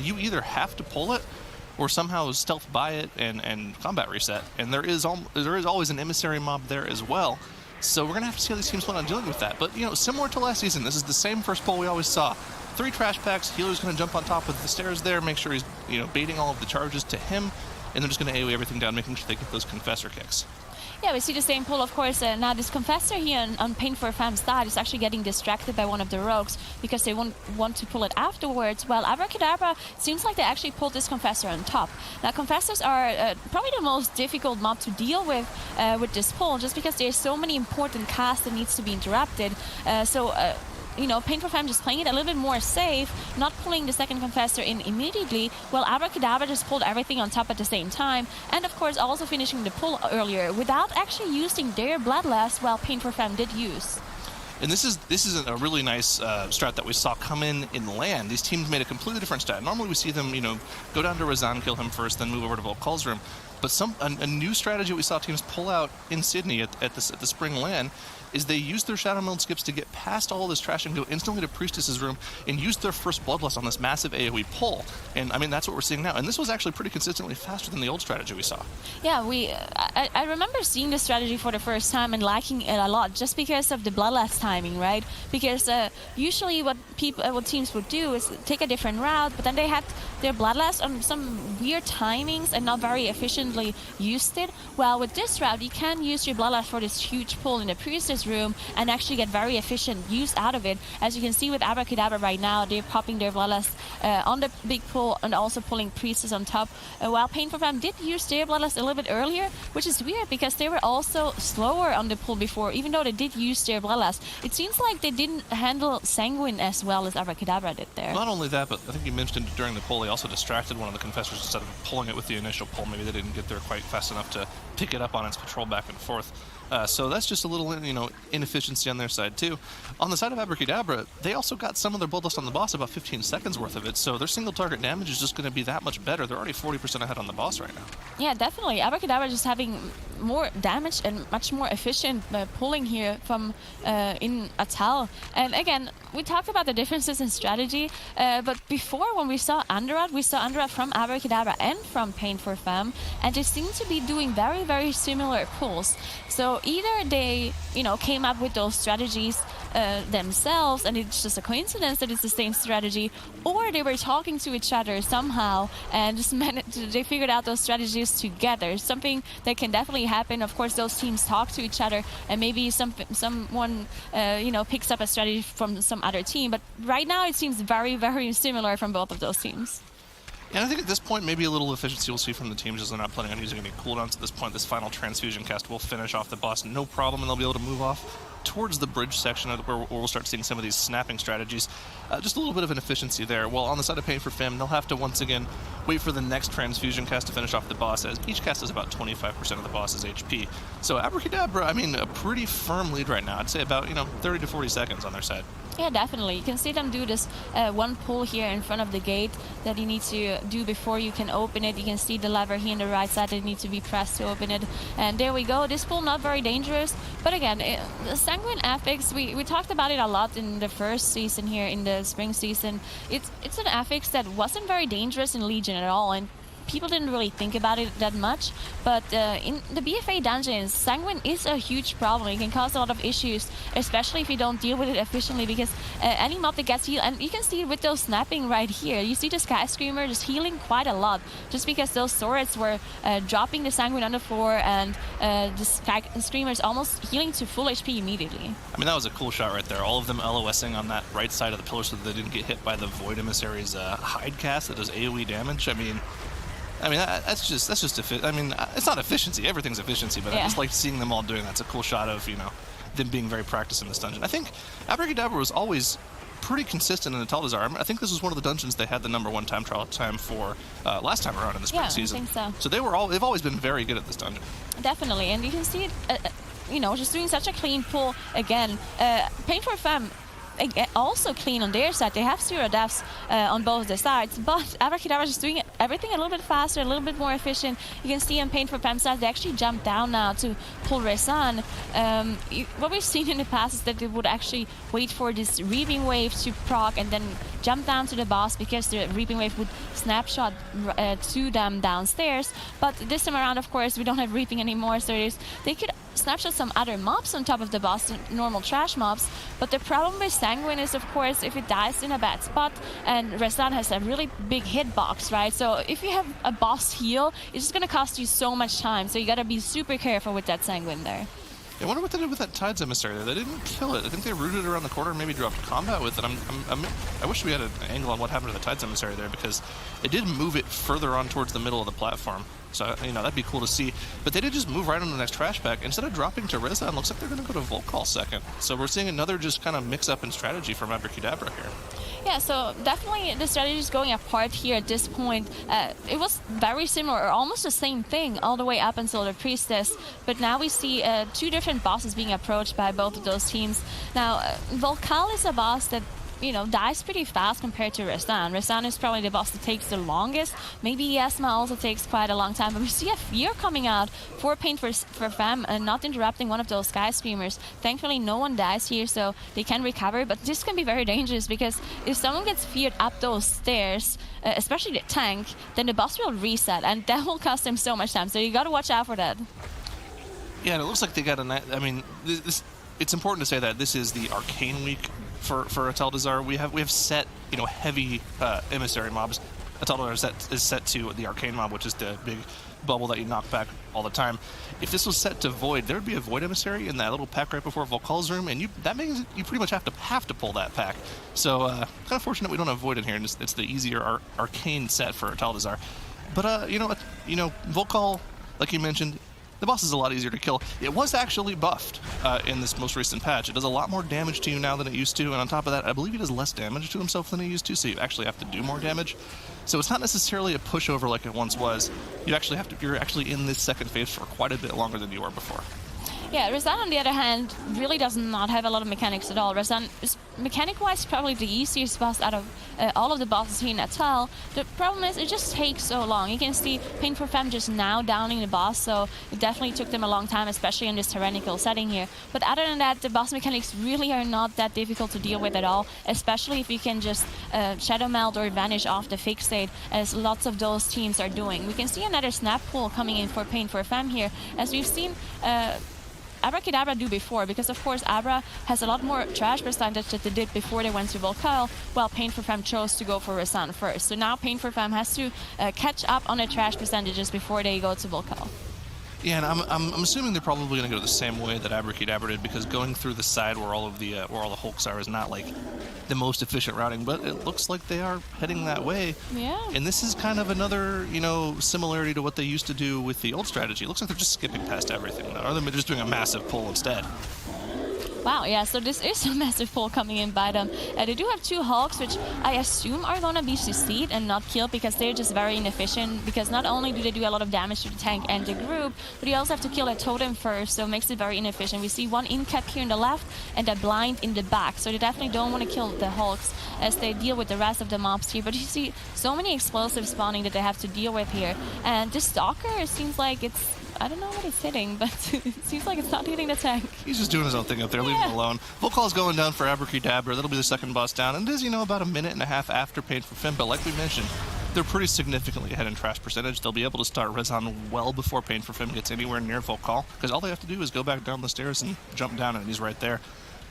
you either have to pull it or somehow stealth by it and combat reset. And there is always an emissary mob there as well. So we're going to have to see how these teams plan on dealing with that. But, similar to last season, this is the same first pull we always saw. 3 trash packs, healer's going to jump on top of the stairs there, make sure he's, baiting all of the charges to him, and they're just going to AoE everything down, making sure they get those Confessor kicks. Yeah, we see the same pull, of course. Now this Confessor here on Paint For Fem's side is actually getting distracted by one of the rogues because they won't want to pull it afterwards. Well, Abrakeydabra seems like they actually pulled this Confessor on top. Now, Confessors are probably the most difficult mob to deal with this pull, just because there's so many important casts that needs to be interrupted. Paint For Fem just playing it a little bit more safe, not pulling the second Confessor in immediately, while Abrakeydabra just pulled everything on top at the same time, and of course also finishing the pull earlier without actually using their Bloodlust, while Paint For Fem did use. And this is a really nice strat that we saw come in land. These teams made a completely different strat. Normally we see them, go down to Razan, kill him first, then move over to Volkal's room. But a new strategy we saw teams pull out in Sydney at the Spring LAN is they use their Shadow Meld skips to get past all this trash and go instantly to Priestess's room and use their first Bloodlust on this massive AoE pull. And I mean, that's what we're seeing now. And this was actually pretty consistently faster than the old strategy we saw. Yeah, I remember seeing this strategy for the first time and liking it a lot just because of the Bloodlust timing, right? Because usually what teams would do is take a different route, but then they had their Bloodlust on some weird timings and not very efficiently used it. Well, with this route, you can use your Bloodlust for this huge pull in the Priestess room and actually get very efficient use out of it. As you can see with Abrakeydabra right now, they're popping their Bloodlust on the big pull and also pulling Priestess on top. While Paint For Fem did use their Bloodlust a little bit earlier, which is weird because they were also slower on the pull before, even though they did use their Bloodlust. It seems like they didn't handle Sanguine as well as Abrakeydabra did there. Not only that, but I think you mentioned during the pull, they also distracted one of the Confessors instead of pulling it with the initial pull. Maybe they didn't get there quite fast enough to pick it up on its patrol back and forth. So that's just a little, inefficiency on their side too. On the side of Abrakeydabra, they also got some of their Bloodlust on the boss, about 15 seconds worth of it. So their single target damage is just going to be that much better. They're already 40% ahead on the boss right now. Yeah, definitely. Abrakeydabra just having more damage and much more efficient pulling here from in Atal. And again, we talked about the differences in strategy, but before when we saw Underrot from Abrakeydabra and from Paint For Fem, and they seem to be doing very, very similar pulls. So either they, came up with those strategies themselves, and it's just a coincidence that it's the same strategy, or they were talking to each other somehow and just they figured out those strategies together. Something that can definitely happen. Of course, those teams talk to each other, and maybe someone picks up a strategy from some other team. But right now, it seems very, very similar from both of those teams. And I think at this point, maybe a little efficiency we'll see from the teams as they're not planning on using any cooldowns at this point. This final transfusion cast will finish off the boss, no problem, and they'll be able to move off towards the bridge section where we'll start seeing some of these snapping strategies. Just a little bit of an efficiency there. While on the side of Paint For Fem, they'll have to once again wait for the next transfusion cast to finish off the boss, as each cast is about 25% of the boss's HP. So Abrakeydabra, I mean, a pretty firm lead right now. I'd say about 30 to 40 seconds on their side. Yeah, definitely. You can see them do this one pull here in front of the gate that you need to do before you can open it. You can see the lever here on the right side that needs to be pressed to open it. And there we go. This pull not very dangerous. But again, the Sanguine affix, we talked about it a lot in the first season here, in the spring season. It's an affix that wasn't very dangerous in Legion at all. And people didn't really think about it that much, but in the BFA dungeons, Sanguine is a huge problem. It can cause a lot of issues, especially if you don't deal with it efficiently, because any mob that gets healed, and you can see it with those snapping right here, you see the Sky Screamer just healing quite a lot, just because those swords were dropping the Sanguine on the floor, and the Sky Screamer's almost healing to full HP immediately. I mean, that was a cool shot right there. All of them LOSing on that right side of the pillar so that they didn't get hit by the Void Emissary's hide cast that does AoE damage. I mean, that's just it's not efficiency. Everything's efficiency, but yeah. I just like seeing them all doing that. It's a cool shot of, them being very practiced in this dungeon. I think Abrakeydabra was always pretty consistent in Atal'Dazar. I think this was one of the dungeons they had the #1 time trial time for last time around in the spring season. I think so. So they've always been very good at this dungeon. Definitely, and you can see it, just doing such a clean pull again. Paint For Fem, also clean on their side. They have 0 deaths on both the sides, but Abrakeydabra is doing everything a little bit faster, a little bit more efficient. You can see on Paint For Fem side, they actually jump down now to pull Rezan. What we've seen in the past is that they would actually wait for this Reaping Wave to proc and then jump down to the boss because the Reaping Wave would snapshot to them downstairs. But this time around, of course, we don't have Reaping anymore, so they could snapshot some other mobs on top of the boss, normal trash mobs. But the problem with Sanguine is, of course, if it dies in a bad spot, and Rezan has a really big hitbox, right? So if you have a boss heal, it's just going to cost you so much time. So you got to be super careful with that Sanguine there. I wonder what they did with that Tides Emissary there. They didn't kill it. I think they rooted around the corner and maybe dropped combat with it. I wish we had an angle on what happened to the Tides Emissary there, because it did move it further on towards the middle of the platform. So, that'd be cool to see. But they did just move right on the next trash pack. Instead of dropping to Rezan, looks like they're going to go to Volcall second. So we're seeing another just kind of mix-up in strategy from Abrakeydabra here. Yeah, so definitely the strategy is going apart here at this point. It was very similar, or almost the same thing, all the way up until the Priestess. But now we see 2 different bosses being approached by both of those teams. Now, Volcall is a boss that dies pretty fast compared to Rezan. Rezan is probably the boss that takes the longest. Maybe Yasma also takes quite a long time. But we see a fear coming out for Paint For Fem and not interrupting one of those Sky Screamers. Thankfully, no one dies here, so they can recover. But this can be very dangerous, because if someone gets feared up those stairs, especially the tank, then the boss will reset, and that will cost them so much time. So you got to watch out for that. Yeah, and it looks like they got it's important to say that this is the Arcane week for Atal'Dazar. We have set heavy emissary mobs. Atal'Dazar is set to the Arcane mob, which is the big bubble that you knock back all the time. If this was set to Void, there would be a Void emissary in that little pack right before Volcall's room, and that means you pretty much have to pull that pack. So kind of fortunate we don't have Void in here, and it's the easier Arcane set for Atal'Dazar. But Volcall, like you mentioned, the boss is a lot easier to kill. It was actually buffed in this most recent patch. It does a lot more damage to you now than it used to, and on top of that, I believe he does less damage to himself than he used to, so you actually have to do more damage. So it's not necessarily a pushover like it once was. You're actually in this second phase for quite a bit longer than you were before. Yeah, Rezan, on the other hand, really does not have a lot of mechanics at all. Rezan is, mechanic-wise, probably the easiest boss out of all of the bosses here in Atal. The problem is, it just takes so long. You can see Paint For Fem just now downing the boss, so it definitely took them a long time, especially in this tyrannical setting here. But other than that, the boss mechanics really are not that difficult to deal with at all, especially if you can just Shadow Melt or vanish off the fixed state, as lots of those teams are doing. We can see another snap pool coming in for Paint For Fem here, as we've seen Abrakeydabra do before, because of course Abra has a lot more trash percentage that they did before they went to Volcall, while Paint For Fem chose to go for Rezan first. So now Paint For Fem has to catch up on the trash percentages before they go to Volcall. Yeah, and I'm assuming they're probably going to go the same way that Abrakeydabra did, because going through the side where all the hulks are is not like the most efficient routing, but it looks like they are heading that way. Yeah. And this is kind of another, similarity to what they used to do with the old strategy. It looks like they're just skipping past everything, or they're just doing a massive pull instead. Wow, yeah, so this is a massive pull coming in by them. They do have 2 Hulks, which I assume are going to be CC'd and not killed, because they're just very inefficient, because not only do they do a lot of damage to the tank and the group, but you also have to kill a totem first, so it makes it very inefficient. We see 1 in-cap here in the left and a blind in the back, so they definitely don't want to kill the Hulks as they deal with the rest of the mobs here. But you see so many explosives spawning that they have to deal with here. And this Stalker, it seems like it's, I don't know what it's hitting, but it seems like it's not hitting the tank. He's just doing his own thing up there, leave him alone. Volcall's going down for Abrakeydabra. That'll be the second boss down. And it is, about a minute and a half after Paint For Fem, but like we mentioned, they're pretty significantly ahead in trash percentage. They'll be able to start Rezan well before Paint For Fem gets anywhere near Volcall, because all they have to do is go back down the stairs and jump down, and he's right there.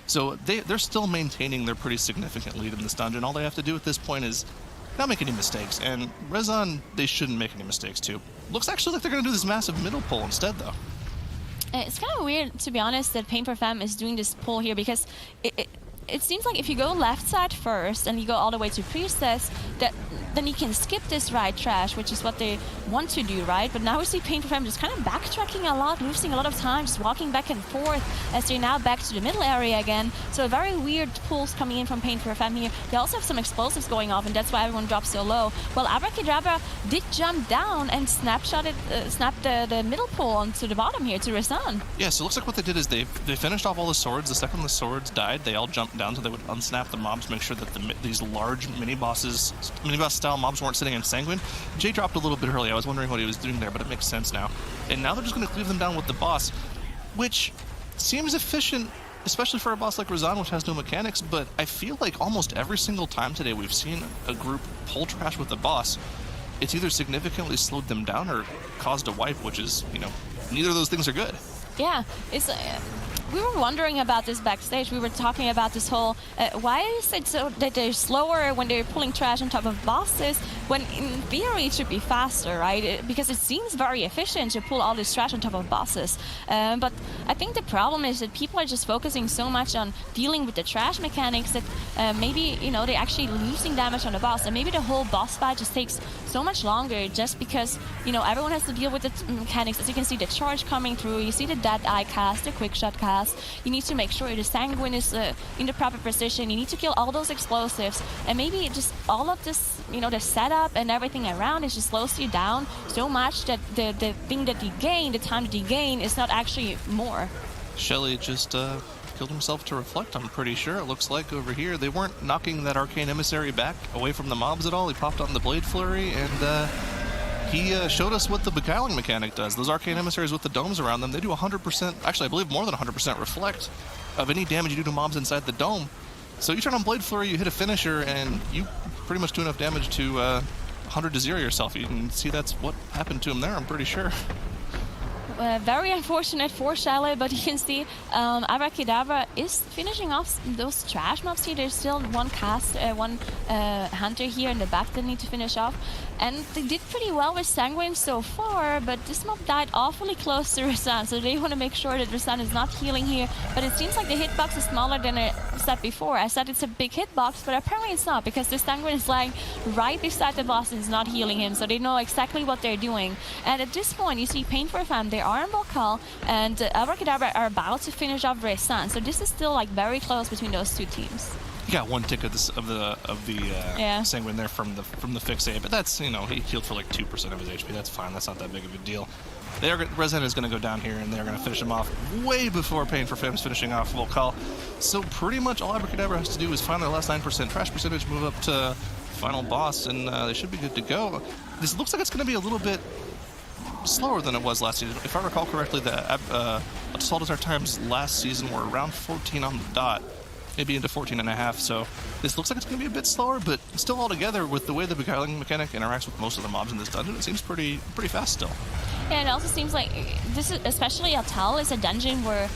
So they're still maintaining their pretty significant lead in this dungeon. All they have to do at this point is not make any mistakes, and Rezan, they shouldn't make any mistakes too. Looks actually like they're going to do this massive middle pull instead, though. It's kind of weird, to be honest, that Paint For Fem is doing this pull here, because it seems like if you go left side first and you go all the way to Priestess, then you can skip this right trash, which is what they want to do, right? But now we see Paint For Fem just kind of backtracking a lot, losing a lot of time, just walking back and forth as they're now back to the middle area again. So very weird pulls coming in from Paint For Fem here. They also have some explosives going off, and that's why everyone drops so low. Well, Abrakeydabra did jump down and snapped the middle pull onto the bottom here to Rezan. Yeah, so it looks like what they did is they finished off all the swords. The second the swords died, they all jumped down so they would unsnap the mobs, make sure that these large mini-boss style mobs weren't sitting in Sanguine. Jay dropped a little bit early. I was wondering what he was doing there, but it makes sense now. And now they're just going to cleave them down with the boss, which seems efficient, especially for a boss like Razan, which has no mechanics, but I feel like almost every single time today we've seen a group pull trash with the boss, it's either significantly slowed them down or caused a wipe, which is, you know, neither of those things are good. Yeah, it's... we were wondering about this backstage. We were talking about this whole, why is it so that they're slower when they're pulling trash on top of bosses, when in theory it should be faster, right? Because it seems very efficient to pull all this trash on top of bosses. But I think the problem is that people are just focusing so much on dealing with the trash mechanics that maybe, you know, they're actually losing damage on the boss. And maybe the whole boss fight just takes so much longer just because, you know, everyone has to deal with the mechanics. As you can see, the charge coming through, you see the dead eye cast, the quick shot cast. You need to make sure the Sanguine is in the proper position. You need to kill all those explosives, and maybe just all of this, you know, the setup and everything around it just slows you down so much that the thing that you gain, the time that you gain, is not actually more. Shelly just killed himself to reflect, I'm pretty sure. It looks like over here they weren't knocking that Arcane Emissary back away from the mobs at all. He popped on the Blade Flurry, and he showed us what the beguiling mechanic does. Those Arcane Emissaries with the domes around them, they do 100%, actually I believe more than 100% reflect of any damage you do to mobs inside the dome. So you turn on Blade Flurry, you hit a finisher, and you pretty much do enough damage to 100 to 0 yourself. You can see that's what happened to him there, I'm pretty sure. Very unfortunate for Shelly, but you can see Abrakeydabra is finishing off those trash mobs here. There's still one hunter here in the back that need to finish off. And they did pretty well with Sanguine so far, but this mob died awfully close to Razan, so they want to make sure that Razan is not healing here. But it seems like the hitbox is smaller than I said before. I said it's a big hitbox, but apparently it's not, because the Sanguine is lying right beside the boss and is not healing him, so they know exactly what they're doing. And at this point, you see Paint For Fem, they are in Volcal, and Abrakeydabra are about to finish off Razan, so this is still like very close between those two teams. He got one tick of the Sanguine there from the fixate, but that's, you know, he healed for like 2% of his HP. That's fine. That's not that big of a deal. Resident is going to go down here, and they're going to finish him off way before Paint For Fem's finishing off Volcal. So pretty much all Abrakeydabra has to do is find their last 9% trash percentage, move up to final boss, and they should be good to go. This looks like it's going to be a little bit slower than it was last season. If I recall correctly, the Atal'Dazar times last season were around 14 on the dot, maybe into 14.5, so this looks like it's going to be a bit slower, but still altogether, with the way the beguiling mechanic interacts with most of the mobs in this dungeon, it seems pretty fast still. Yeah, it also seems like this is, especially Atal, is a dungeon where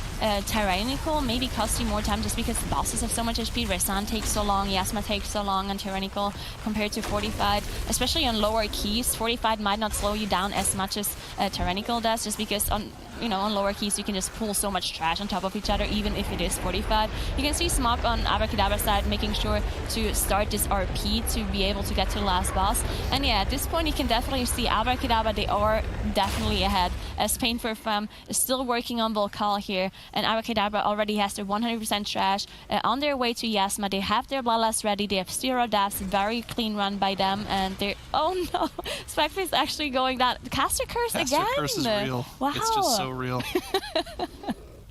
Tyrannical maybe costs you more time just because the bosses have so much HP. Razan takes so long, Yasma takes so long on Tyrannical compared to Fortified. Especially on lower keys, Fortified might not slow you down as much as Tyrannical does, just because on lower keys you can just pull so much trash on top of each other, even if it is Fortified. You can see Smok on Abrakeydabra side making sure to start this RP to be able to get to the last boss. And yeah, at this point you can definitely see Abrakeydabra, they are definitely ahead, as Paint For Fem is still working on Volcal here, and Abrakeydabra already has their 100% trash on their way to Yasma. They have their Bloodlust ready, they have 0 deaths, very clean run by them, and they're, oh no, Spectre is actually going down. Caster Curse again? Caster Curse is real. Wow. It's just so real.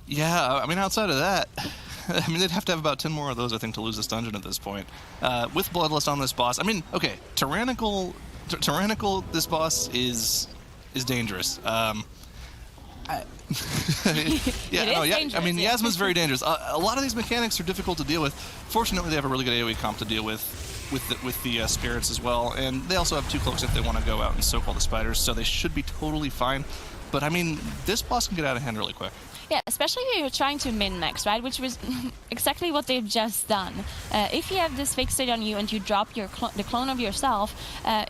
Yeah, I mean, outside of that, I mean, they'd have to have about 10 more of those, I think, to lose this dungeon at this point. With Bloodlust on this boss, I mean, okay, Tyrannical, this boss is dangerous. Dangerous, I mean, Yasma's very dangerous. A lot of these mechanics are difficult to deal with. Fortunately, they have a really good AoE comp to deal with the spirits as well, and they also have 2 cloaks if they want to go out and soak all the spiders, so they should be totally fine. But I mean, this boss can get out of hand really quick. Yeah, especially if you're trying to min-max, right? Which was exactly what they've just done. If you have this fixate on you and you drop your the clone of yourself,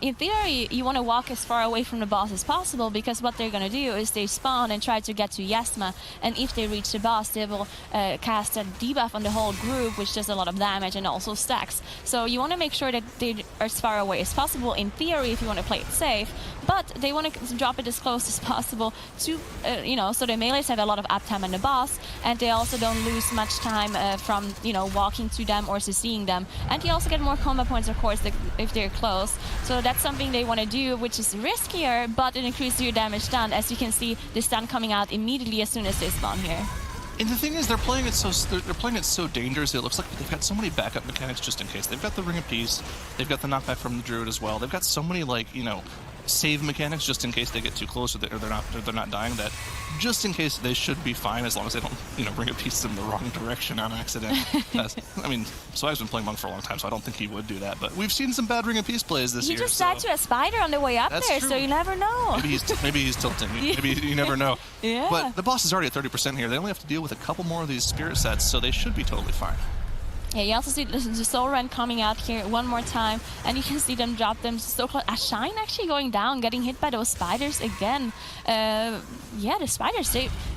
in theory, you want to walk as far away from the boss as possible, because what they're going to do is they spawn and try to get to Yasma, and if they reach the boss, they will cast a debuff on the whole group, which does a lot of damage and also stacks. So you want to make sure that they are as far away as possible, in theory, if you want to play it safe, but they want to drop it as close as possible to, so the melees have a lot of uptime on the boss, and they also don't lose much time from walking to them or to seeing them, and you also get more combat points, of course, if they're close. So that's something they want to do, which is riskier, but it increases your damage done, as you can see the stun coming out immediately as soon as they spawn here. And the thing is, they're playing it so dangerous. It looks like they've got so many backup mechanics just in case. They've got the Ring of Peace. They've got the knockback from the Druid as well. They've got so many, like, you know, save mechanics just in case they get too close or they're not dying. That just in case they should be fine as long as they don't, you know, Ring of Peace in the wrong direction on accident. I mean, Swag's been playing Monk for a long time, so I don't think he would do that. But we've seen some bad Ring of Peace plays this year. He just died to a spider on the way up there, true. so you never know. Maybe he's tilting. Maybe you never know. Yeah. But the boss is already at 30% here. They only have to deal with a couple more of these spirit sets, so they should be totally fine. Yeah, you also see the Soul Rend coming out here one more time, and you can see them drop them so close. A Shine actually going down, getting hit by those spiders again. Yeah, the spiders.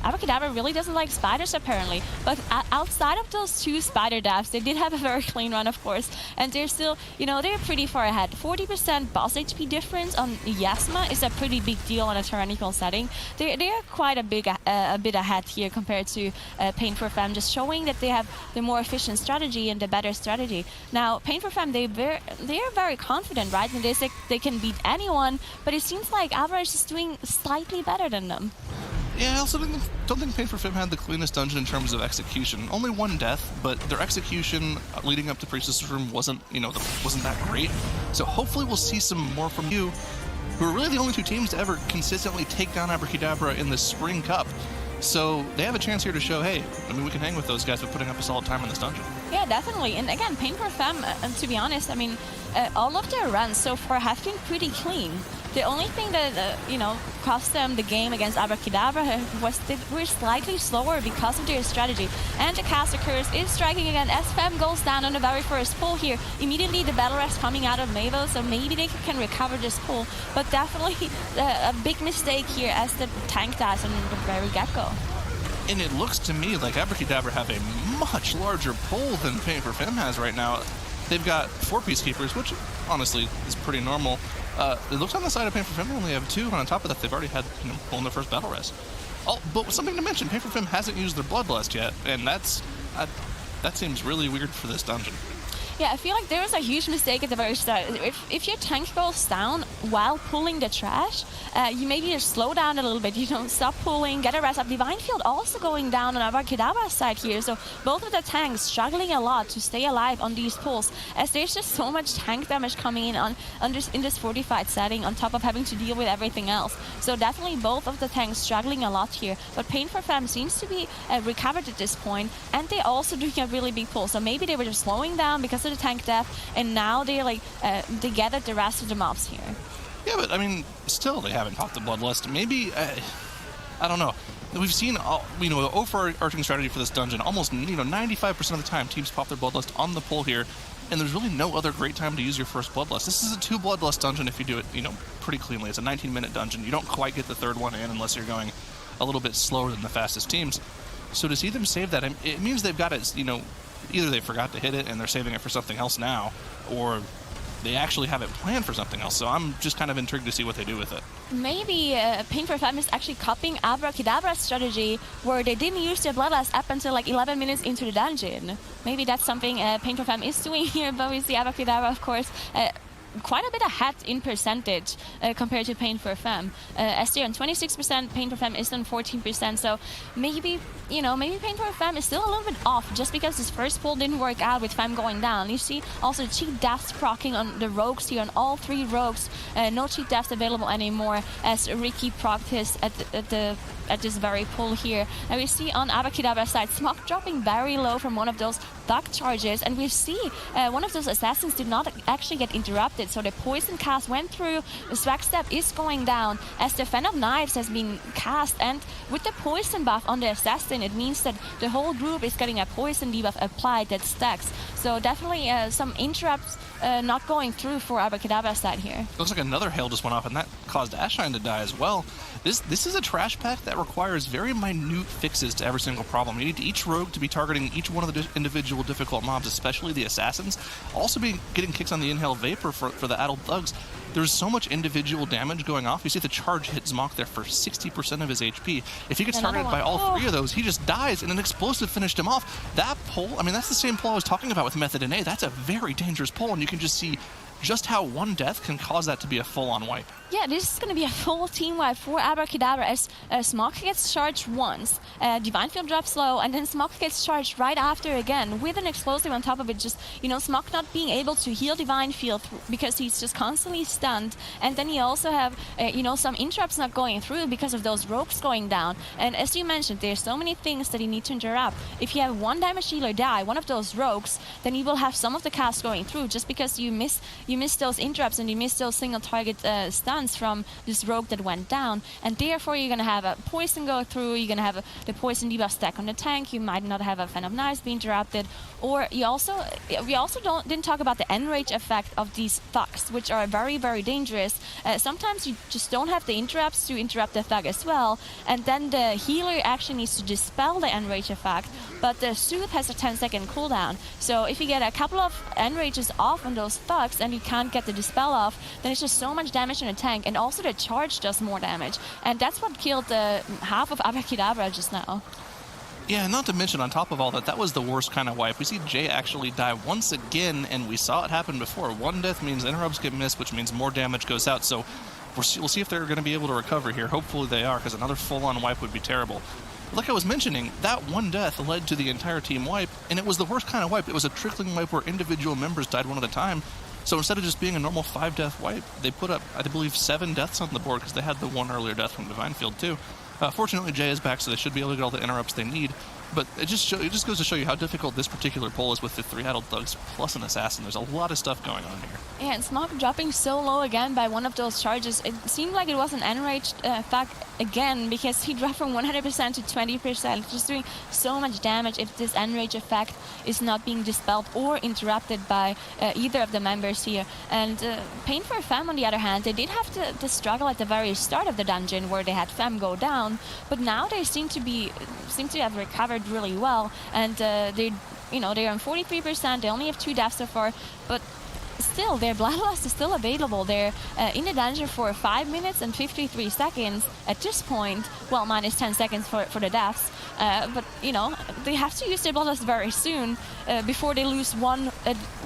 Abrakeydabra really doesn't like spiders apparently, but outside of those 2 spider dabs, they did have a very clean run, of course, and they're still, you know, they're pretty far ahead. 40% boss HP difference on Yasma is a pretty big deal in a tyrannical setting. They're quite a bit ahead here compared to Paint For Fem, just showing that they have the more efficient strategy and the better strategy. Now, Paint For Fem, they are very confident, right? And they say they can beat anyone, but it seems like Abra is just doing slightly better than them. Yeah, I also don't think Paint For Fem had the cleanest dungeon in terms of execution. Only 1 death, but their execution leading up to Priestess Room wasn't that great. So hopefully we'll see some more from you, who are really the only 2 teams to ever consistently take down Abrakeydabra in the Spring Cup. So they have a chance here to show, hey, I mean, we can hang with those guys by putting up a solid time in this dungeon. Yeah, definitely. And again, Paint For Fem, to be honest, I mean, all of their runs so far have been pretty clean. The only thing that, you know, cost them the game against Abrakeydabra was they were slightly slower because of their strategy. And the Caster Curse is striking again as Fem goes down on the very first pull here. Immediately the Battle Rest coming out of Mavo, so maybe they can recover this pull. But definitely a big mistake here as the tank dies on the very get-go. And it looks to me like Abrakeydabra have a much larger pull than Paint For Fem has right now. They've got 4 Peacekeepers, which honestly is pretty normal. It looks on the side of Paint For Fem they only have 2, and on top of that they've already had, you know, pulling their first Battle Rest. Oh, but something to mention, Paint For Fem hasn't used their Bloodlust yet, and that seems really weird for this dungeon. Yeah, I feel like there was a huge mistake at the very start. If your tank goes down while pulling the trash, you maybe just slow down a little bit. You don't stop pulling, get a rest up. Divine Field also going down on Abrakeydabra side here. So both of the tanks struggling a lot to stay alive on these pulls, as there's just so much tank damage coming in in this fortified setting on top of having to deal with everything else. So definitely both of the tanks struggling a lot here. But Paint For Fem seems to be recovered at this point, and they also doing a really big pull. So maybe they were just slowing down because of the tank death, and now they're like they gathered the rest of the mobs here. Yeah, but I mean, still they haven't popped the Bloodlust. Maybe I don't know. We've seen, you know, the overarching strategy for this dungeon. Almost, you know, 95% of the time, teams pop their Bloodlust on the pull here, and there's really no other great time to use your first Bloodlust. This is a 2 Bloodlust dungeon if you do it, you know, pretty cleanly. It's a 19-minute dungeon. You don't quite get the 3rd one in unless you're going a little bit slower than the fastest teams. So to see them save that, it means they've got it, you know, either they forgot to hit it and they're saving it for something else now, or they actually have it planned for something else. So I'm just kind of intrigued to see what they do with it. Maybe Paint For Fem is actually copying Abrakeydabra strategy, where they didn't use their Bloodlust up until like 11 minutes into the dungeon. Maybe that's something Paint For Fem is doing here, but we see Abrakeydabra, of course, quite a bit ahead in percentage compared to Paint For Fem. As they're on 26%, Paint For Fem is on 14%, so maybe, you know, maybe Paint For Fem is still a little bit off just because this first pull didn't work out with Fem going down. You see also cheat deaths proccing on the rogues here, on all 3 rogues. No cheat deaths available anymore, as Ricky procced his at this very pull here. And we see on Abrakeydabra side, Smock dropping very low from one of those duck charges, and we see one of those assassins did not actually get interrupted, so the poison cast went through. The swag step is going down as the Fan of Knives has been cast, and with the poison buff on the assassin, it means that the whole group is getting a poison debuff applied that stacks. So definitely some interrupts not going through for Abrakeydabra side here. Looks like another hail just went off, and that caused Ashine to die as well. This is a trash pack that requires very minute fixes to every single problem. You need each rogue to be targeting each one of the individual difficult mobs, especially the assassins. Also be getting kicks on the Inhale Vapor for the Atal'Dazar. There's so much individual damage going off. You see the charge hit Zmock there for 60% of his HP. If he gets targeted by all 3 of those, he just dies, and an explosive finished him off. That pull, I mean, that's the same pull I was talking about with Method in A. That's a very dangerous pull, and you can just see just how one death can cause that to be a full-on wipe. Yeah, this is going to be a full team wipe for Abrakeydabra as Smok gets charged once, Divine Field drops low, and then Smok gets charged right after again with an explosive on top of it. Just, Smok not being able to heal Divine Field because he's just constantly stunned. And then you also have, some interrupts not going through because of those ropes going down. And as you mentioned, there's so many things that you need to interrupt. If you have one damage healer die, one of those ropes, then you will have some of the cast going through just because you miss those interrupts and you miss those single target stuns from this rogue that went down, and therefore you're going to have a poison go through, you're going to have the poison debuff stack on the tank, you might not have a Fan of Knives being interrupted, or we also didn't talk about the enrage effect of these thugs, which are very, very dangerous. Sometimes you just don't have the interrupts to interrupt the thug as well, and then the healer actually needs to dispel the enrage effect, but the Soothe has a 10-second cooldown, so if you get a couple of enrages off on those thugs and you can't get the dispel off, then it's just so much damage on the tank, and also the charge does more damage, and that's what killed half of Abrakeydabra just now. Yeah, not to mention, on top of all that, that was the worst kind of wipe. We see Jay actually die once again, and we saw it happen before. One death means interrupts get missed, which means more damage goes out, so we'll see if they're going to be able to recover here. Hopefully they are, because another full-on wipe would be terrible. Like I was mentioning, that one death led to the entire team wipe, and it was the worst kind of wipe. It was a trickling wipe where individual members died one at a time. So instead of just being a normal 5-death wipe, they put up, I believe, 7 deaths on the board because they had the one earlier death from Divine Field too. Fortunately, Jay is back, so they should be able to get all the interrupts they need. But it just goes to show you how difficult this particular pull is with the 3 Idle Thugs plus an Assassin. There's a lot of stuff going on here. Yeah, and Smok dropping so low again by one of those charges. It seemed like it was an enraged fact again, because he dropped from 100% to 20%, just doing so much damage if this enrage effect is not being dispelled or interrupted by either of the members here. And Paint For Fem, on the other hand, they did have to struggle at the very start of the dungeon where they had Fem go down, but now they seem to have recovered really well, and they're on 43%. They only have 2 deaths so far, but still their Bloodlust is still available. They're in the dungeon for 5 minutes and 53 seconds at this point, well, minus 10 seconds for the deaths, but they have to use their Bloodlust very soon before they lose one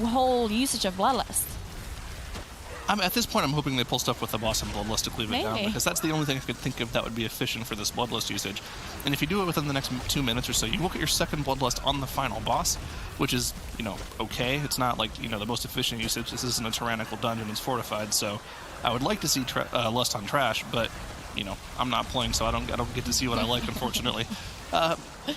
whole usage of Bloodlust. At this point, I'm hoping they pull stuff with the boss and Bloodlust to cleave it down, because that's the only thing I could think of that would be efficient for this Bloodlust usage. And if you do it within the next 2 minutes or so, you will get your second Bloodlust on the final boss, which is, okay. It's not like, the most efficient usage. This isn't a tyrannical dungeon, it's fortified, so I would like to see Lust on Trash, but, I'm not playing, so I don't get to see what I like, unfortunately.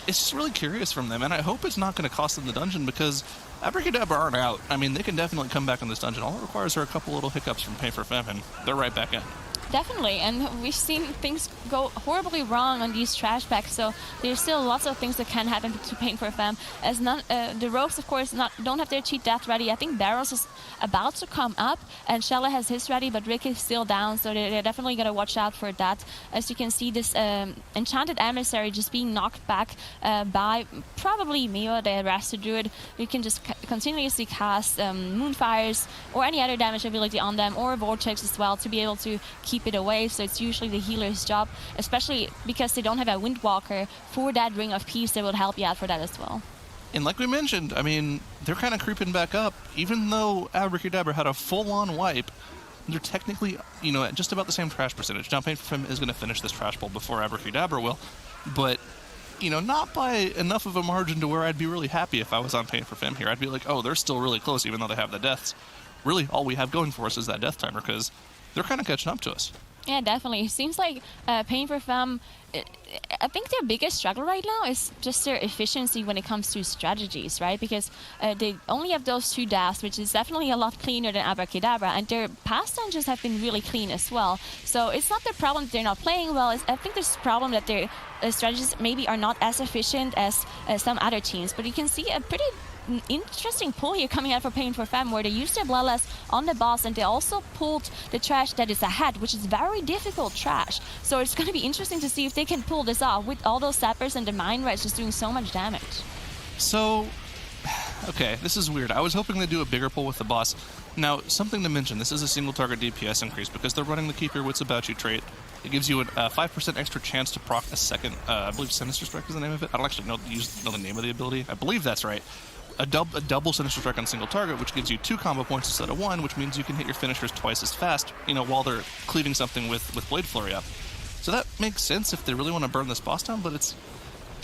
It's just really curious from them, and I hope it's not going to cost them the dungeon, because Abrakeydabra aren't out. I mean, they can definitely come back in this dungeon. All it requires are a couple little hiccups from Paint For Fem, and they're right back in. Definitely, and we've seen things go horribly wrong on these trash packs, so there's still lots of things that can happen to Paint For Fem. As the rogues, of course, don't have their cheat death ready. I think Boralus is about to come up, and Shella has his ready, but Rick is still down, so they're definitely going to watch out for that. As you can see, this Enchanted Emissary just being knocked back by probably Mio, the Raster Druid. You can just continuously cast Moonfires or any other damage ability on them, or Vortex as well, to be able to keep it away. So it's usually the healer's job, especially because they don't have a Windwalker for that Ring of Peace that will help you out for that as well. And like we mentioned, I mean, they're kind of creeping back up. Even though Abrakeydabra had a full-on wipe, they're technically, at just about the same trash percentage. Now, Paint For Fem is going to finish this trash bowl before Abrakeydabra will, but, not by enough of a margin to where I'd be really happy if I was on Paint For Fem here. I'd be like, oh, they're still really close, even though they have the deaths. Really, all we have going for us is that death timer, because they're kind of catching up to us. Yeah, definitely. It seems like Paint For Fem, I think their biggest struggle right now is just their efficiency when it comes to strategies, right? Because they only have those 2 deaths, which is definitely a lot cleaner than Abrakeydabra, and their past dungeons have been really clean as well. So it's not their problem that they're not playing well. I think there's a problem that their strategies maybe are not as efficient as some other teams. But you can see a pretty interesting pull here coming out for Paint For Fem, where they used their Bloodlust on the boss, and they also pulled the trash that is ahead, which is very difficult trash. So it's going to be interesting to see if they can pull this off with all those Sappers and the Mind Rats just doing so much damage. So, okay, this is weird. I was hoping they'd do a bigger pull with the boss. Now, something to mention, this is a single target DPS increase because they're running the Keep Your Wits About You trait. It gives you a 5% extra chance to proc a second, I believe Sinister Strike is the name of it. I don't actually know the name of the ability. I believe that's right. a double Sinister Strike on a single target, which gives you 2 combo points instead of 1, which means you can hit your finishers twice as fast, you know, while they're cleaving something with Blade Flurry up. So that makes sense if they really want to burn this boss down, but it's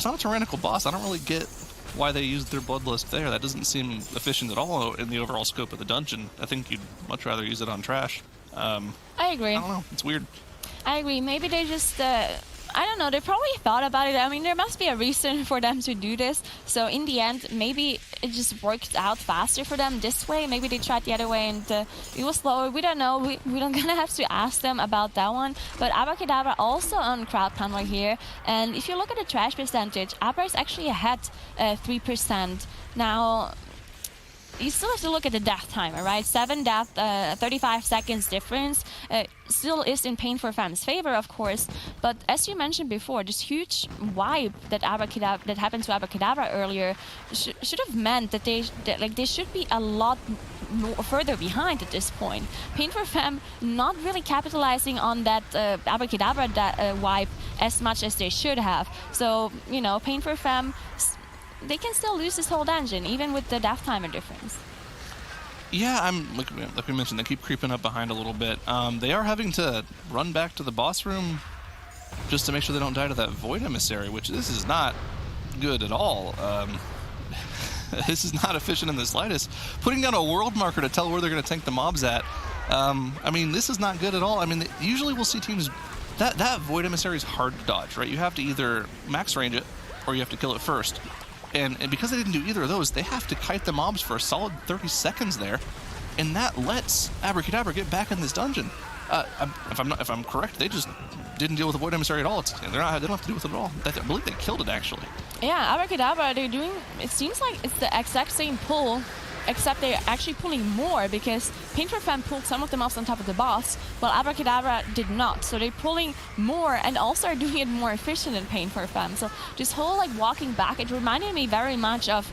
not a tyrannical boss. I don't really get why they used their Bloodlust there. That doesn't seem efficient at all in the overall scope of the dungeon. I think you'd much rather use it on trash. I agree. I don't know. It's weird. I agree. Maybe they just, I don't know, they probably thought about it. I mean, there must be a reason for them to do this. So in the end, maybe it just worked out faster for them this way. Maybe they tried the other way and it was slower. We don't know. We don't gonna have to ask them about that one. But Abrakeydabra also on crowd panel here. And if you look at the trash percentage, Abra is actually ahead 3%. Now, you still have to look at the death timer, right? 7 death, 35 seconds difference. Still is in Paint For Fem's favor, of course. But as you mentioned before, this huge wipe that happened to Abrakeydabra earlier should have meant that they should be a lot further behind at this point. Paint For Fem not really capitalizing on that Abrakeydabra wipe as much as they should have. So, you know, Paint For Fem, they can still lose this whole dungeon, even with the death timer difference. Yeah, like we mentioned, they keep creeping up behind a little bit. They are having to run back to the boss room just to make sure they don't die to that Void Emissary, which this is not good at all. This is not efficient in the slightest. Putting down a world marker to tell where they're going to tank the mobs at, I mean, this is not good at all. I mean, usually we'll see teams... That Void Emissary is hard to dodge, right? You have to either max range it, or you have to kill it first. And because they didn't do either of those, they have to kite the mobs for a solid 30 seconds there, and that lets Abrakeydabra get back in this dungeon. If I'm correct, they just didn't deal with the Void Emissary at all. They don't have to deal with it at all. I believe they killed it, actually. Yeah, Abrakeydabra, they're doing... It seems like it's the exact same pull, except they're actually pulling more, because Paint For Fem pulled some of the mobs on top of the boss, while Abrakeydabra did not. So they're pulling more and also are doing it more efficient than Paint For Fem. So this whole like walking back, it reminded me very much of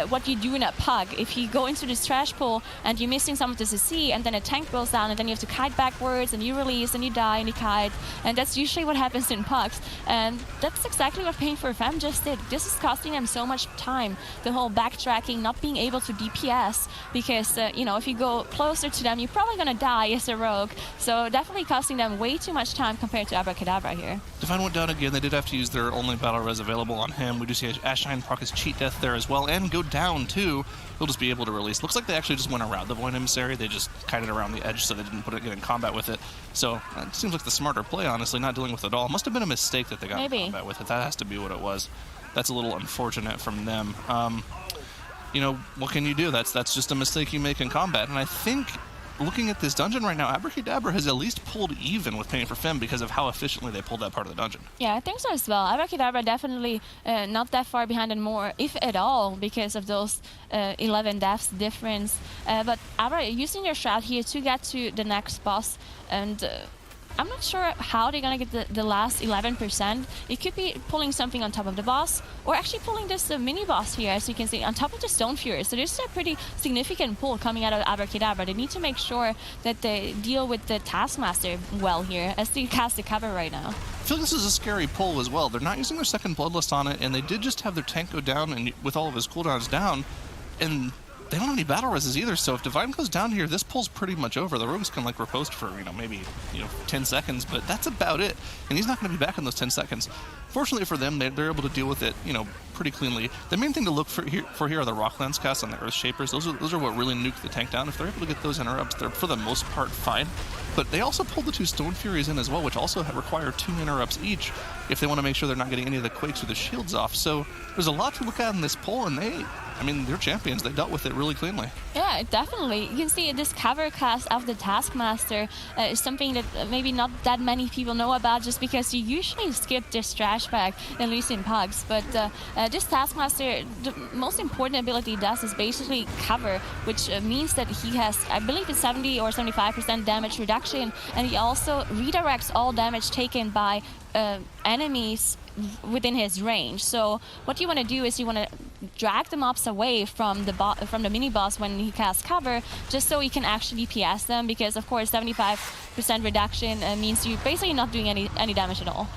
what you do in a pug. If you go into this trash pool and you're missing some of the CC, and then a tank goes down, and then you have to kite backwards, and you release, and you die, and you kite, and that's usually what happens in pugs. And that's exactly what Paint For Fem just did. This is costing them so much time. The whole backtracking, not being able to DPS, because you know, if you go closer to them, you're probably gonna die as a rogue. So definitely costing them way too much time compared to Abrakeydabra here. Divine went down again. They did have to use their only battle res available on him. We do see Ashine proc his cheat death there as well, and go down too. He'll just be able to release. Looks like they actually just went around the Void Emissary. They just kited around the edge so they didn't get in combat with it. So it seems like the smarter play, honestly, not dealing with it at all. Must have been a mistake that they got in combat with it. That has to be what it was. That's a little unfortunate from them. You know, what can you do? That's just a mistake you make in combat. And I think, looking at this dungeon right now, Abrakeydabra has at least pulled even with Paint For Fem because of how efficiently they pulled that part of the dungeon. Yeah, I think so as well. Abrakeydabra definitely not that far behind and more, if at all, because of those 11 deaths difference. But Abra, using your shroud here to get to the next boss, and I'm not sure how they're gonna get the last 11%. It could be pulling something on top of the boss, or actually pulling this mini boss here, as you can see, on top of the Stone Fury. So there's a pretty significant pull coming out of Abrakeydabra. They need to make sure that they deal with the Taskmaster well here, as they cast the cover right now. I feel like this is a scary pull as well. They're not using their second Bloodlust on it, and they did just have their tank go down, and with all of his cooldowns down, and they don't have any battle reses either, so if Divine goes down here, this pull's pretty much over. The rogues can like riposte for, you know, maybe 10 seconds, but that's about it. And he's not going to be back in those 10 seconds. Fortunately for them, they're able to deal with it, you know, pretty cleanly. The main thing to look for here are the Rocklands casts on the Earth Shapers. Those are what really nuke the tank down. If they're able to get those interrupts, they're for the most part fine. But they also pulled the 2 Stone Furies in as well, which also require 2 interrupts each if they want to make sure they're not getting any of the quakes or the shields off. So there's a lot to look at in this pull, and they're champions. They dealt with it really cleanly. Yeah, definitely. You can see this cover cast of the Taskmaster is something that maybe not that many people know about, just because you usually skip this trash bag, at least in pugs. But this Taskmaster, the most important ability he does is basically cover, which means that he has, I believe it's 70 or 75% damage reduction, and he also redirects all damage taken by enemies within his range. So what you want to do is you want to drag the mobs away from the mini boss when he casts cover, just so you can actually DPS them, because of course 75% reduction means you're basically not doing any damage at all.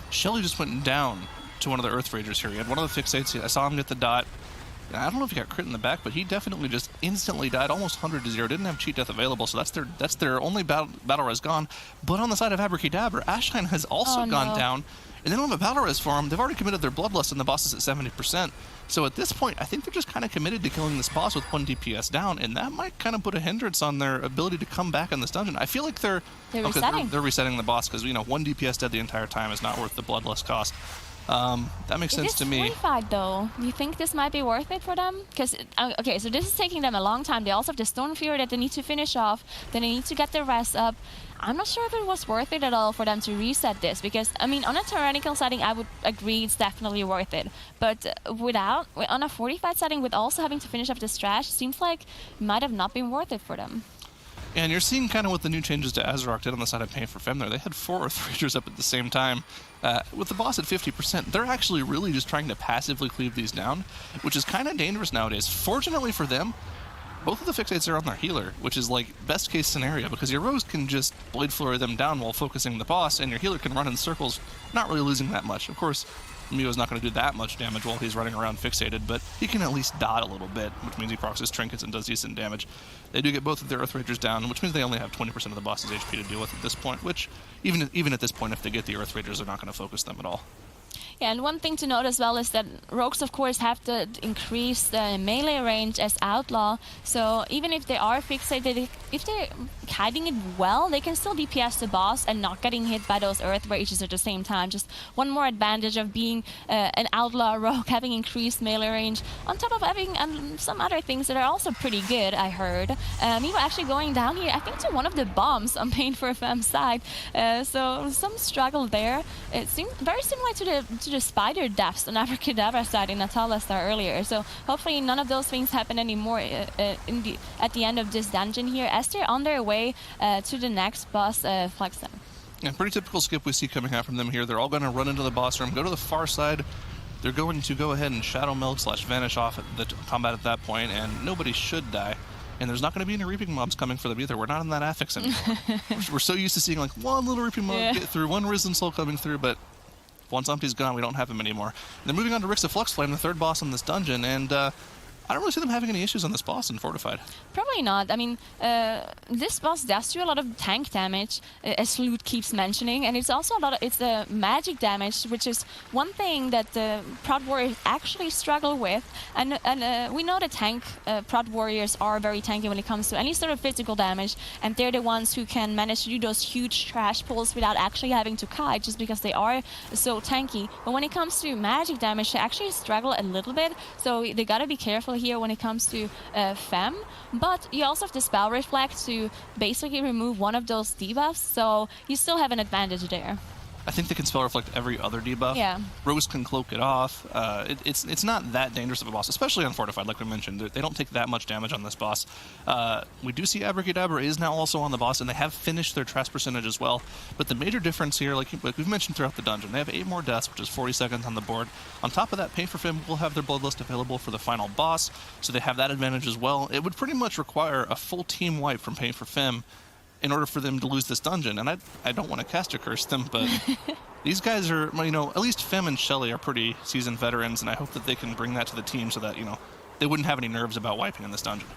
Shelly just went down to one of the Earth Ragers here. He had one of the fixates. I saw him get the dot. I don't know if he got crit in the back, but he definitely just instantly died, almost 100 to 0. Didn't have cheat death available, so that's their only battle res gone. But on the side of Abrakeydabra, Ashine has also gone down, and they don't have a battle res for him. They've already committed their bloodlust, and the boss is at 70%. So at this point, I think they're just kind of committed to killing this boss with 1 DPS down, and that might kind of put a hindrance on their ability to come back in this dungeon. I feel like they're resetting. They're resetting the boss because 1 DPS dead the entire time is not worth the bloodlust cost. That makes sense to me. It is fortified, though. Do you think this might be worth it for them? Because, okay, so this is taking them a long time. They also have the Stone Fury that they need to finish off. Then they need to get their rest up. I'm not sure if it was worth it at all for them to reset this. Because, I mean, on a tyrannical setting, I would agree it's definitely worth it. But on a fortified setting, with also having to finish up this trash, seems like it might have not been worth it for them. And you're seeing kind of what the new changes to Azeroth did on the side of Paint For Fem there. They had 4 Earth Ragers up at the same time. With the boss at 50%, they're actually really just trying to passively cleave these down, which is kind of dangerous nowadays. Fortunately for them, both of the fixates are on their healer, which is like best case scenario, because your rogues can just Blade Flurry them down while focusing the boss, and your healer can run in circles, not really losing that much. Of course, Mio's not going to do that much damage while he's running around fixated, but he can at least dot a little bit, which means he procs his trinkets and does decent damage. They do get both of their Earth Ragers down, which means they only have 20% of the boss's HP to deal with at this point, which, even at this point, if they get the Earth Ragers, they're not going to focus them at all. Yeah, and one thing to note as well is that rogues, of course, have to increase the melee range as Outlaw. So even if they are fixated, if they're hiding it well, they can still DPS the boss and not getting hit by those Earth Rages at the same time. Just one more advantage of being an Outlaw rogue, having increased melee range, on top of having some other things that are also pretty good, I heard. We were actually going down here, I think, to one of the bombs on Paint For Fem's side. So some struggle there. It seemed very similar to the spider deaths on Abrakeydabra side in Atal'Dazar earlier. So hopefully none of those things happen anymore at the end of this dungeon here, as they're on their way to the next boss, Flexen. Yeah, pretty typical skip we see coming out from them here. They're all going to run into the boss room, go to the far side. They're going to go ahead and Shadow Milk / vanish off at the combat at that point, and nobody should die. And there's not going to be any reaping mobs coming for them either. We're not in that affix anymore. We're so used to seeing like one little reaping mob get through, one Risen Soul coming through, but once Umpty's gone, we don't have him anymore. And then moving on to Rixa Fluxflame, the third boss in this dungeon, and I don't really see them having any issues on this boss in Fortified. Probably not. I mean, this boss does do a lot of tank damage, as Loot keeps mentioning, and it's also it's the magic damage, which is one thing that the Prod Warriors actually struggle with. And we know that Prod Warriors are very tanky when it comes to any sort of physical damage, and they're the ones who can manage to do those huge trash pulls without actually having to kite, just because they are so tanky. But when it comes to magic damage, they actually struggle a little bit, so they gotta be careful here when it comes to Fem. But you also have the Spell Reflect to basically remove one of those debuffs, so you still have an advantage there. I think they can Spell Reflect every other debuff. Yeah. Rogues can cloak it off. It's not that dangerous of a boss, especially on Fortified, like we mentioned. They don't take that much damage on this boss. We do see Abrakeydabra is now also on the boss, and they have finished their trash percentage as well. But the major difference here, like we've mentioned throughout the dungeon, they have 8 more deaths, which is 40 seconds on the board. On top of that, Paint For Fem will have their Bloodlust available for the final boss, so they have that advantage as well. It would pretty much require a full team wipe from Paint For Fem in order for them to lose this dungeon. And I don't want to caster curse them, but these guys are, at least Fem and Shelly are pretty seasoned veterans, and I hope that they can bring that to the team so that, they wouldn't have any nerves about wiping in this dungeon.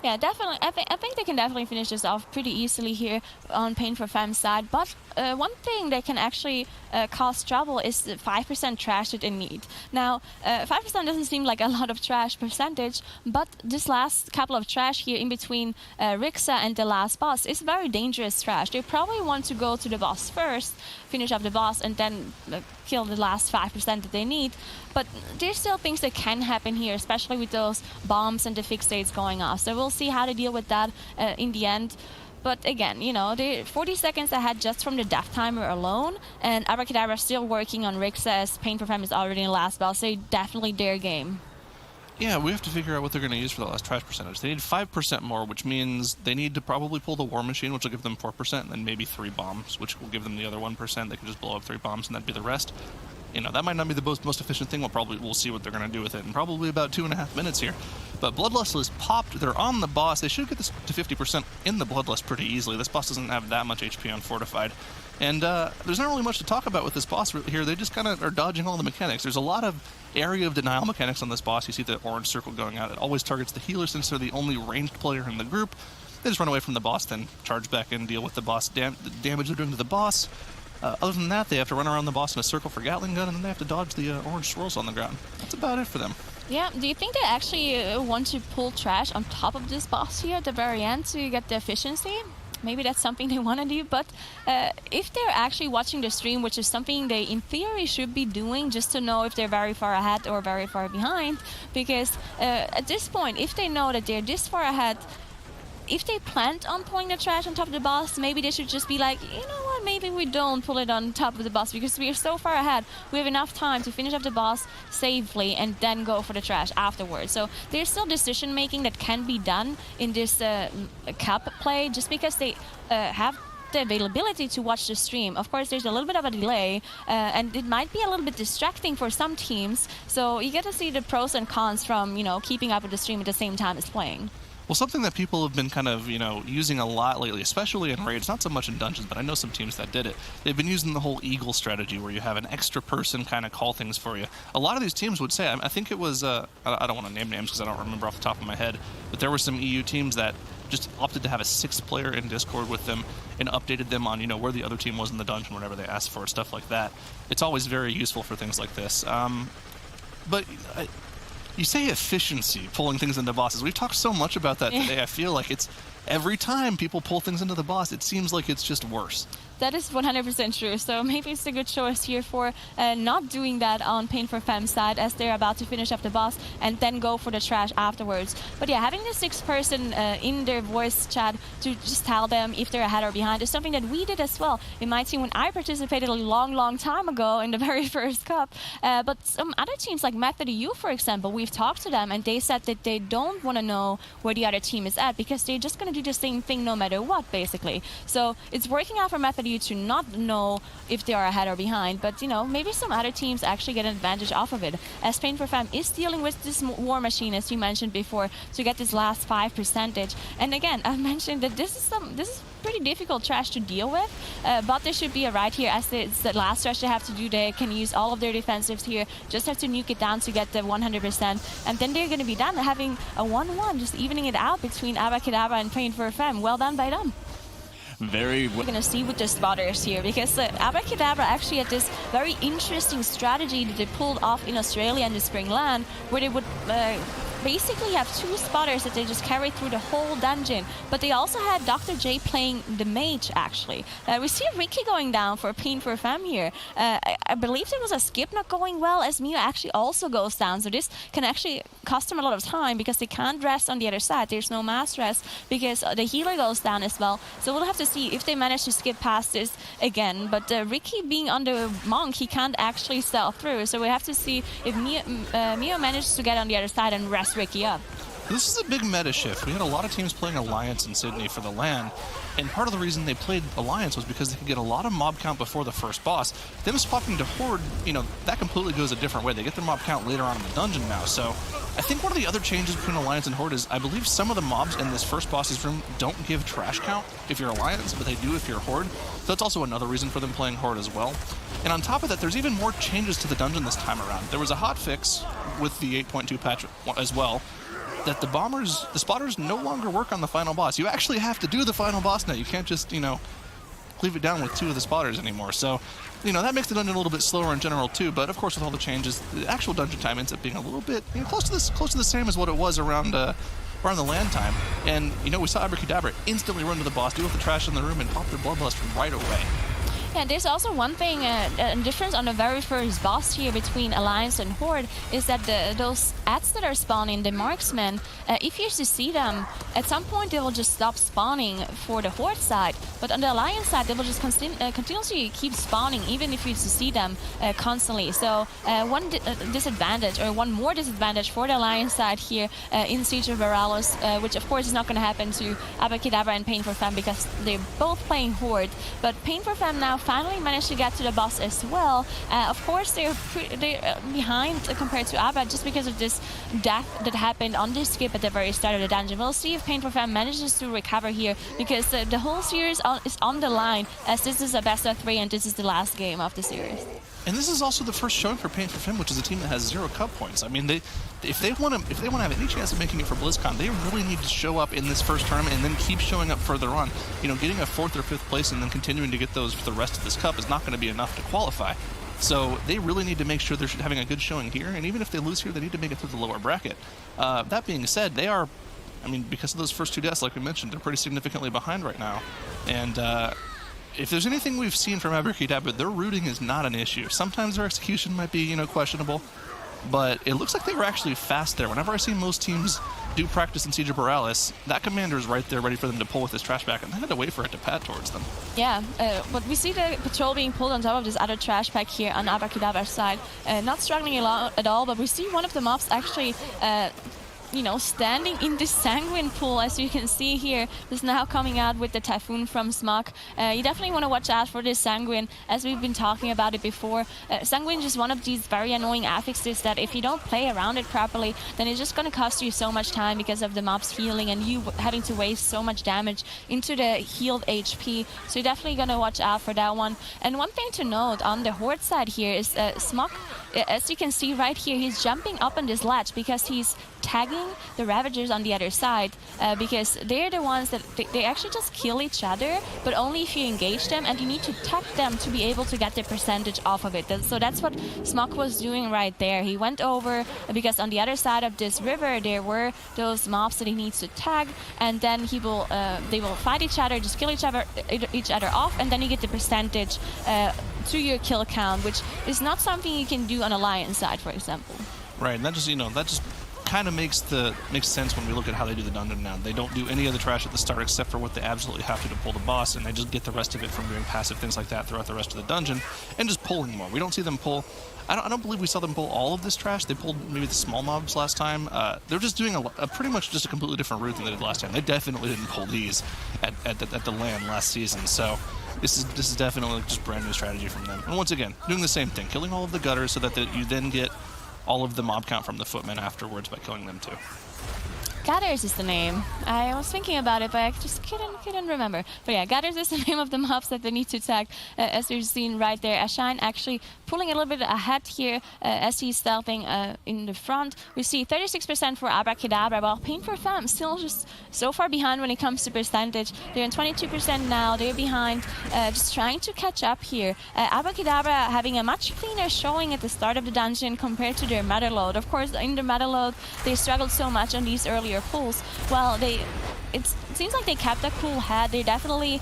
Yeah, definitely. I think they can definitely finish this off pretty easily here on Paint For Fem's side. But one thing that can actually cause trouble is the 5% trash that they need. Now, 5% doesn't seem like a lot of trash percentage, but this last couple of trash here in between Rixa and the last boss is very dangerous trash. They probably want to go to the boss first, finish up the boss, and then kill the last 5% that they need. But there's still things that can happen here, especially with those bombs and the fixates going off. So we'll see how to deal with that in the end. But again, they're 40 seconds ahead just from the death timer alone, and Abrakeydabra is still working on Rixa, as Paint For Fem is already in the last boss, so definitely their game. Yeah, we have to figure out what they're going to use for the last trash percentage. They need 5% more, which means they need to probably pull the War Machine, which will give them 4%, and then maybe 3 bombs, which will give them the other 1%. They can just blow up 3 bombs, and that'd be the rest. You know, that might not be the most efficient thing. We'll see what they're going to do with it in probably about 2.5 minutes here. But Bloodlust is popped. They're on the boss. They should get this to 50% in the Bloodlust pretty easily. This boss doesn't have that much HP on Fortified. And there's not really much to talk about with this boss here. They just kind of are dodging all the mechanics. There's a lot of area of denial mechanics on this boss. You see the orange circle going out. It always targets the healer since they're the only ranged player in the group. They just run away from the boss, then charge back in, deal with the boss the damage they're doing to the boss. Other than that, they have to run around the boss in a circle for Gatling gun, and then they have to dodge the orange swirls on the ground. That's about it for them. Yeah, do you think they actually want to pull trash on top of this boss here at the very end to get the efficiency? Maybe that's something they want to do, but if they're actually watching the stream, which is something they in theory should be doing just to know if they're very far ahead or very far behind, because at this point, if they know that they're this far ahead, if they planned on pulling the trash on top of the boss, maybe they should just be like, you know what, maybe we don't pull it on top of the boss because we are so far ahead. We have enough time to finish off the boss safely and then go for the trash afterwards. So there's still decision making that can be done in this cup play just because they have the availability to watch the stream. Of course, there's a little bit of a delay and it might be a little bit distracting for some teams. So you get to see the pros and cons from, you know, keeping up with the stream at the same time as playing. Well, something that people have been kind of, you know, using a lot lately, especially in raids, not so much in dungeons, but I know some teams that did it. They've been using the whole eagle strategy where you have an extra person kind of call things for you. A lot of these teams would say, I think it was, I don't want to name names because I don't remember off the top of my head, but there were some EU teams that just opted to have a 6th player in Discord with them and updated them on, you know, where the other team was in the dungeon whenever they asked for it, stuff like that. It's always very useful for things like this. But you say efficiency, pulling things into bosses. We've talked so much about that today. I feel like it's every time people pull things into the boss, it seems like it's just worse. That is 100% true. So maybe it's a good choice here for not doing that on Paint For Fem side as they're about to finish up the boss and then go for the trash afterwards. But yeah, having the 6th person in their voice chat to just tell them if they're ahead or behind is something that we did as well in my team when I participated a long time ago in the very first cup. But some other teams like Method EU, for example, we've talked to them and they said that they don't want to know where the other team is at because they're just going to do the same thing no matter what, basically. So it's working out for Method EU to not know if they are ahead or behind, but you know, maybe some other teams actually get an advantage off of it, as Paint For Fem is dealing with this war machine, as you mentioned before, to get this last 5%. And again, I mentioned that this is pretty difficult trash to deal with, but there should be a right here, as it's the last trash they have to do. They can use all of their defensives here, just have to nuke it down to get the 100%, and then they're going to be done having a 1-1, just evening it out between Abrakeydabra and Paint For Fem. Well done by them. We're going to see with the spotters here, because Abrakeydabra actually had this very interesting strategy that they pulled off in Australia and the Spring Land, where they would basically have 2 spotters that they just carried through the whole dungeon. But they also had Dr. J playing the mage, actually. We see Ricky going down for Paint For Fem here. I believe there was a skip not going well, as Mia actually also goes down. So this can actually cost them a lot of time because they can't rest on the other side. There's no mass rest because the healer goes down as well. So we'll have to see if they manage to skip past this again. But Ricky being on the monk, he can't actually sell through. So we have to see if Mia manages to get on the other side and rest Ricky up. This is a big meta shift. We had a lot of teams playing Alliance in Sydney for the LAN, and part of the reason they played Alliance was because they could get a lot of mob count before the first boss. Them swapping to Horde, you know, that completely goes a different way. They get their mob count later on in the dungeon now. So I think one of the other changes between Alliance and Horde is I believe some of the mobs in this first boss's room don't give trash count if you're Alliance, but they do if you're Horde. So that's also another reason for them playing Horde as well. And on top of that, there's even more changes to the dungeon this time around. There was a hotfix with the 8.2 patch as well, that the spotters no longer work on the final boss. You actually have to do the final boss now. You can't just, you know, leave it down with 2 of the spotters anymore. So, you know, that makes the dungeon a little bit slower in general too. But of course, with all the changes, the actual dungeon time ends up being a little bit, you know, close to the same as what it was around the land time. And you know, we saw Abrakeydabra instantly run to the boss, deal with the trash in the room, and pop their bloodlust right away. Yeah, there's also one thing, a difference on the very first boss here between Alliance and Horde is that those ads that are spawning, the marksmen, if you used to see them, at some point they will just stop spawning for the Horde side, but on the Alliance side they will just continuously keep spawning even if you used to see them constantly. So one disadvantage, or one more disadvantage for the Alliance side here in Siege of Boralus, which of course is not going to happen to Abrakeydabra and Paint For Fem because they're both playing Horde, but Paint For Fem now finally managed to get to the boss as well. Of course, they're behind compared to Abra just because of this death that happened on this skip at the very start of the dungeon. We'll see if Paint For Fem manages to recover here, because the whole series is on the line, as this is a best of 3 and this is the last game of the series. And this is also the first showing for Paint For Fem, which is a team that has 0 cup points. I mean, if they want to have any chance of making it for BlizzCon, they really need to show up in this first tournament and then keep showing up further on. You know, getting a 4th or 5th place and then continuing to get those for the rest of this cup is not going to be enough to qualify. So they really need to make sure they're having a good showing here, and even if they lose here, they need to make it through the lower bracket. That being said, they are, I mean, because of those first 2 deaths, like we mentioned, they're pretty significantly behind right now. And if there's anything we've seen from Abrakeydabra, their rooting is not an issue. Sometimes their execution might be, you know, questionable, but it looks like they were actually fast there. Whenever I see most teams do practice in Siege of Boralus, that commander is right there ready for them to pull with his trash pack, and they had to wait for it to pad towards them. Yeah, but we see the patrol being pulled on top of this other trash pack here on Abrakeydabra's side. Not struggling at all, but we see one of the mobs actually you know, standing in this Sanguine pool, as you can see here, is now coming out with the Typhoon from Smok. You definitely want to watch out for this Sanguine, as we've been talking about it before. Sanguine is just one of these very annoying affixes that if you don't play around it properly, then it's just going to cost you so much time because of the mob's healing and you having to waste so much damage into the healed HP. So you're definitely going to watch out for that one. And one thing to note on the Horde side here is Smok, as you can see right here, he's jumping up on this ledge because he's tagging the Ravagers on the other side, because they're the ones that they actually just kill each other, but only if you engage them, and you need to tag them to be able to get the percentage off of it. So that's what Smok was doing right there. He went over because on the other side of this river there were those mobs that he needs to tag, and then he will they will fight each other, just kill each other off, and then you get the percentage to your kill count, which is not something you can do on Alliance side, for example. Right, and that just, you know, that just kind of makes sense when we look at how they do the dungeon now. They don't do any of the trash at the start except for what they absolutely have to pull the boss, and they just get the rest of it from doing passive things like that throughout the rest of the dungeon and just pulling more. We don't see them pull. I don't believe we saw them pull all of this trash. They pulled maybe the small mobs last time. They're just doing a pretty much just a completely different route than they did last time. They definitely didn't pull these at the LAN last season. So this is definitely just brand new strategy from them. And once again, doing the same thing, killing all of the gutters so that you then get all of the mob count from the footmen afterwards by killing them too. Gathers is the name. I was thinking about it, but I just couldn't remember. But yeah, Gathers is the name of the mobs that they need to tag, as you're seeing right there. Ashine actually pulling a little bit ahead here as he's stealthing in the front. We see 36% for Abrakeydabra, while Paint For Fem still just so far behind when it comes to percentage. They're in 22% now. They're behind, just trying to catch up here. Abrakeydabra having a much cleaner showing at the start of the dungeon compared to their MOTHERLODE. Of course, in the MOTHERLODE, they struggled so much on these earlier pulls. Well, it seems like they kept a cool head. They definitely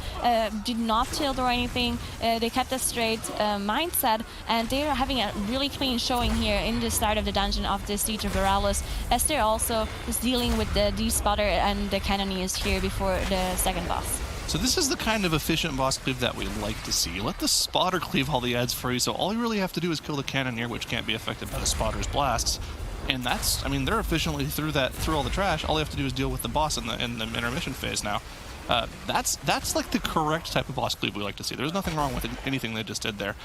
did not tilt or anything. They kept a straight mindset, and they're having a really clean showing here in the start of the dungeon of the Siege of Boralus, as they're also just dealing with the D-Spotter and the Cannoneers here before the second boss. So this is the kind of efficient boss cleave that we like to see. Let the spotter cleave all the ads for you, so all you really have to do is kill the Cannoneer, which can't be affected by the spotter's blasts. And that's, I mean, they're efficiently through all the trash. All they have to do is deal with the boss in the intermission phase now. That's like the correct type of boss cleave we like to see. There's nothing wrong with anything they just did there.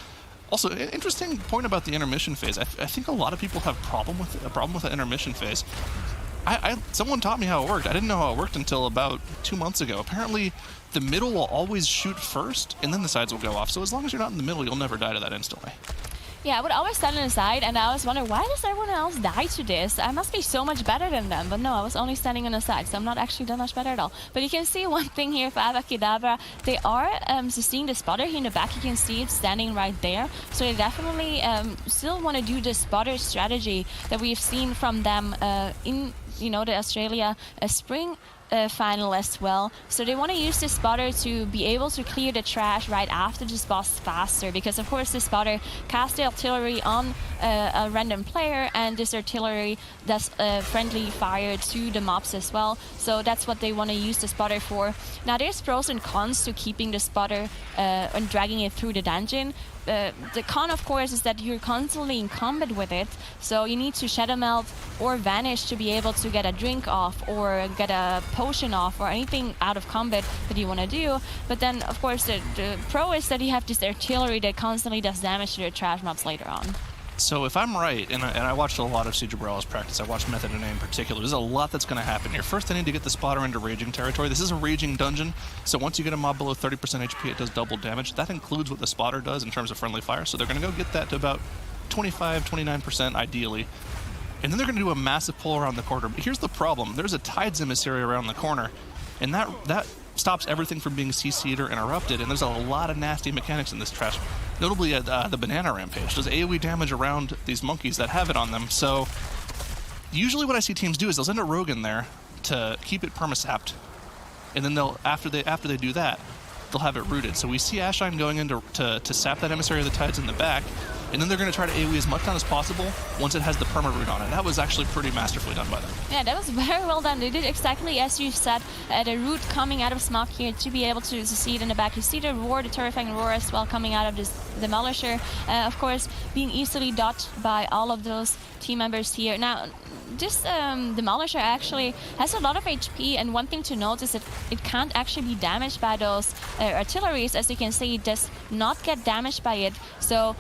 Also, interesting point about the intermission phase. I think a lot of people have a problem with the intermission phase. Someone taught me how it worked. I didn't know how it worked until about 2 months ago. Apparently, the middle will always shoot first, and then the sides will go off. So as long as you're not in the middle, you'll never die to that instantly. Yeah, I would always stand on the side, and I always wonder, why does everyone else die to this? I must be so much better than them. But no, I was only standing on the side, so I'm not actually that much better at all. But you can see one thing here for Abrakeydabra. They are seeing the spotter here in the back. You can see it standing right there. So they definitely still want to do the spotter strategy that we've seen from them in, you know, the Australia spring final as well. So they want to use this spotter to be able to clear the trash right after this boss faster, because of course this spotter casts the artillery on a random player, and this artillery does friendly fire to the mobs as well. So that's what they want to use the spotter for. Now there's pros and cons to keeping the spotter and dragging it through the dungeon. The con, of course, is that you're constantly in combat with it, so you need to Shadow Melt or Vanish to be able to get a drink off or get a potion off or anything out of combat that you want to do. But then, of course, the pro is that you have this artillery that constantly does damage to your trash mobs later on. So if I'm right, and I watched a lot of Siege of Boralus practice, I watched Method in A in particular, there's a lot that's going to happen here. First, I need to get the spotter into raging territory. This is a raging dungeon, so once you get a mob below 30% HP, it does double damage. That includes what the spotter does in terms of friendly fire, so they're going to go get that to about 25, 29% ideally. And then they're going to do a massive pull around the corner. But here's the problem. There's a Tides emissary around the corner, and that stops everything from being CC'd or interrupted, and there's a lot of nasty mechanics in this trash. Notably, the Banana Rampage does AoE damage around these monkeys that have it on them. So usually what I see teams do is they'll send a rogue in there to keep it permasapped, and then they'll after they do that, they'll have it rooted. So we see Ashine going in to sap that Emissary of the Tides in the back, and then they're going to try to AoE as much down as possible once it has the perma root on it. That was actually pretty masterfully done by them. Yeah, that was very well done. They did exactly as you said. The root coming out of Smog here to be able to see it in the back. You see the roar, the terrifying roar as well coming out of this Demolisher. Of course, being easily dodged by all of those team members here. Now, this Demolisher actually has a lot of HP, and one thing to note is that it can't actually be damaged by those artilleries. As you can see, it does not get damaged by it. So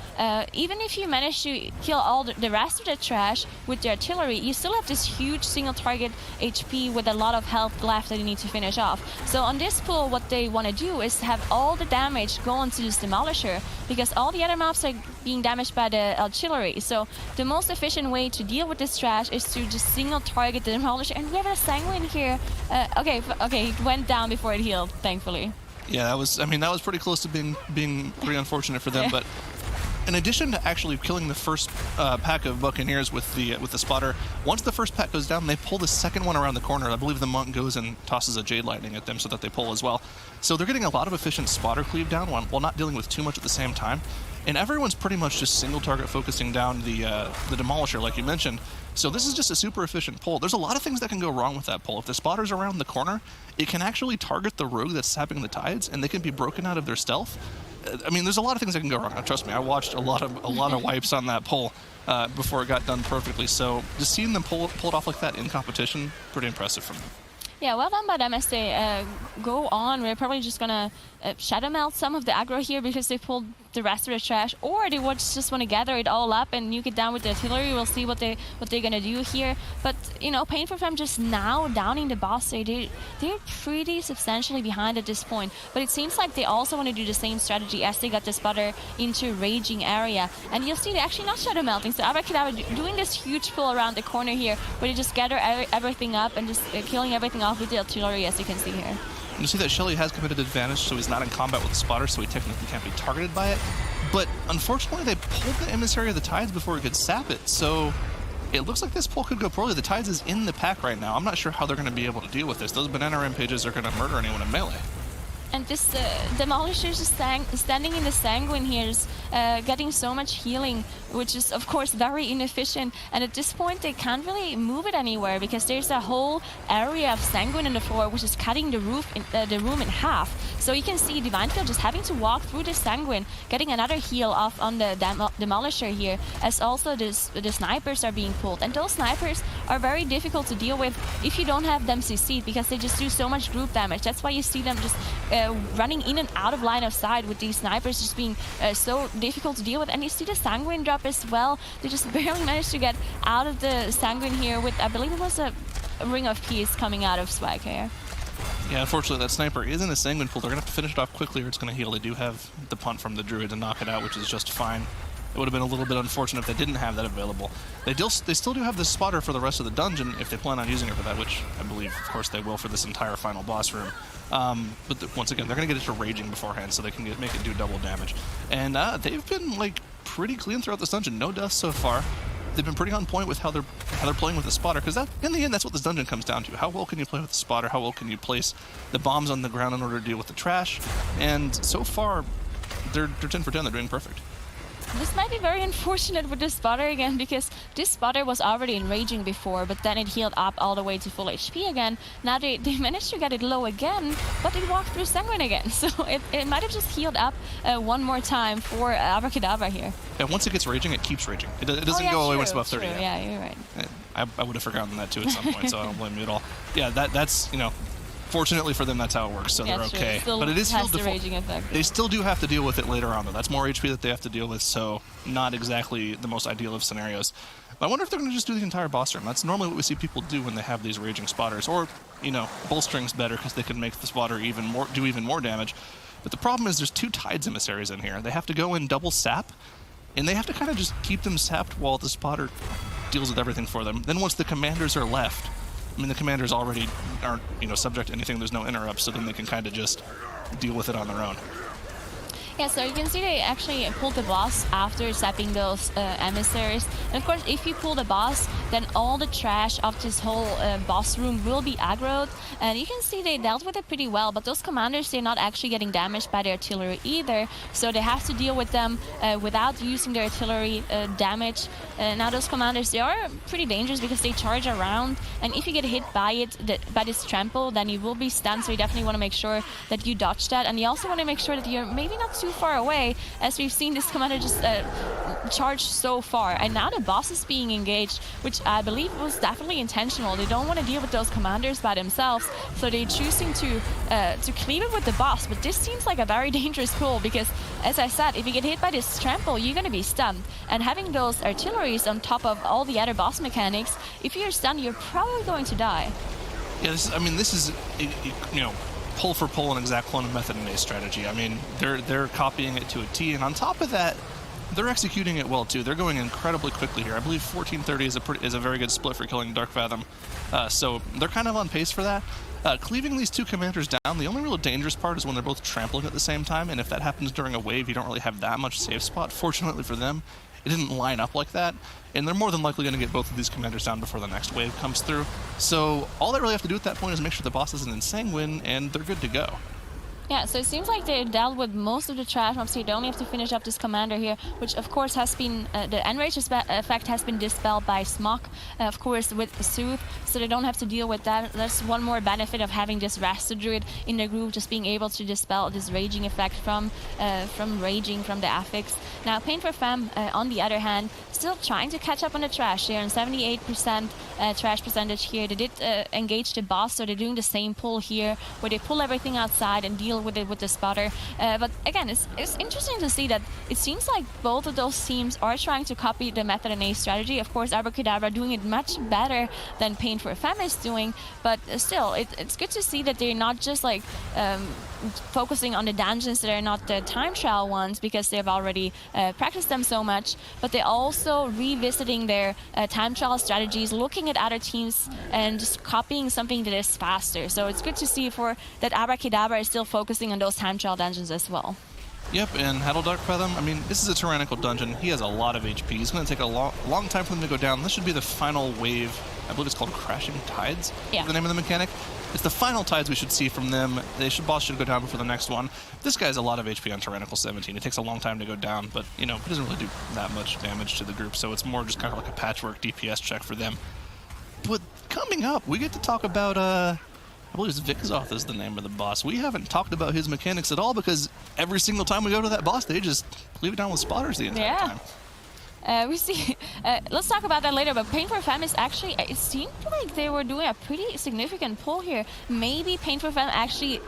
even if you manage to kill all the rest of the trash with the artillery, you still have this huge single target HP with a lot of health left that you need to finish off. So on this pool, what they want to do is have all the damage go into this Demolisher, because all the other mobs are being damaged by the artillery. So the most efficient way to deal with this trash is to just single target the Demolisher. And we have a Sanguine here. Okay, it went down before it healed, thankfully. Yeah, that was pretty close to being pretty unfortunate for them. Yeah. But in addition to actually killing the first pack of Buccaneers with the spotter, once the first pack goes down, they pull the second one around the corner. I believe the monk goes and tosses a Jade Lightning at them so that they pull as well. So they're getting a lot of efficient spotter cleave down while not dealing with too much at the same time. And everyone's pretty much just single target focusing down the Demolisher, like you mentioned. So this is just a super efficient pull. There's a lot of things that can go wrong with that pull. If the spotter's around the corner, it can actually target the rogue that's sapping the Tides, and they can be broken out of their stealth. I mean, there's a lot of things that can go wrong. Now, trust me, I watched a lot of wipes on that pull before it got done perfectly. So just seeing them pull it off like that in competition, pretty impressive from them. Yeah, well done by them as they go on. We're probably just gonna shadow melt some of the aggro here because they pulled the rest of the trash, or they would just want to gather it all up and nuke it down with the artillery. We'll see what they're gonna do here. But you know, Paint For Fem just now downing the boss. They're pretty substantially behind at this point. But it seems like they also want to do the same strategy as they got the spotter into raging area. And you'll see they're actually not shadow melting. So Abrakeydabra doing this huge pull around the corner here, where they just gather everything up and just killing everything off with the artillery, as you can see here. You see that Shelly has committed advantage, so he's not in combat with the spotter, so he technically can't be targeted by it. But unfortunately, they pulled the Emissary of the Tides before he could sap it, so it looks like this pull could go poorly. The Tides is in the pack right now. I'm not sure how they're going to be able to deal with this. Those Banana Rampages are going to murder anyone in melee. And this Demolisher is standing in the Sanguine here, is getting so much healing, which is of course very inefficient. And at this point they can't really move it anywhere because there's a whole area of Sanguine in the floor which is cutting the room in half. So you can see Divine Field just having to walk through the Sanguine, getting another heal off on the Demolisher here, as also the snipers are being pulled. And those snipers are very difficult to deal with if you don't have them CC'd, because they just do so much group damage. That's why you see them just running in and out of line of sight, with these snipers just being so difficult to deal with. And you see the Sanguine drop as well. They just barely managed to get out of the Sanguine here with, I believe it was a Ring of Peace coming out of Swag here. Yeah, unfortunately that sniper is in the Sanguine pool. They're going to have to finish it off quickly or it's going to heal. They do have the punt from the Druid to knock it out, which is just fine. It would have been a little bit unfortunate if they didn't have that available. They still do have the spotter for the rest of the dungeon if they plan on using it for that, which I believe, of course, they will for this entire final boss room. But once again, they're going to get it to raging beforehand so they can make it do double damage. And they've been like pretty clean throughout this dungeon. No deaths so far. They've been pretty on point with how they're playing with the spotter, because in the end, that's what this dungeon comes down to. How well can you play with the spotter? How well can you place the bombs on the ground in order to deal with the trash? And so far, they're 10 for 10. They're doing perfect. This might be very unfortunate with this spotter again, because this spotter was already enraging before, but then it healed up all the way to full HP again. Now they managed to get it low again, but it walked through Sanguine again. So it might have just healed up one more time for Abrakeydabra here. And once it gets raging, it keeps raging. It doesn't go away once above 30. Yeah, you're right. I would have forgotten that too at some point, so I don't blame you at all. Yeah, that's, you know, fortunately for them, that's how it works, so they're okay. But it is field default. Raging effect. They still do have to deal with it later on, though. That's more HP that they have to deal with, so not exactly the most ideal of scenarios. But I wonder if they're going to just do the entire boss room. That's normally what we see people do when they have these raging spotters, or, you know, bolstering's better because they can make the spotter do even more damage. But the problem is there's 2 Tides emissaries in here. They have to go in double sap, and they have to kind of just keep them sapped while the spotter deals with everything for them. Then once the commanders are left, I mean, the commanders already aren't, you know, subject to anything. There's no interrupts, so then they can kind of just deal with it on their own. Yeah, so you can see they actually pulled the boss after zapping those emissaries. And of course, if you pull the boss, then all the trash of this whole boss room will be aggroed. And you can see they dealt with it pretty well, but those commanders, they're not actually getting damaged by their artillery either. So they have to deal with them without using their artillery damage. Now those commanders, they are pretty dangerous because they charge around. And if you get hit by it, by this trample, then you will be stunned. So you definitely want to make sure that you dodge that. And you also want to make sure that you're maybe not too far away, as we've seen this commander just charge so far. And now the boss is being engaged, which I believe was definitely intentional. They don't want to deal with those commanders by themselves, so they're choosing to cleave it with the boss. But this seems like a very dangerous pull because, as I said, if you get hit by this trample, you're going to be stunned. And having those artilleries on top of all the other boss mechanics, if you're stunned, you're probably going to die. Yeah, this is you know, pull for pull an exact clone of Method and Ace strategy. I mean, they're copying it to a T, and on top of that, they're executing it well too. They're going incredibly quickly here. I believe 1430 is a very good split for killing Dark Fathom, so they're kind of on pace for that. Cleaving these 2 commanders down, the only real dangerous part is when they're both trampling at the same time, and if that happens during a wave, you don't really have that much safe spot. Fortunately for them, it didn't line up like that, and they're more than likely going to get both of these commanders down before the next wave comes through. So all they really have to do at that point is make sure the boss isn't in Sanguine, and they're good to go. Yeah, so it seems like they dealt with most of the trash mobs here. They only have to finish up this commander here, which of course has been, the enrage effect has been dispelled by Smock, of course, with Soothe, so they don't have to deal with that. That's one more benefit of having this Rasta Druid in the group, just being able to dispel this raging effect from raging from the affix. Now, Paint For Fem, on the other hand, still trying to catch up on the trash. They're on 78% trash percentage here. They did engage the boss, so they're doing the same pull here, where they pull everything outside and deal with it with the spotter. But again, it's interesting to see that it seems like both of those teams are trying to copy the Method and Ace strategy. Of course, Abrakeydabra doing it much better than Paint For Fem is doing, but still, it's good to see that they're not just like focusing on the dungeons that are not the time trial ones because they've already practiced them so much, but they're also revisiting their time trial strategies, looking at other teams and just copying something that is faster. So it's good to see that Abrakeydabra is still focusing on those time trial dungeons as well. Yep, and Dark Fathom, I mean, this is a tyrannical dungeon. He has a lot of HP. He's going to take a long time for them to go down. This should be the final wave. I believe it's called Crashing Tides, the name of the mechanic. It's the final tides we should see from them. Boss should go down before the next one. This guy has a lot of HP on Tyrannical 17. It takes a long time to go down, but, you know, it doesn't really do that much damage to the group, so it's more just kind of like a patchwork DPS check for them. But coming up, we get to talk about, I believe it's Vikzoth is the name of the boss. We haven't talked about his mechanics at all because every single time we go to that boss, they just leave it down with spotters the entire time. We see. Let's talk about that later. But Paint For Fem is actually. It seemed like they were doing a pretty significant pull here. Maybe Paint For Fem actually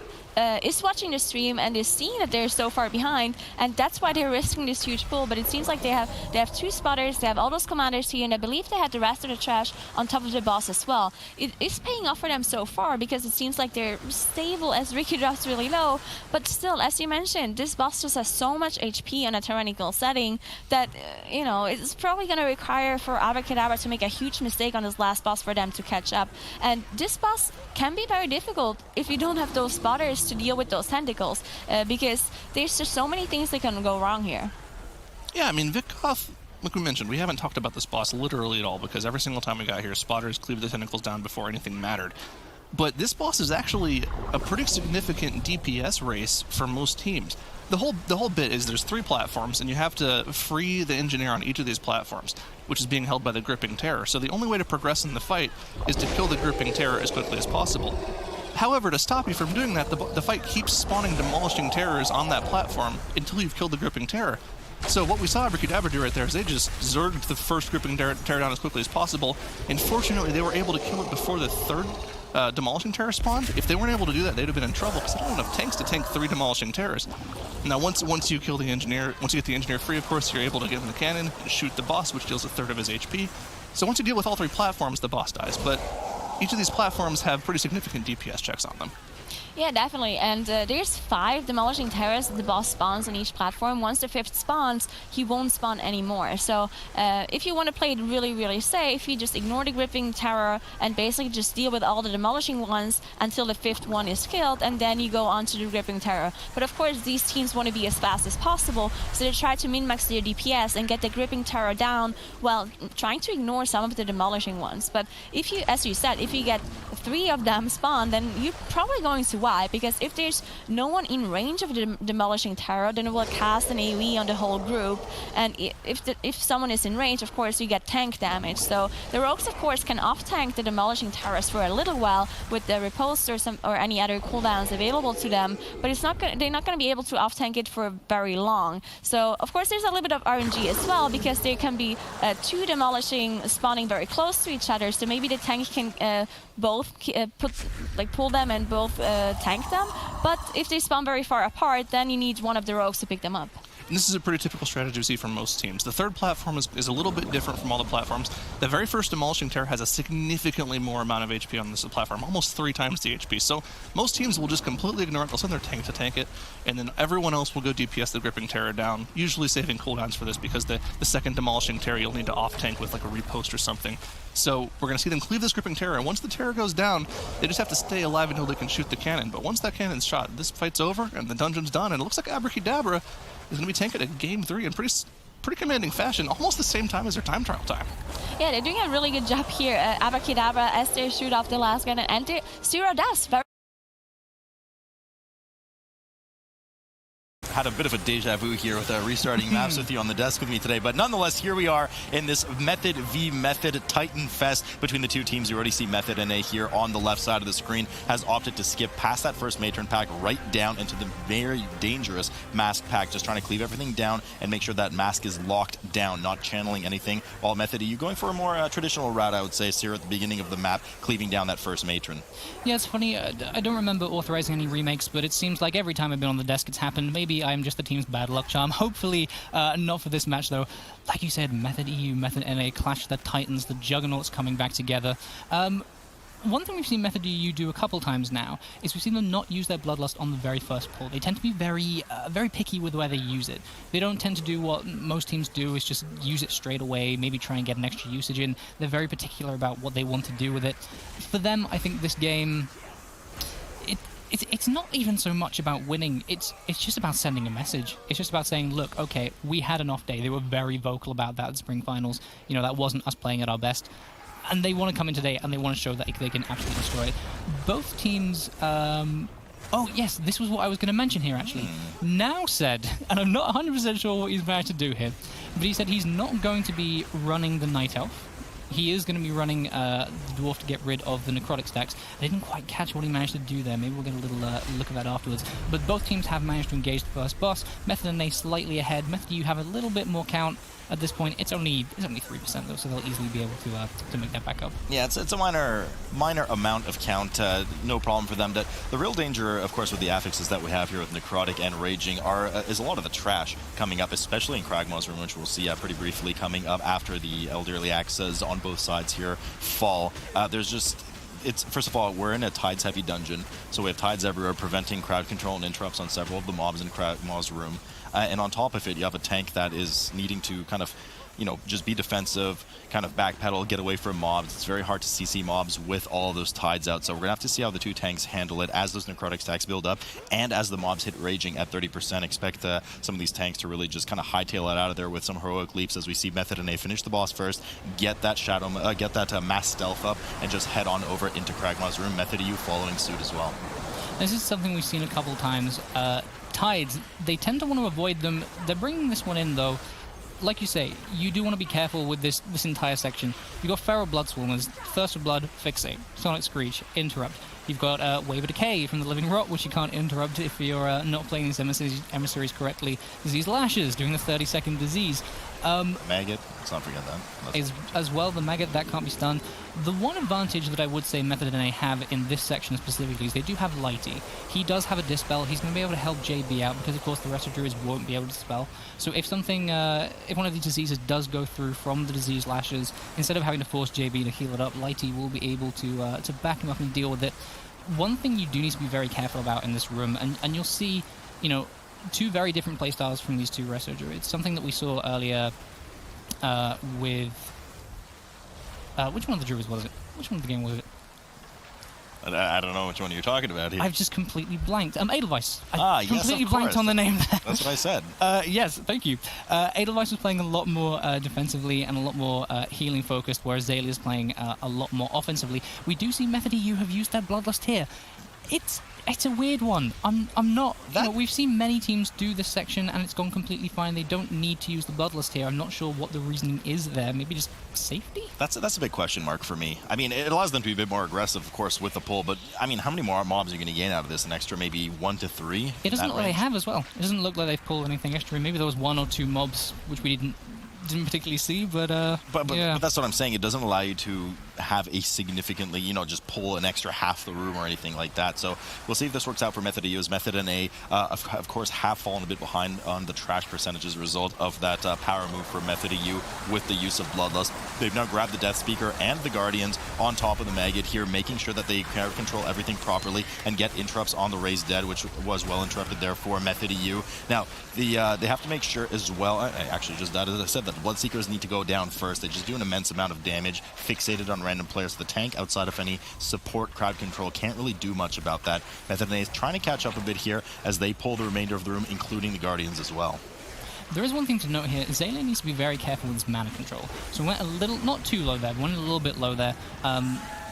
is watching the stream and is seeing that they're so far behind, and that's why they're risking this huge pull. But it seems like they have 2 spotters, they have all those commanders here, and I believe they had the rest of the trash on top of the boss as well. It is paying off for them so far because it seems like they're stable as Ricky drops really low, but still, as you mentioned, this boss just has so much HP on a tyrannical setting that, you know, it's probably going to require for Abrakeydabra to make a huge mistake on this last boss for them to catch up. And this boss can be very difficult if you don't have those spotters to deal with those tentacles, because there's just so many things that can go wrong here. Yeah, I mean, Vikzoth, like we mentioned, we haven't talked about this boss literally at all because every single time we got here, spotters cleaved the tentacles down before anything mattered. But this boss is actually a pretty significant DPS race for most teams. The whole bit is there's 3 platforms, and you have to free the engineer on each of these platforms, which is being held by the Gripping Terror. So the only way to progress in the fight is to kill the Gripping Terror as quickly as possible. However, to stop you from doing that, the fight keeps spawning demolishing terrors on that platform until you've killed the Gripping Terror. So what we saw Abrakeydabra do right there is they just zerged the first gripping tear down as quickly as possible, and fortunately they were able to kill it before the third demolishing terror spawned. If they weren't able to do that, they'd have been in trouble because they don't have enough tanks to tank 3 demolishing terrors. Now, once you kill the engineer, once you get the engineer free, of course, you're able to get in the cannon and shoot the boss, which deals a third of his HP. So once you deal with all 3 platforms, the boss dies. But each of these platforms have pretty significant DPS checks on them. Yeah, definitely. And there's 5 demolishing terrors that the boss spawns on each platform. Once the 5th spawns, he won't spawn anymore. So if you want to play it really, really safe, you just ignore the gripping terror and basically just deal with all the demolishing ones until the 5th one is killed, and then you go on to the gripping terror. But of course, these teams want to be as fast as possible, so they try to min-max their DPS and get the gripping terror down while trying to ignore some of the demolishing ones. But if you, as you said, if you get 3 of them spawn, then you're probably going to win. Because if there's no one in range of the demolishing terror, then it will cast an AoE on the whole group, and if someone is in range, of course you get tank damage. So the rogues, of course, can off-tank the demolishing terrors for a little while with the riposte or any other cooldowns available to them, but they're not going to be able to off-tank it for very long. So of course there's a little bit of RNG as well, because there can be 2 demolishing spawning very close to each other, so maybe the tank can both pull them and both tank them, but if they spawn very far apart, then you need one of the rogues to pick them up. And this is a pretty typical strategy we see from most teams. The third platform is a little bit different from all the platforms. The very first demolishing terror has a significantly more amount of HP on this platform, almost 3 times the HP. So most teams will just completely ignore it. They'll send their tank to tank it, and then everyone else will go DPS the gripping terror down, usually saving cooldowns for this because the second demolishing terror you'll need to off-tank with like a repost or something. So we're going to see them cleave this gripping terror, and once the terror goes down, they just have to stay alive until they can shoot the cannon. But once that cannon's shot, this fight's over, and the dungeon's done, and it looks like Abrakeydabra is going to be tanking at Game 3 in pretty commanding fashion, almost the same time as their time trial time. Yeah, they're doing a really good job here. Abrakeydabra, as they shoot off the last gun, and enter Zero does. Had a bit of a deja vu here with restarting maps with you on the desk with me today, but nonetheless, here we are in this Method v Method Titan Fest between the 2 teams. You already see Method NA here on the left side of the screen has opted to skip past that first matron pack right down into the very dangerous mask pack, just trying to cleave everything down and make sure that mask is locked down, not channeling anything. While Method, are you going for a more traditional route, I would say, Sir, at the beginning of the map, cleaving down that first matron? Yeah, it's funny. I don't remember authorizing any remakes, but it seems like every time I've been on the desk, it's happened. Maybe I'm just the team's bad luck charm. Hopefully not for this match, though. Like you said, Method EU, Method NA, Clash of the Titans, the Juggernauts coming back together. One thing we've seen Method EU do a couple times now is we've seen them not use their Bloodlust on the very first pull. They tend to be very picky with where they use it. They don't tend to do what most teams do, is just use it straight away, maybe try and get an extra usage in. They're very particular about what they want to do with it. For them, I think this game, it's not even so much about winning, it's just about sending a message. It's just about saying, look, okay, we had an off day. They were very vocal about that at the Spring Finals. You know, that wasn't us playing at our best. And they want to come in today and they want to show that they can absolutely destroy it. Both teams... oh, yes, this was what I was going to mention here, actually. Now said, and I'm not 100% sure what he's about to do here, but he said he's not going to be running the Night Elf. He is going to be running the Dwarf to get rid of the Necrotic stacks. I didn't quite catch what he managed to do there. Maybe we'll get a little look at that afterwards. But both teams have managed to engage the first boss. Method and A slightly ahead. Method, you have a little bit more count. At this point, it's only 3% though, so they'll easily be able to make that back up. Yeah, it's a minor amount of count, no problem for them. The real danger, of course, with the affixes that we have here with Necrotic and Raging is a lot of the trash coming up, especially in Kragmaw's room, which we'll see pretty briefly coming up after the Elderly Axes on both sides here fall. First of all, we're in a Tides heavy dungeon, so we have Tides everywhere preventing crowd control and interrupts on several of the mobs in Kragmaw's room. And on top of it, you have a tank that is needing to kind of, just be defensive, kind of backpedal, get away from mobs. It's very hard to CC mobs with all of those Tides out. So we're going to have to see how the 2 tanks handle it as those Necrotic stacks build up and as the mobs hit Raging at 30%. Expect some of these tanks to really just kind of hightail it out of there with some heroic leaps as we see Method and A finish the boss first, get that mass stealth up, and just head on over into Kragmaw's room. Method EU following suit as well. This is something we've seen a couple of times. Tides, they tend to want to avoid them. They're bringing this one in, though. Like you say, you do want to be careful with this entire section. You've got Feral Blood Swarmers, Thirst for Blood, Fixate, Sonic Screech, Interrupt. You've got Wave of Decay from the Living Rot, which you can't interrupt if you're not playing these emissaries correctly. Disease Lashes, doing the 30-second disease. Maggot, let's not forget that. As well, the Maggot, that can't be stunned. The one advantage that I would say Method NA have in this section specifically is they do have Lighty. He does have a Dispel. He's going to be able to help JB out because, of course, the rest of Druids won't be able to Dispel. So if something, if one of these diseases does go through from the Disease Lashes, instead of having to force JB to heal it up, Lighty will be able to back him up and deal with it. One thing you do need to be very careful about in this room, and you'll see, you know, two very different playstyles from these two Resto Druids. Something that we saw earlier with... which one of the Druids was it? Which one of the game was it? I don't know which one you're talking about here. I've just completely blanked. Edelweiss. Yes, completely of blanked course. on the name there. That's what I said. Yes, thank you. Edelweiss was playing a lot more defensively and a lot more healing focused, whereas Zaylia is playing a lot more offensively. We do see Method EU have used that Bloodlust here. It's a weird one. I'm not... You know, we've seen many teams do this section and it's gone completely fine. They don't need to use the Bloodlust here. I'm not sure what the reasoning is there. Maybe just safety? That's a big question mark for me. I mean, it allows them to be a bit more aggressive, of course, with the pull, but, I mean, how many more mobs are you going to gain out of this? An extra maybe 1 to 3? It doesn't look like they have as well. It doesn't look like they've pulled anything extra. Maybe there was 1 or 2 mobs which we didn't particularly see, but yeah. But that's what I'm saying. It doesn't allow you to have a significantly, you know, just pull an extra half the room or anything like that. So we'll see if this works out for Method EU, as Method NA, of course, have fallen a bit behind on the trash percentage as a result of that power move for Method EU with the use of Bloodlust. They've now grabbed the Death Speaker and the Guardians on top of the Maggot here, making sure that they can control everything properly and get interrupts on the Raised Dead, which was well interrupted there for Method EU. Now, they have to make sure as well, actually just that, as I said, that Bloodseekers need to go down first. They just do an immense amount of damage, fixated on random players. The tank, outside of any support crowd control, can't really do much about that. Method NA is trying to catch up a bit here as they pull the remainder of the room, including the Guardians as well. There is one thing to note here. Zaylia needs to be very careful with his mana control. So we went a little, not too low there, we went a little bit low there.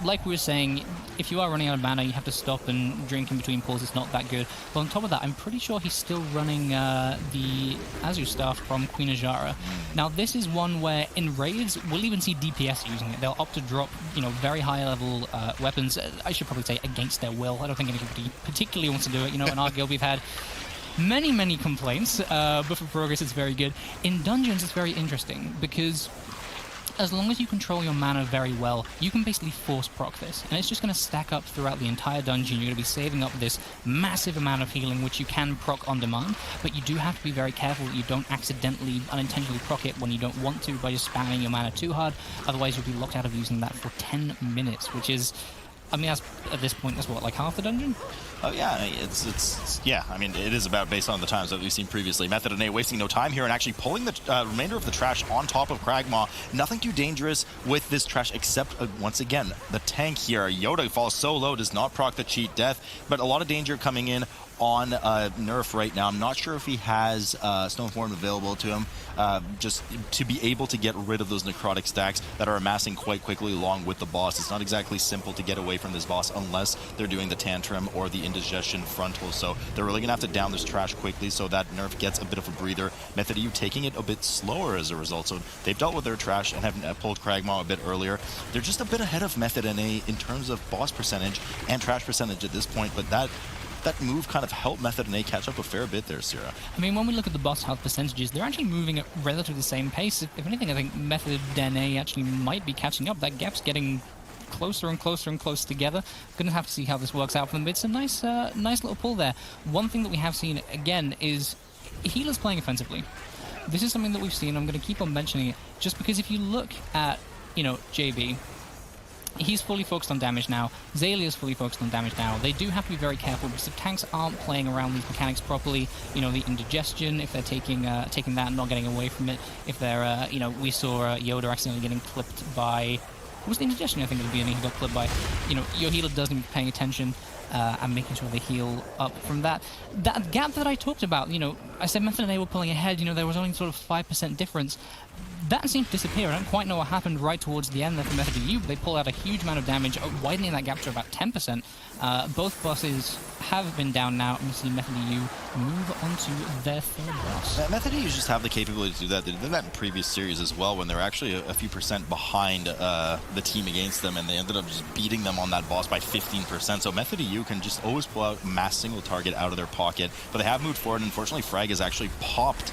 Like we were saying, if you are running out of mana, you have to stop and drink in between pulls. It's not that good. But on top of that, I'm pretty sure he's still running the Azu Staff from Queen Ajara. Now, this is one where in raids, we'll even see DPS using it. They'll opt to drop, you know, very high-level weapons. I should probably say against their will. I don't think anybody particularly wants to do it. You know, in our guild, we've had many complaints, but for progress, it's very good. In dungeons, it's very interesting because as long as you control your mana very well, you can basically force proc this, and it's just going to stack up throughout the entire dungeon. You're going to be saving up this massive amount of healing, which you can proc on demand, but you do have to be very careful that you don't accidentally, unintentionally proc it when you don't want to by just spamming your mana too hard. Otherwise, you'll be locked out of using that for 10 minutes, which is... I mean, at this point, that's what, like half the dungeon? Oh yeah, yeah. I mean, it is about based on the times that we've seen previously. Method NA wasting no time here and actually pulling the remainder of the trash on top of Kragmaw. Nothing too dangerous with this trash except once again the tank here. Yoda falls so low, does not proc the cheat death, but a lot of danger coming in on Nerf right now. I'm not sure if he has Stoneform available to him, just to be able to get rid of those necrotic stacks that are amassing quite quickly along with the boss. It's not exactly simple to get away from this boss unless they're doing the Tantrum or the Indigestion frontal, so they're really going to have to down this trash quickly so that Nerf gets a bit of a breather. Method EU taking it a bit slower as a result, so they've dealt with their trash and have pulled Kragmaw a bit earlier. They're just a bit ahead of Method NA in terms of boss percentage and trash percentage at this point, but that move kind of helped Method NA catch up a fair bit there, Sierra. I mean, when we look at the boss health percentages, they're actually moving at relatively the same pace. If anything, I think Method NA actually might be catching up. That gap's getting closer and closer and closer together. Gonna have to see how this works out for them, but it's a nice little pull there. One thing that we have seen, again, is healers playing offensively. This is something that we've seen. I'm going to keep on mentioning it, just because if you look at, you know, JB, he's fully focused on damage now. Zaylia is fully focused on damage now. They do have to be very careful because if tanks aren't playing around these mechanics properly, you know, the indigestion, if they're taking that and not getting away from it, if they're, you know, we saw Yoda accidentally getting clipped by... What was the indigestion, I think, at the beginning he got clipped by? You know, your healer doesn't be paying attention and making sure they heal up from that. That gap that I talked about, you know, I said Method NA were pulling ahead, you know, there was only sort of 5% difference. that seemed to disappear. I don't quite know what happened right towards the end there for Method EU, but they pulled out a huge amount of damage, widening that gap to about 10%. Both bosses have been down now, and we see Method EU move on to their third boss. Method EU just have the capability to do that. They did that in previous series as well, when they were actually a few percent behind the team against them, and they ended up just beating them on that boss by 15%. So Method EU can just always pull out mass single target out of their pocket, but they have moved forward. And unfortunately, Frag has actually popped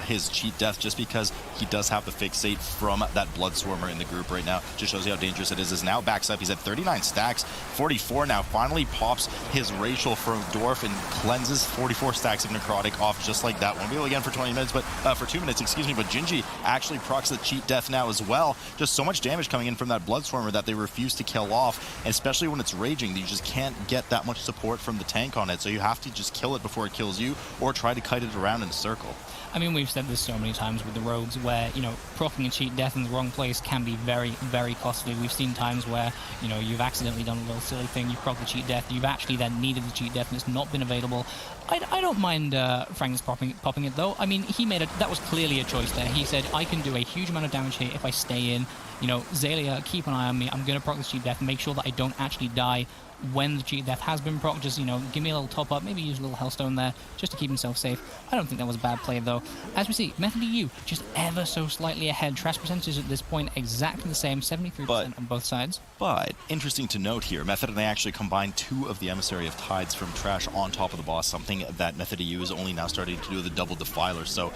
his cheat death just because he does have the fixate from that Bloodswarmer in the group right now. Just shows you how dangerous it is. Is now backs up. He's at 39 stacks, 44 now. Finally pops his Racial from Dwarf and cleanses 44 stacks of Necrotic off just like that. Won't be able again for 20 minutes, but for 2 minutes, excuse me. But Gingy actually procs the cheat death now as well. Just so much damage coming in from that Bloodswarmer that they refuse to kill off, and especially when it's raging, you just can't get that much support from the tank on it. So you have to just kill it before it kills you, or try to kite it around in a circle. I mean, we've said this so many times with the rogues where, you know, proccing a cheat death in the wrong place can be very, very costly. We've seen times where, you know, you've accidentally done a little silly thing, you've procced the cheat death, you've actually then needed the cheat death and it's not been available. I don't mind Frank popping it, though. I mean, that was clearly a choice there. He said, I can do a huge amount of damage here if I stay in. You know, Zalia, keep an eye on me. I'm going to proc the cheat death and make sure that I don't actually die when the cheat death has been proc. Just, you know, give me a little top up, maybe use a little Hellstone there just to keep himself safe. I don't think that was a bad play, though. As we see, Method EU just ever so slightly ahead. Trash percentages at this point exactly the same, 73% on both sides. But interesting to note here, Method and I actually combined 2 of the Emissary of Tides from Trash on top of the boss, something that Method EU is only now starting to do with the double Defiler. So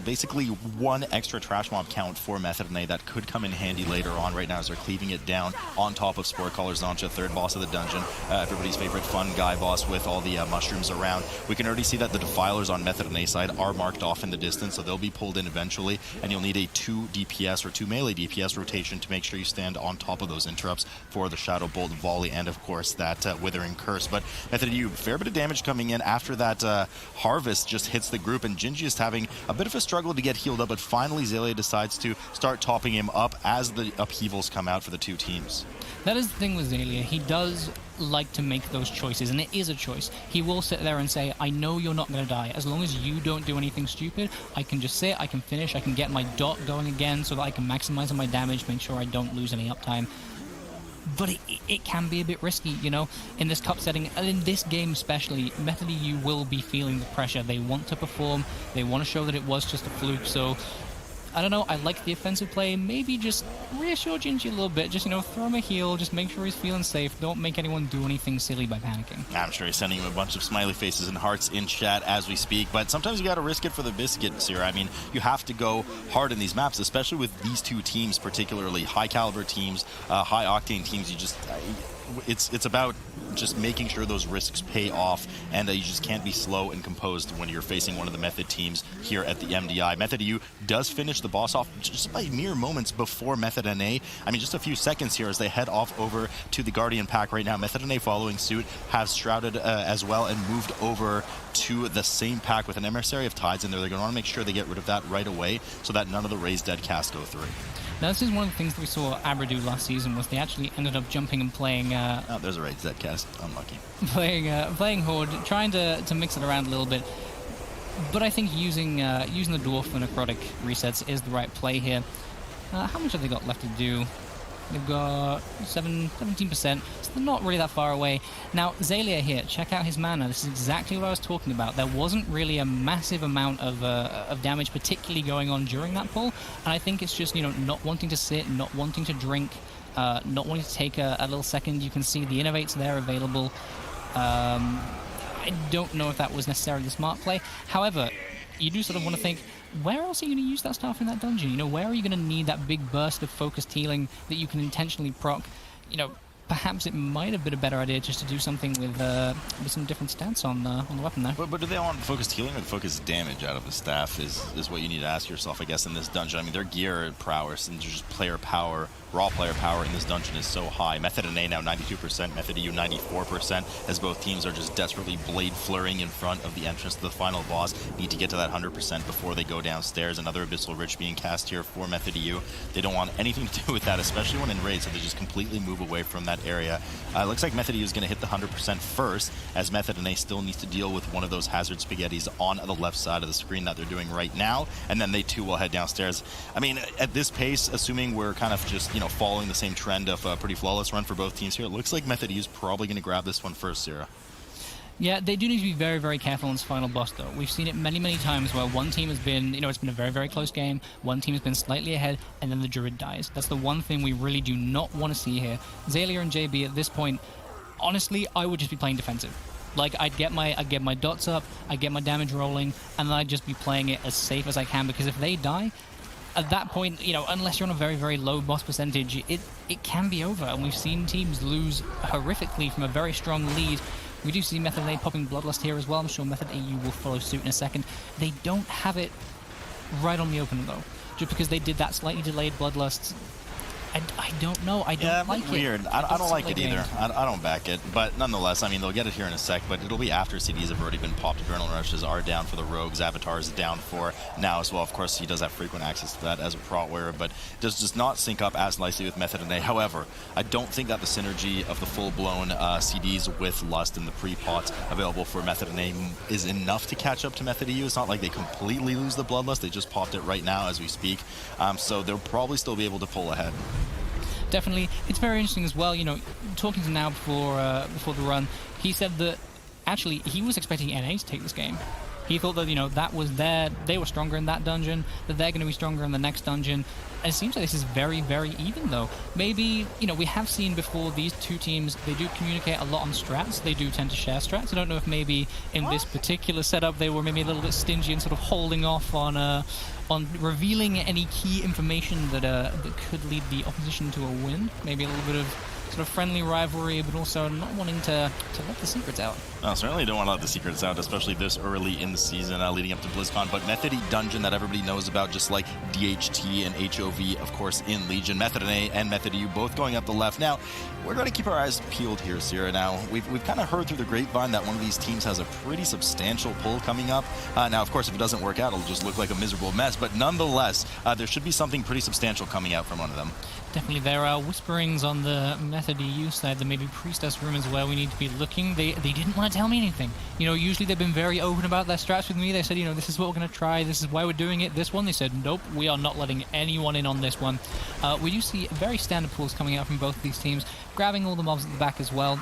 basically 1 extra Trash Mob count for Method and I that could come in handy later on. Right now as they're cleaving it down on top of Spore Caller Zancha, 3rd boss of the dungeon. Everybody's favorite fun guy boss with all the mushrooms around. We can already see that the Defilers on Method and A side are marked off in the distance, so they'll be pulled in eventually, and you'll need a 2 DPS or 2 melee DPS rotation to make sure you stand on top of those interrupts for the Shadow Bolt Volley and, of course, that Withering Curse. But Method EU, fair bit of damage coming in after that Harvest just hits the group, and Gingy is having a bit of a struggle to get healed up, but finally Zalia decides to start topping him up as the upheavals come out for the 2 teams. That is the thing with Zalia. He does like to make those choices, and it is a choice. He will sit there and say, I know you're not going to die. As long as you don't do anything stupid, I can just sit, I can finish, I can get my dot going again so that I can maximize on my damage, make sure I don't lose any uptime. But it can be a bit risky, you know, in this cup setting, and in this game especially. Method EU will be feeling the pressure. They want to perform, they want to show that it was just a fluke, so I don't know, I like the offensive play. Maybe just reassure Gingy a little bit. Just, you know, throw him a heal, just make sure he's feeling safe. Don't make anyone do anything silly by panicking. I'm sure he's sending him a bunch of smiley faces and hearts in chat as we speak, but sometimes you gotta risk it for the biscuit, Sierra. I mean, you have to go hard in these maps, especially with these 2 teams, particularly high caliber teams, high octane teams. You just... It's about just making sure those risks pay off, and you just can't be slow and composed when you're facing one of the Method teams here at the MDI. Method EU does finish the boss off just by mere moments before Method NA. I mean, just a few seconds here as they head off over to the Guardian pack right now. Method NA following suit have Shrouded as well and moved over to the same pack with an Emissary of Tides in there. They're going to want to make sure they get rid of that right away so that none of the Raised Dead casts go through. Now, this is one of the things that we saw Abra do last season, was they actually ended up jumping and playing... oh, there's a Raised Dead cast. Unlucky. Playing Horde, trying to mix it around a little bit. But I think using the Dwarf for Necrotic resets is the right play here. How much have they got left to do? They've got 17%, so they're not really that far away. Now, Zalia here, check out his mana. This is exactly what I was talking about. There wasn't really a massive amount of damage, particularly going on during that pull, and I think it's just, you know, not wanting to sit, not wanting to drink, not wanting to take a little second. You can see the Innovates there available. I don't know if that was necessarily the smart play. However, you do sort of want to think, where else are you going to use that stuff in that dungeon? You know, where are you going to need that big burst of focused healing that you can intentionally proc? You know, perhaps it might have been a better idea just to do something with some different stats on the weapon there. But do they want focused healing or focused damage out of the staff is what you need to ask yourself, I guess, in this dungeon. I mean, their gear prowess and just player power, raw player power in this dungeon is so high. Method NA now 92%, Method EU 94%, as both teams are just desperately blade flurrying in front of the entrance to the final boss. Need to get to that 100% before they go downstairs. Another Abyssal Rich being cast here for Method EU. They don't want anything to do with that, especially when in raid, so they just completely move away from that that area. Looks like Method EU is going to hit the 100% first, as Method and A still needs to deal with one of those hazard spaghettis on the left side of the screen that they're doing right now, and then they too will head downstairs. I mean, at this pace, assuming we're kind of just, you know, following the same trend of a pretty flawless run for both teams here, it looks like Method EU is probably going to grab this one first, Sierra. Yeah, they do need to be very, very careful on this final boss, though. We've seen it many, many times where one team has been, you know, it's been a very, very close game, one team has been slightly ahead, and then the Druid dies. That's the one thing we really do not want to see here. Xaylia and JB at this point, honestly, I would just be playing defensive. Like, I'd get my dots up, I'd get my damage rolling, and then I'd just be playing it as safe as I can, because if they die, at that point, you know, unless you're on a very, very low boss percentage, it can be over. And we've seen teams lose horrifically from a very strong lead. We do see Method A popping Bloodlust here as well. I'm sure Method AU will follow suit in a second. They don't have it right on the open, though, just because they did that slightly delayed Bloodlust. I don't know. I don't like it. Weird. I don't like it either. I don't back it. But nonetheless, I mean, they'll get it here in a sec, but it'll be after CDs have already been popped. Adrenaline Rushes are down for the Rogues. Avatar is down for now as well. Of course, he does have frequent access to that as a prot wearer, but does just not sync up as nicely with Method and A. However, I don't think that the synergy of the full-blown CDs with Lust and the pre-pots available for Method and A is enough to catch up to Method EU. It's not like they completely lose the Bloodlust. They just popped it right now as we speak. So they'll probably still be able to pull ahead. Definitely. It's very interesting as well, you know, talking to Now before the run, he said that actually he was expecting NA to take this game. He thought that, you know, that was they were stronger in that dungeon, that they're going to be stronger in the next dungeon. And it seems like this is very, very even, though. Maybe, you know, we have seen before these two teams, they do communicate a lot on strats. They do tend to share strats. I don't know if maybe in this particular setup they were maybe a little bit stingy and sort of holding off on revealing any key information that could lead the opposition to a win. Maybe a little bit of sort of friendly rivalry, but also not wanting to let the secrets out. No, certainly don't want to let the secrets out, especially this early in the season leading up to BlizzCon. But Method E dungeon that everybody knows about, just like DHT and HOV, of course, in Legion. Method A and Method EU both going up the left. Now, we're going to keep our eyes peeled here, Sierra. Now, we've kind of heard through the grapevine that one of these teams has a pretty substantial pull coming up. Now, of course, if it doesn't work out, it'll just look like a miserable mess. But nonetheless, there should be something pretty substantial coming out from one of them. Definitely, there are whisperings on the Method EU side that maybe Priestess room is where we need to be looking. They didn't want to tell me anything. You know, usually they've been very open about their strats with me. They said, you know, this is what we're going to try. This is why we're doing it. This one, they said, nope, we are not letting anyone in on this one. We do see very standard pulls coming out from both of these teams, grabbing all the mobs at the back as well,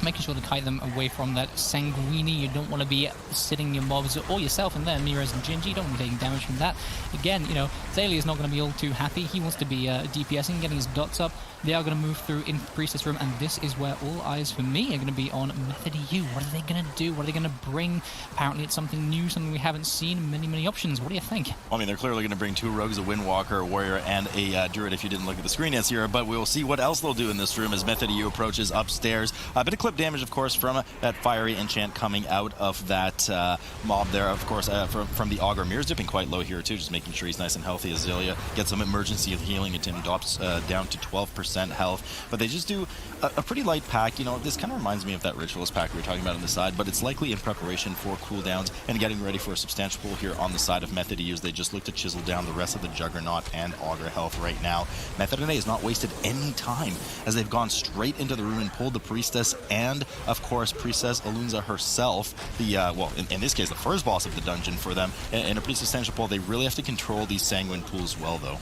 making sure to kite them away from that Sanguini. You don't want to be sitting your mobs or yourself in there, Mirrors and Gingy. You don't want to be taking damage from that. Again, you know, Xaylia is not going to be all too happy. He wants to be DPSing, getting his dots up. They are going to move through in Priestess room, and this is where all eyes for me are going to be on Method EU. What are they going to do? What are they going to bring? Apparently it's something new, something we haven't seen. Many, many options. What do you think? Well, I mean, they're clearly going to bring two Rogues, a Windwalker, a Warrior, and a Druid if you didn't look at the screen yet here, but we'll see what else they'll do in this room as Method EU approaches upstairs. A bit of clip damage, of course, from that fiery enchant coming out of that mob there, of course, from the Augur. Mirror's dipping quite low here, too, just making sure he's nice and healthy. Azalea gets some emergency healing, and Tim drops down to 12% health. But they just do a pretty light pack. You know, this kind of reminds me of that Ritualist pack we were talking about on the side, but it's likely in preparation for cooldowns and getting ready for a substantial pull here on the side of Method EU. They just look to chisel down the rest of the Juggernaut and Augur health right now. Method A has not wasted any time as they've gone straight into the room and pulled the Priestess and, of course, Priestess Alunza herself, the, well, in this case, the first boss of the dungeon for them, in a pretty substantial pull. They really have to control these Sanguine pools well, though.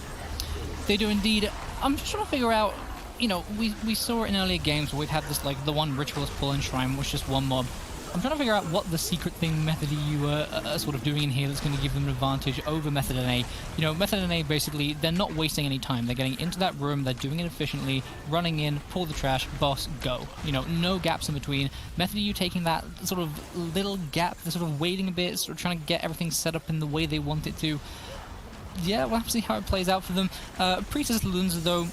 They do indeed. I'm just trying to figure out, you know, we saw in earlier games where we've had this, like, the one Ritualist pull and Shrine, which is just one mob. I'm trying to figure out what the secret thing Method EU are sort of doing in here that's going to give them an advantage over Method NA. You know, Method NA, basically, they're not wasting any time. They're getting into that room, they're doing it efficiently, running in, pull the trash, boss, go. You know, no gaps in between. Method EU taking that sort of little gap, they're sort of waiting a bit, sort of trying to get everything set up in the way they want it to. Yeah, we'll have to see how it plays out for them. Priestess Lunza, though,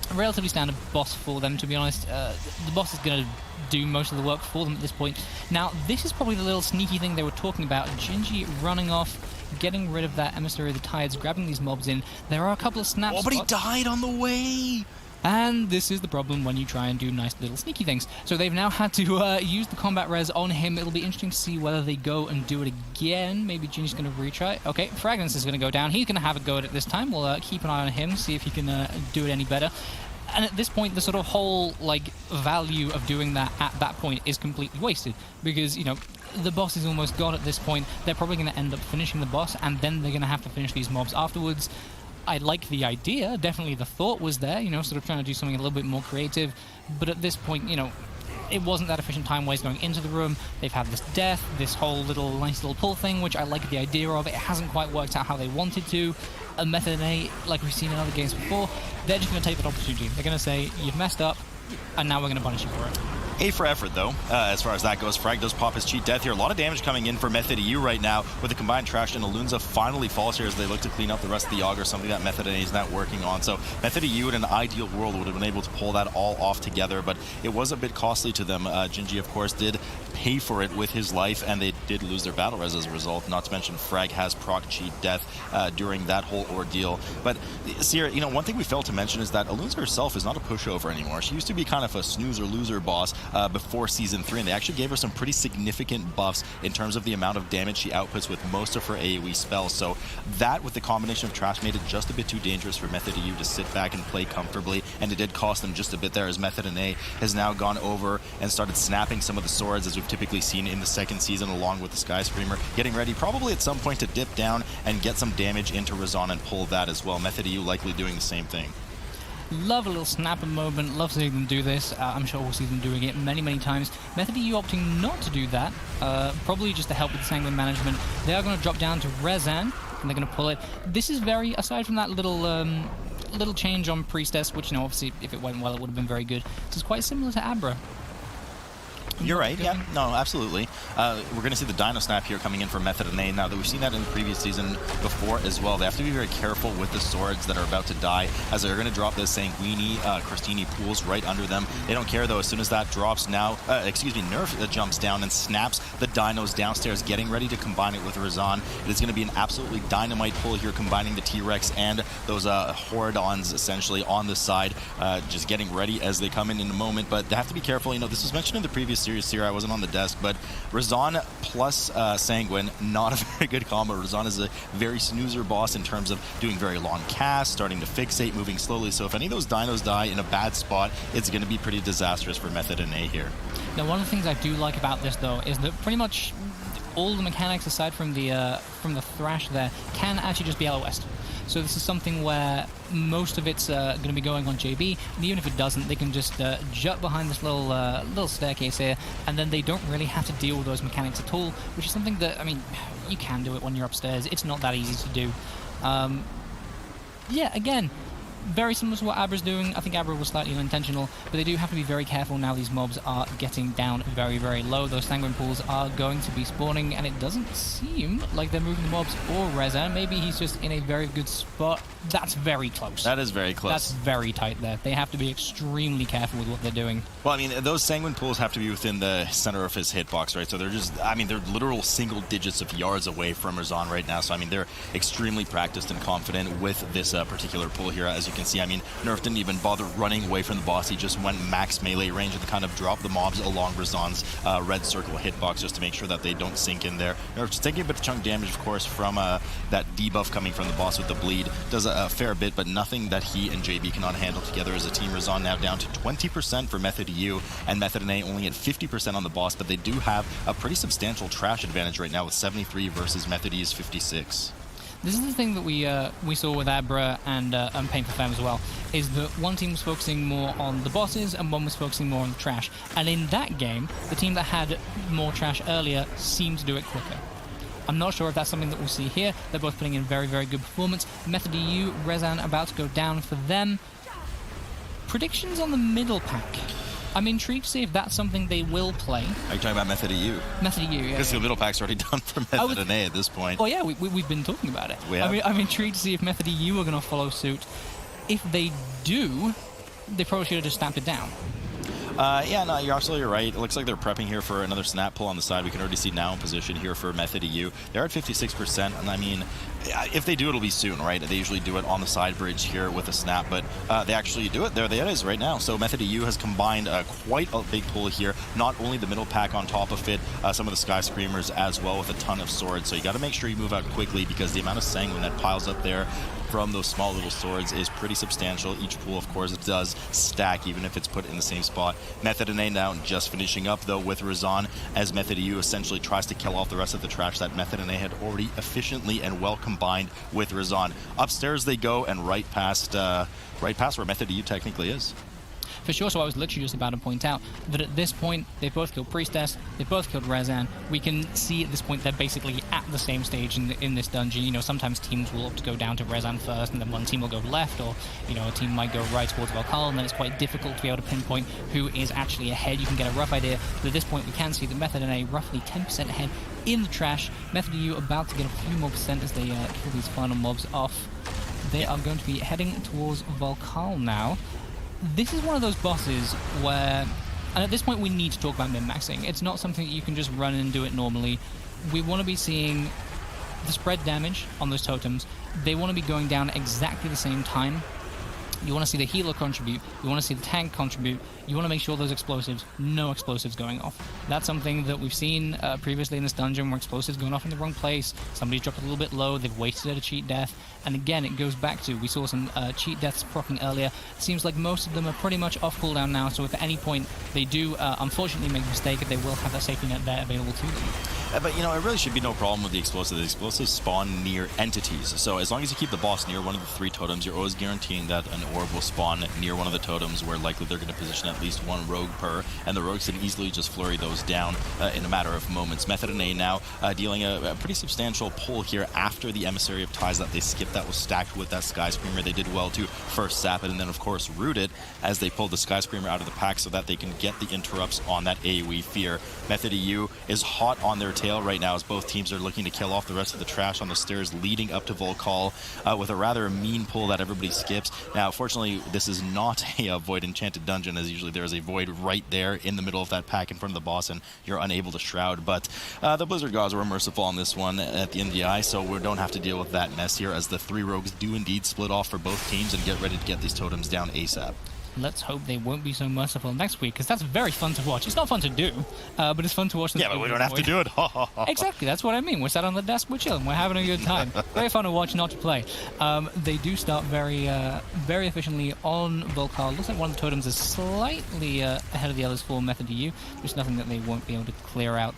a relatively standard boss for them, to be honest. The boss is going to do most of the work for them at this point. Now, this is probably the little sneaky thing they were talking about. Gingy running off, getting rid of that Emissary of the Tides, grabbing these mobs in. There are a couple of snaps. Oh, but he died on the way! And this is the problem when you try and do nice little sneaky things. So they've now had to use the combat res on him. It'll be interesting to see whether they go and do it again. Maybe Ginny's going to retry. Okay, Fragrance is going to go down. He's going to have a go at it this time. We'll keep an eye on him, see if he can do it any better. And at this point, the sort of whole like value of doing that at that point is completely wasted, because you know the boss is almost gone at this point. They're probably going to end up finishing the boss, and then they're going to have to finish these mobs afterwards. I like the idea, definitely the thought was there, you know, sort of trying to do something a little bit more creative, but at this point, you know, it wasn't that efficient time-wise going into the room. They've had this death, this whole nice little pull thing, which I like the idea of. It hasn't quite worked out how they wanted to. A Method in A, like we've seen in other games before, they're just going to take that opportunity. They're going to say, you've messed up, and now we're going to punish you for it. A for effort, though, as far as that goes. Frag does pop his cheat death here. A lot of damage coming in for Method EU right now with the combined trash, and Alunza finally falls here as they look to clean up the rest of the Augur, something that Method A is not working on. So Method EU in an ideal world would have been able to pull that all off together, but it was a bit costly to them. Gingy, of course, did pay for it with his life, and they did lose their battle res as a result. Not to mention Frag has proc cheat death during that whole ordeal. But Sierra, you know, one thing we failed to mention is that Alunza herself is not a pushover anymore. She used to be kind of a snoozer-loser boss before Season 3, and they actually gave her some pretty significant buffs in terms of the amount of damage she outputs with most of her AoE spells. So that, with the combination of trash, made it just a bit too dangerous for Method EU to sit back and play comfortably, and it did cost them just a bit there, as Method in A has now gone over and started snapping some of the swords, as we've typically seen in the second season, along with the Sky Screamer, getting ready probably at some point to dip down and get some damage into Razan and pull that as well. Method EU likely doing the same thing. Love a little snapper moment, love seeing them do this. I'm sure we'll see them doing it many, many times. Method EU opting not to do that, probably just to help with the Sanguine management. They are going to drop down to Razan, and they're going to pull it. This is very, aside from that little change on Priestess, which, you know, obviously, if it went well, it would have been very good. This is quite similar to Abra. You're right, yeah. No, absolutely. We're going to see the Dino Snap here coming in for Method in A now that we've seen that in the previous season before as well. They have to be very careful with the swords that are about to die, as they're going to drop this Sanguini, Christini pools right under them. They don't care, though. As soon as that drops now, Nerf jumps down and snaps the dinos downstairs, getting ready to combine it with Razan. It is going to be an absolutely dynamite pull here, combining the T-Rex and those Horidons, essentially, on the side, just getting ready as they come in a moment. But they have to be careful. You know, this was mentioned in the previous series here. I wasn't on the desk, but Razan plus Sanguine, not a very good combo. Razan is a very snoozer boss in terms of doing very long casts, starting to fixate, moving slowly. So if any of those dinos die in a bad spot, it's going to be pretty disastrous for Method in A here. Now, one of the things I do like about this, though, is that pretty much all the mechanics, aside from the thrash there, can actually just be LOS'd. So this is something where most of it's going to be going on JB, and even if it doesn't, they can just jut behind this little staircase here, and then they don't really have to deal with those mechanics at all, which is something that, I mean, you can do it when you're upstairs. It's not that easy to do. Yeah, again, very similar to what Abra's doing. I think Abra was slightly unintentional, but they do have to be very careful now. These mobs are getting down very, very low. Those Sanguine pools are going to be spawning, and it doesn't seem like they're moving the mobs or Rezan. Maybe he's just in a very good spot. That's very close. That is very close. That's very tight there. They have to be extremely careful with what they're doing. Well, I mean, those Sanguine pools have to be within the center of his hitbox, right? So they're just, I mean, they're literal single digits of yards away from Razan right now. So, I mean, they're extremely practiced and confident with this particular pull here. As you can see, I mean, Nerf didn't even bother running away from the boss. He just went max melee range and kind of dropped the mobs along Razan's red circle hitbox just to make sure that they don't sink in there. Nerf's taking a bit of chunk damage, of course, from that debuff coming from the boss with the bleed. Does a fair bit, but nothing that he and JB cannot handle together as a team. Razan now down to 20% for Method EU, and Method in A only at 50% on the boss, but they do have a pretty substantial trash advantage right now with 73 versus Method E's 56. This is the thing that we saw with Abra and Paint For Fem as well, is that one team was focusing more on the bosses and one was focusing more on the trash. And in that game, the team that had more trash earlier seemed to do it quicker. I'm not sure if that's something that we'll see here. They're both putting in very, very good performance. Method EU, Rezan about to go down for them. Predictions on the middle pack. I'm intrigued to see if that's something they will play. Are you talking about Method EU? Method EU, yeah. Because the middle pack's already done for Method in A at this point. Oh yeah, we've been talking about it. I'm intrigued to see if Method EU are going to follow suit. If they do, they probably should have just stamped it down. Yeah, no, you're absolutely right. It looks like they're prepping here for another snap pull on the side. We can already see now in position here for Method EU. They're at 56%, and I mean, If they do, it'll be soon, right? They usually do it on the side bridge here with a snap, but they actually do it. There it is right now. So Method EU has combined quite a big pull here. Not only the middle pack on top of it, some of the Sky Screamers as well with a ton of swords. So you got to make sure you move out quickly because the amount of sanguine that piles up there from those small little swords is pretty substantial. Each pool, of course, it does stack, even if it's put in the same spot. Method NA now just finishing up, though, with Razan, as Method EU essentially tries to kill off the rest of the trash that Method NA had already efficiently and well combined with Razan. Upstairs they go, and right past where Method EU technically is. For sure, so I was literally just about to point out that at this point, they both killed Priestess, they both killed Razan. We can see at this point they're basically at the same stage in this dungeon. You know, sometimes teams will opt to go down to Razan first, and then one team will go left, or, you know, a team might go right towards Volkal, and then it's quite difficult to be able to pinpoint who is actually ahead. You can get a rough idea, but at this point we can see that Method NA roughly 10% ahead in the trash. Method EU about to get a few more percent as they kill these final mobs off. They are going to be heading towards Volkal now. This is one of those bosses where, and at this point we need to talk about min-maxing. It's not something that you can just run and do it normally. We want to be seeing the spread damage on those totems. They want to be going down exactly the same time. You want to see the healer contribute, you want to see the tank contribute, you want to make sure those explosives, no explosives going off. That's something that we've seen previously in this dungeon, where explosives going off in the wrong place, somebody's dropped a little bit low, they've wasted at a cheat death, and again it goes back to, we saw some cheat deaths proccing earlier. It seems like most of them are pretty much off cooldown now, so if at any point they do unfortunately make a mistake, they will have that safety net there available to them. But, you know, it really should be no problem with the explosives. The explosives spawn near entities. So as long as you keep the boss near one of the 3 totems, you're always guaranteeing that an orb will spawn near one of the totems, where likely they're going to position at least 1 rogue per, and the rogues can easily just flurry those down in a matter of moments. Method NA now dealing a pretty substantial pull here after the Emissary of Ties that they skipped that was stacked with that Sky Screamer. They did well to first sap it and then, of course, root it as they pulled the Sky Screamer out of the pack so that they can get the interrupts on that AoE fear. Method EU is hot on their tail right now as both teams are looking to kill off the rest of the trash on the stairs leading up to Volkal with a rather mean pull that everybody skips. Now, fortunately, this is not a Void Enchanted dungeon, as usually there's a Void right there in the middle of that pack in front of the boss, and you're unable to shroud. But the Blizzard Gods were merciful on this one at the MDI, so we don't have to deal with that mess here, as the 3 rogues do indeed split off for both teams and get ready to get these totems down ASAP. Let's hope they won't be so merciful next week, because that's very fun to watch. It's not fun to do, but it's fun to watch. Yeah, but we don't have to do it. Exactly, that's what I mean. We're sat on the desk, we're chilling, we're having a good time. Very fun to watch, not to play. They do start very efficiently on Volkal. Looks like one of the totems is slightly ahead of the others for Method EU. There's nothing that they won't be able to clear out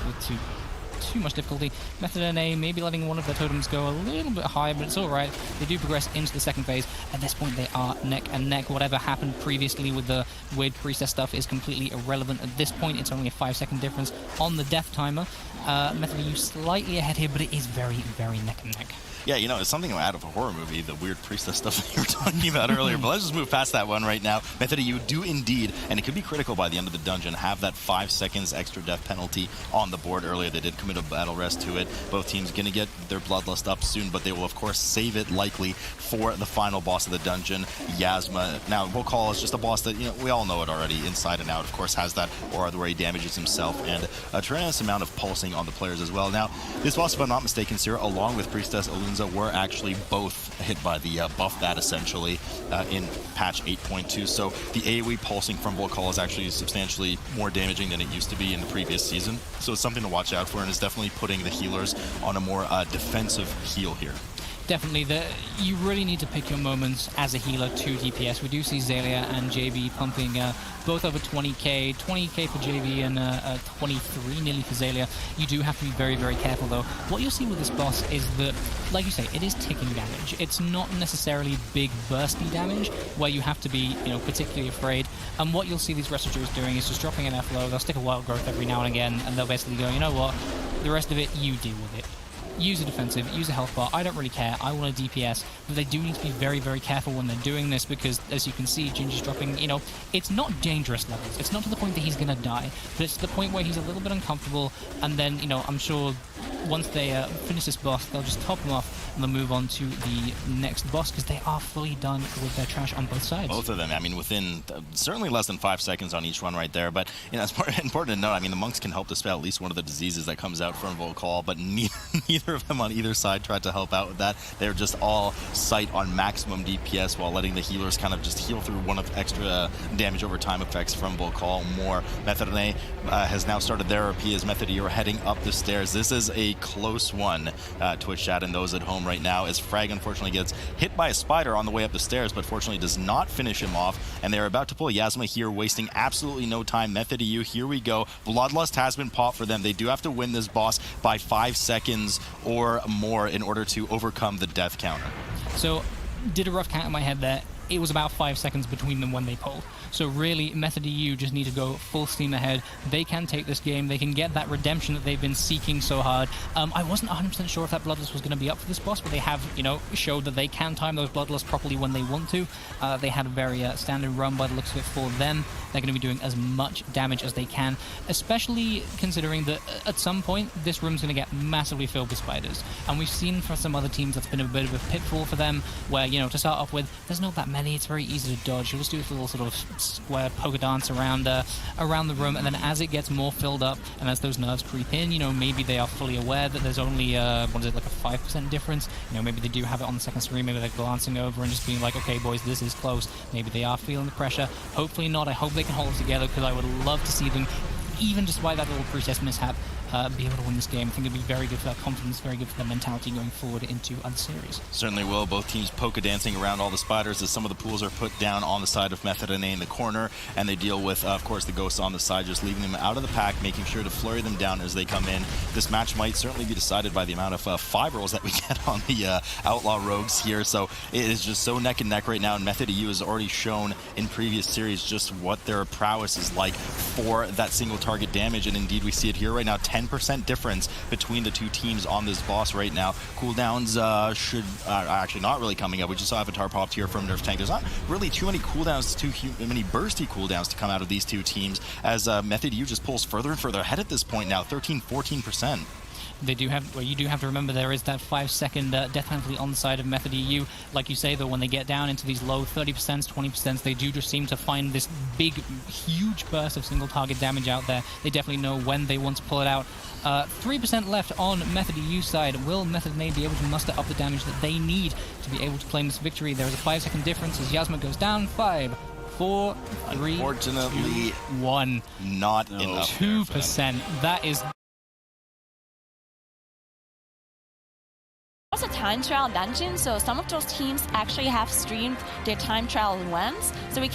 with too much difficulty. Method NA maybe letting one of their totems go a little bit higher, but it's alright. They do progress into the second phase. At this point they are neck and neck. Whatever happened previously with the weird Priestess stuff is completely irrelevant at this point. It's only a 5-second difference on the death timer. Method EU slightly ahead here, but it is very, very neck and neck. Yeah, you know, it's something out of a horror movie, the weird priestess stuff that you were talking about earlier, but let's just move past that one right now. Method EU do indeed, and it could be critical by the end of the dungeon, have that 5 seconds extra death penalty on the board earlier. They did commit a battle rest to it. Both teams going to get their bloodlust up soon, but they will, of course, save it likely for the final boss of the dungeon, Yasma. Now, Volkal is just a boss that, you know, we all know it already, inside and out. Of course, has that aura where he damages himself, and a tremendous amount of pulsing on the players as well. Now, this boss, if I'm not mistaken, Sierra, along with Priestess Alunza, were actually both hit by the buff that essentially in patch 8.2. So the AoE pulsing from Volkal is actually substantially more damaging than it used to be in the previous season. So it's something to watch out for, and it's definitely putting the healers on a more defensive heal here. Definitely, you really need to pick your moments as a healer to DPS. We do see Zalia and JB pumping both over 20k for JB and 23 nearly for Zalia. You do have to be very, very careful though. What you'll see with this boss is that, like you say, it is ticking damage. It's not necessarily big bursty damage where you have to be, you know, particularly afraid. And what you'll see these Rescuers doing is just dropping an F low. They'll stick a Wild Growth every now and again, and they'll basically go, you know what, the rest of it, you deal with it. Use a defensive, use a health bar, I don't really care, I want a DPS, but they do need to be very, very careful when they're doing this, because as you can see, Ginger's dropping, you know, it's not dangerous levels, it's not to the point that he's gonna die, but it's to the point where he's a little bit uncomfortable, and then, you know, I'm sure once they finish this boss, they'll just top them off and they'll move on to the next boss because they are fully done with their trash on both sides. Both of them. I mean, within certainly less than 5 seconds on each one right there. But it's important to note, I mean, the monks can help dispel at least one of the diseases that comes out from Volcall, but neither of them on either side tried to help out with that. They're just all sight on maximum DPS while letting the healers kind of just heal through one of the extra damage over time effects from Volcall more. Method has now started their RP as Method, you're heading up the stairs. This is a close one, Twitch chat and those at home right now, as Frag unfortunately gets hit by a spider on the way up the stairs, but fortunately does not finish him off, and they're about to pull Yasma here, wasting absolutely no time. Method EU, here we go. Bloodlust has been popped for them. They do have to win this boss by 5 seconds or more in order to overcome the death counter. So, did a rough count in my head there. It was about 5 seconds between them when they pulled. So really, Method EU just need to go full steam ahead. They can take this game. They can get that redemption that they've been seeking so hard. I wasn't 100% sure if that Bloodlust was going to be up for this boss, but they have, showed that they can time those Bloodlusts properly when they want to. They had a very standard run by the looks of it for them. They're going to be doing as much damage as they can, especially considering that at some point, this room's going to get massively filled with spiders. And we've seen for some other teams that's been a bit of a pitfall for them, where, to start off with, there's not that many. It's very easy to dodge. You'll just do this little sort of square poker dance around the room, and then as it gets more filled up and as those nerves creep in, maybe they are fully aware that there's only like a 5% difference. Maybe they do have it on the second screen. Maybe they're glancing over and just being like, okay boys, this is close. Maybe they are feeling the pressure. Hopefully not. I hope they can hold it together, because I would love to see them, even despite that little pre-test mishap, be able to win this game. I think it'd be very good for their confidence, very good for their mentality going forward into other series. Certainly will. Both teams polka dancing around all the spiders as some of the pools are put down on the side of Method in the corner, and they deal with, of course, the ghosts on the side, just leaving them out of the pack, making sure to flurry them down as they come in. This match might certainly be decided by the amount of 5 rolls that we get on the Outlaw Rogues here, so it is just so neck and neck right now, and Method EU has already shown in previous series just what their prowess is like for that single target damage, and indeed we see it here right now. 10% difference between the two teams on this boss right now. Cooldowns should actually not really coming up. We just saw Avatar popped here from Nerf Tank. There's not really too many cooldowns, too many bursty cooldowns to come out of these two teams, as Method U just pulls further and further ahead at this point now, 13-14%. They do have, well, you do have to remember there is that 5-second death penalty on the side of Method EU. Like you say, though, when they get down into these low 30%, 20%, they do just seem to find this big, huge burst of single target damage out there. They definitely know when they want to pull it out. 3% left on Method EU side. Will Method May be able to muster up the damage that they need to be able to claim this victory? There is a 5-second difference as Yasma goes down. 5, 4, 3, Unfortunately, 2, 1. Not enough. 2%. That is... It's a time trial dungeon, so some of those teams actually have streamed their time trial once, so we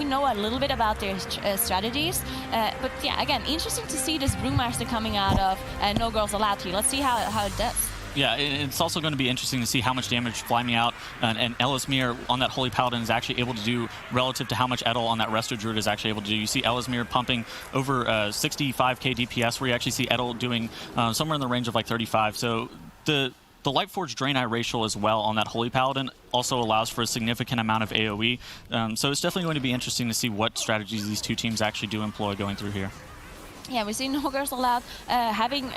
know a little bit about their strategies. But yeah, again, interesting to see this Brewmaster coming out of No Girls Allowed here. Let's see how it does. Yeah, it's also going to be interesting to see how much damage Fly Me Out and Elismir on that Holy Paladin is actually able to do relative to how much Edel on that Resto Druid is actually able to do. You see Elismir pumping over 65k DPS, where you actually see Edel doing somewhere in the range of like 35. So the Lightforge Drain Eye Racial as well on that Holy Paladin also allows for a significant amount of AoE. So it's definitely going to be interesting to see what strategies these two teams actually do employ going through here. Yeah, we see No Girls Allowed having,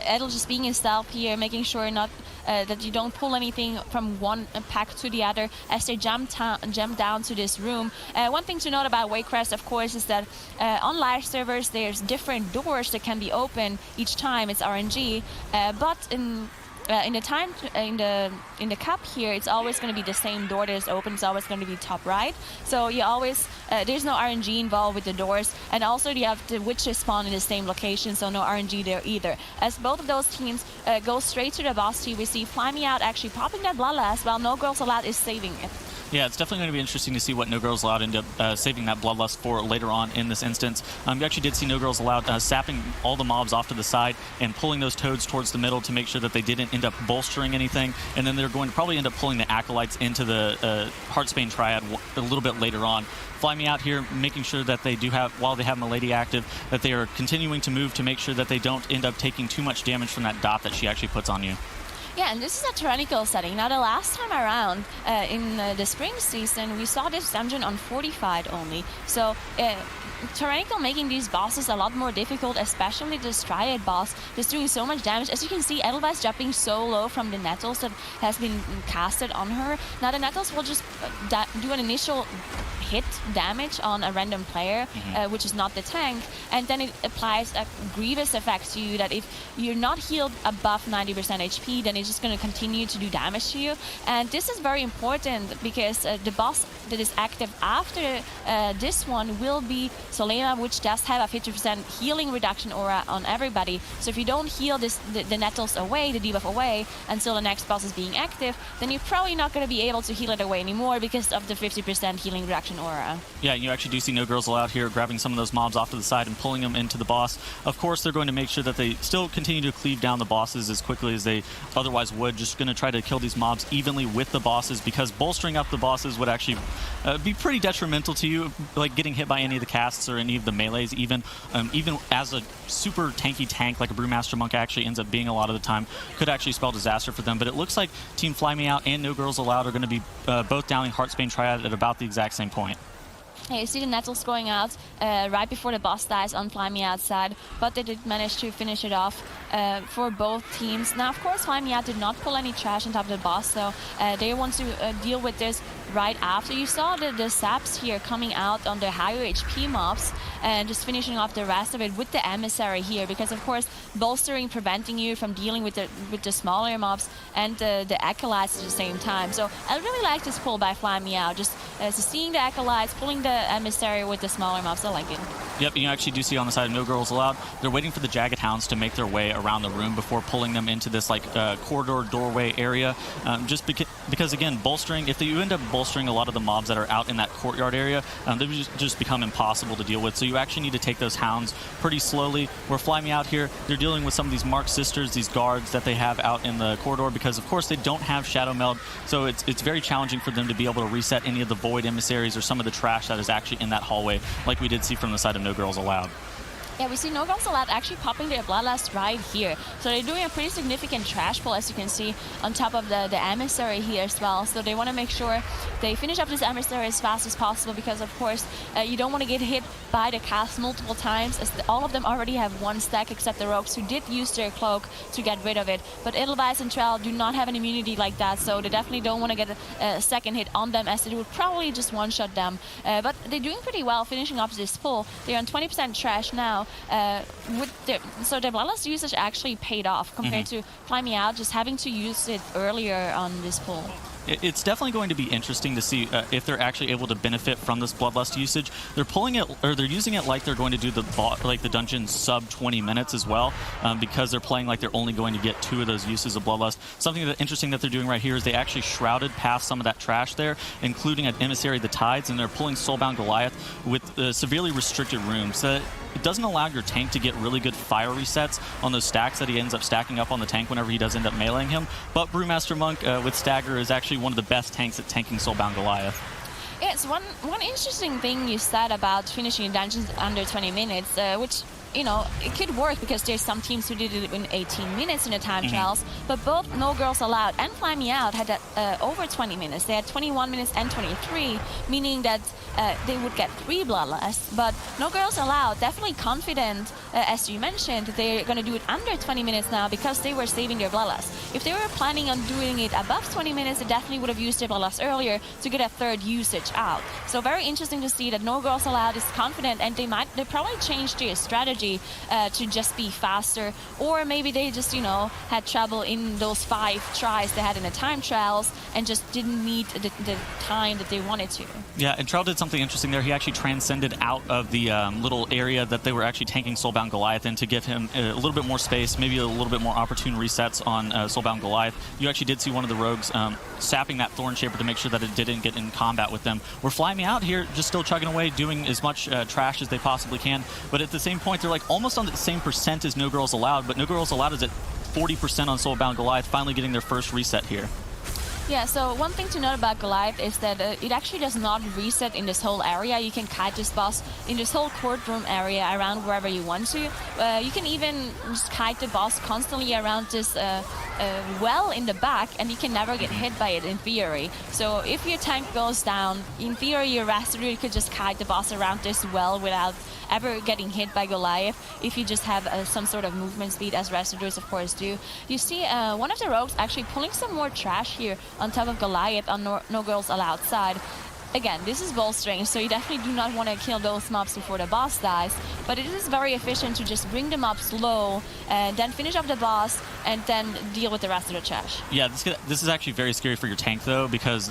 Edel just being himself here, making sure not that you don't pull anything from one pack to the other as they jump down to this room. One thing to note about Waycrest, of course, is that on live servers there's different doors that can be open each time. It's RNG, but in the cup here, it's always going to be the same door that is open. It's always going to be top right. So you always there's no RNG involved with the doors, and also you have the witches spawn in the same location, so no RNG there either. As both of those teams go straight to the boss team, we see Fly Me Out actually popping that Bloodlust while No Girls Allowed is saving it. Yeah, it's definitely going to be interesting to see what No Girls Allowed end up saving that Bloodlust for later on in this instance. You actually did see No Girls Allowed sapping all the mobs off to the side and pulling those toads towards the middle to make sure that they didn't end up bolstering anything. And then they're going to probably end up pulling the Acolytes into the Heartsbane Triad a little bit later on. Fly Me Out here, making sure that they do have, while they have Milady active, that they are continuing to move to make sure that they don't end up taking too much damage from that dot that she actually puts on you. Yeah, and this is a tyrannical setting. Now, the last time around in the spring season, we saw this dungeon on 45 only. So Tyrannical making these bosses a lot more difficult, especially the Striated boss, just doing so much damage. As you can see, Edelweiss jumping so low from the Nettles that has been casted on her. Now the Nettles will just do an initial hit damage on a random player, which is not the tank, and then it applies a grievous effect to you that if you're not healed above 90% HP, then it's just going to continue to do damage to you. And this is very important because the boss that is active after this one will be Solema, which does have a 50% healing reduction aura on everybody. So if you don't heal the Nettles away, the debuff away, until the next boss is being active, then you're probably not going to be able to heal it away anymore because of the 50% healing reduction aura. Yeah, you actually do see No Girls Allowed here grabbing some of those mobs off to the side and pulling them into the boss. Of course, they're going to make sure that they still continue to cleave down the bosses as quickly as they otherwise would. Just going to try to kill these mobs evenly with the bosses, because bolstering up the bosses would actually be pretty detrimental to you, like getting hit by any of the casts or any of the melees. Even as a super tanky tank like a Brewmaster Monk actually ends up being a lot of the time, could actually spell disaster for them. But it looks like Team Fly Me Out and No Girls Allowed are going to be both downing Heartsbane Triad at about the exact same point. Yeah, you see the Nettles going out right before the boss dies on Fly Me Outside, but they did manage to finish it off for both teams. Now, of course, Fly Me Out did not pull any trash on top of the boss, so they want to deal with this right after. You saw the saps here coming out on the higher HP mobs and just finishing off the rest of it with the Emissary here, because of course bolstering preventing you from dealing with the smaller mobs and the Acolytes at the same time. So I really like this pull by Fly Me Out, just so seeing the Acolytes, pulling the Emissary with the smaller mobs. I like it. Yep, you actually do see on the side of No Girls Allowed, they're waiting for the Jagged Hounds to make their way around the room before pulling them into this like corridor doorway area. Just because again, bolstering, if you end up bolstering a lot of the mobs that are out in that courtyard area, they just become impossible to deal with. So you actually need to take those hounds pretty slowly. Where Fly Me Out here, they're dealing with some of these Mark Sisters, these guards that they have out in the corridor, because of course they don't have Shadow Meld, so it's very challenging for them to be able to reset any of the Void Emissaries or some of the trash that is actually in that hallway, like we did see from the side of No Girls Allowed. Yeah, we see No Girls Allowed actually popping their Bloodlust right here. So they're doing a pretty significant trash pull, as you can see, on top of the Emissary here as well. So they want to make sure they finish up this Emissary as fast as possible, because, of course, you don't want to get hit by the cast multiple times, as all of them already have one stack except the Rogues, who did use their Cloak to get rid of it. But Edelweiss and Trell do not have an immunity like that, so they definitely don't want to get a second hit on them, as it would probably just one-shot them. But they're doing pretty well finishing up this pull. They're on 20% trash now. So the Bloodlust usage actually paid off compared to Fly Me Out just having to use it earlier on this pull. It's definitely going to be interesting to see if they're actually able to benefit from this Bloodlust usage. They're pulling it, or they're using it like they're going to do the dungeon sub 20 minutes as well, because they're playing like they're only going to get 2 of those uses of Bloodlust. Something interesting that they're doing right here is they actually shrouded past some of that trash there, including an Emissary, the Tides, and they're pulling Soulbound Goliath with severely restricted rooms. So it doesn't allow your tank to get really good fire resets on those stacks that he ends up stacking up on the tank whenever he does end up meleeing him. But Brewmaster Monk with Stagger is actually one of the best tanks at tanking Soulbound Goliath. Yes, one interesting thing you said about finishing dungeons under 20 minutes, which, you know, it could work because there's some teams who did it in 18 minutes in the time trials, but both No Girls Allowed and Fly Me Out had over 20 minutes. They had 21 minutes and 23, meaning that they would get 3 Bloodlusts. But No Girls Allowed, definitely confident, as you mentioned, they're going to do it under 20 minutes now because they were saving their Bloodlust. If they were planning on doing it above 20 minutes, they definitely would have used their Bloodlust earlier to get a third usage out. So very interesting to see that No Girls Allowed is confident, and they probably changed their strategy to just be faster, or maybe they just, you know, had trouble in those 5 tries they had in the time trials and just didn't meet the time that they wanted to. Yeah, and Trell did something interesting there. He actually transcended out of the little area that they were actually tanking Soulbound Goliath in to give him a little bit more space, maybe a little bit more opportune resets on Soulbound Goliath. You actually did see one of the rogues sapping that Thorn Shaper to make sure that it didn't get in combat with them. We're Fly Me Out here, just still chugging away, doing as much trash as they possibly can, but at the same point, they're like almost on the same percent as No Girls Allowed, but No Girls Allowed is at 40% on Soulbound Goliath, finally getting their first reset here. Yeah, so one thing to note about Goliath is that it actually does not reset in this whole area. You can kite this boss in this whole courtroom area around wherever you want to. You can even just kite the boss constantly around this well in the back, and you can never get hit by it in theory. So if your tank goes down, in theory your Rastadroid could just kite the boss around this well without ever getting hit by Goliath, if you just have some sort of movement speed, as Rastadroids of course do. You see one of the rogues actually pulling some more trash here on top of Goliath on No Girls Allowed side. Again, this is bolstering, so you definitely do not want to kill those mobs before the boss dies, but it is very efficient to just bring the mobs low, and then finish up the boss, and then deal with the rest of the trash. Yeah, this is actually very scary for your tank, though, because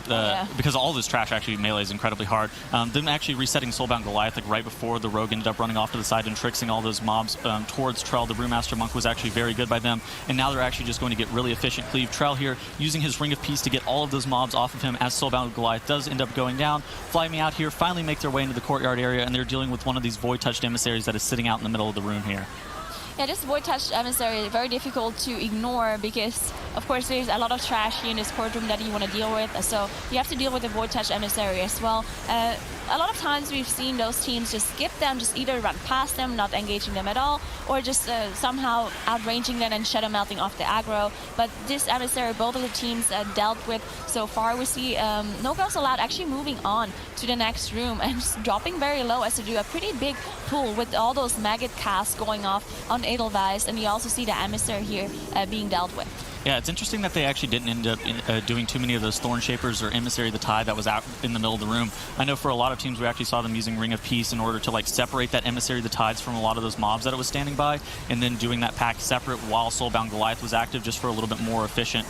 all this trash actually melees incredibly hard. Them actually resetting Soulbound Goliath like right before the rogue ended up running off to the side and tricksing all those mobs towards Trell, the Brewmaster Monk, was actually very good by them, and now they're actually just going to get really efficient cleave. Trell here using his Ring of Peace to get all of those mobs off of him as Soulbound Goliath does end up going down. Fly Me Out here finally make their way into the courtyard area, and they're dealing with one of these Void-touched emissaries that is sitting out in the middle of the room here. Yeah, this Void-touched emissary is very difficult to ignore because, of course, there's a lot of trash here in this courtroom that you want to deal with, so you have to deal with the Void-touched emissary as well. A lot of times we've seen those teams just skip them, just either run past them, not engaging them at all, or just somehow outranging them and shadow melting off the aggro. But this emissary, both of the teams dealt with so far. We see No Girls Allowed actually moving on to the next room and just dropping very low as to do a pretty big pull with all those maggot casts going off on Edelweiss, and you also see the emissary here being dealt with. Yeah, it's interesting that they actually didn't end up doing too many of those Thorn Shapers or Emissary of the Tide that was out in the middle of the room. I know for a lot of teams we actually saw them using Ring of Peace in order to like separate that Emissary of the Tides from a lot of those mobs that it was standing by, and then doing that pack separate while Soulbound Goliath was active, just for a little bit more efficient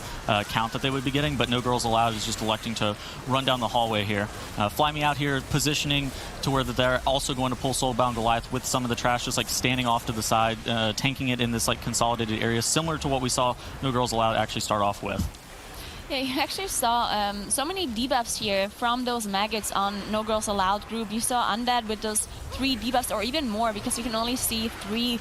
count that they would be getting. But No Girls Allowed is just electing to run down the hallway here. Fly Me Out here positioning to where they're also going to pull Soulbound Goliath with some of the trash, just like standing off to the side, tanking it in this like consolidated area, similar to what we saw No Girls Allowed actually start off with. Yeah, you actually saw so many debuffs here from those maggots on No Girls Allowed group. You saw Undead with those 3 debuffs, or even more, because you can only see 3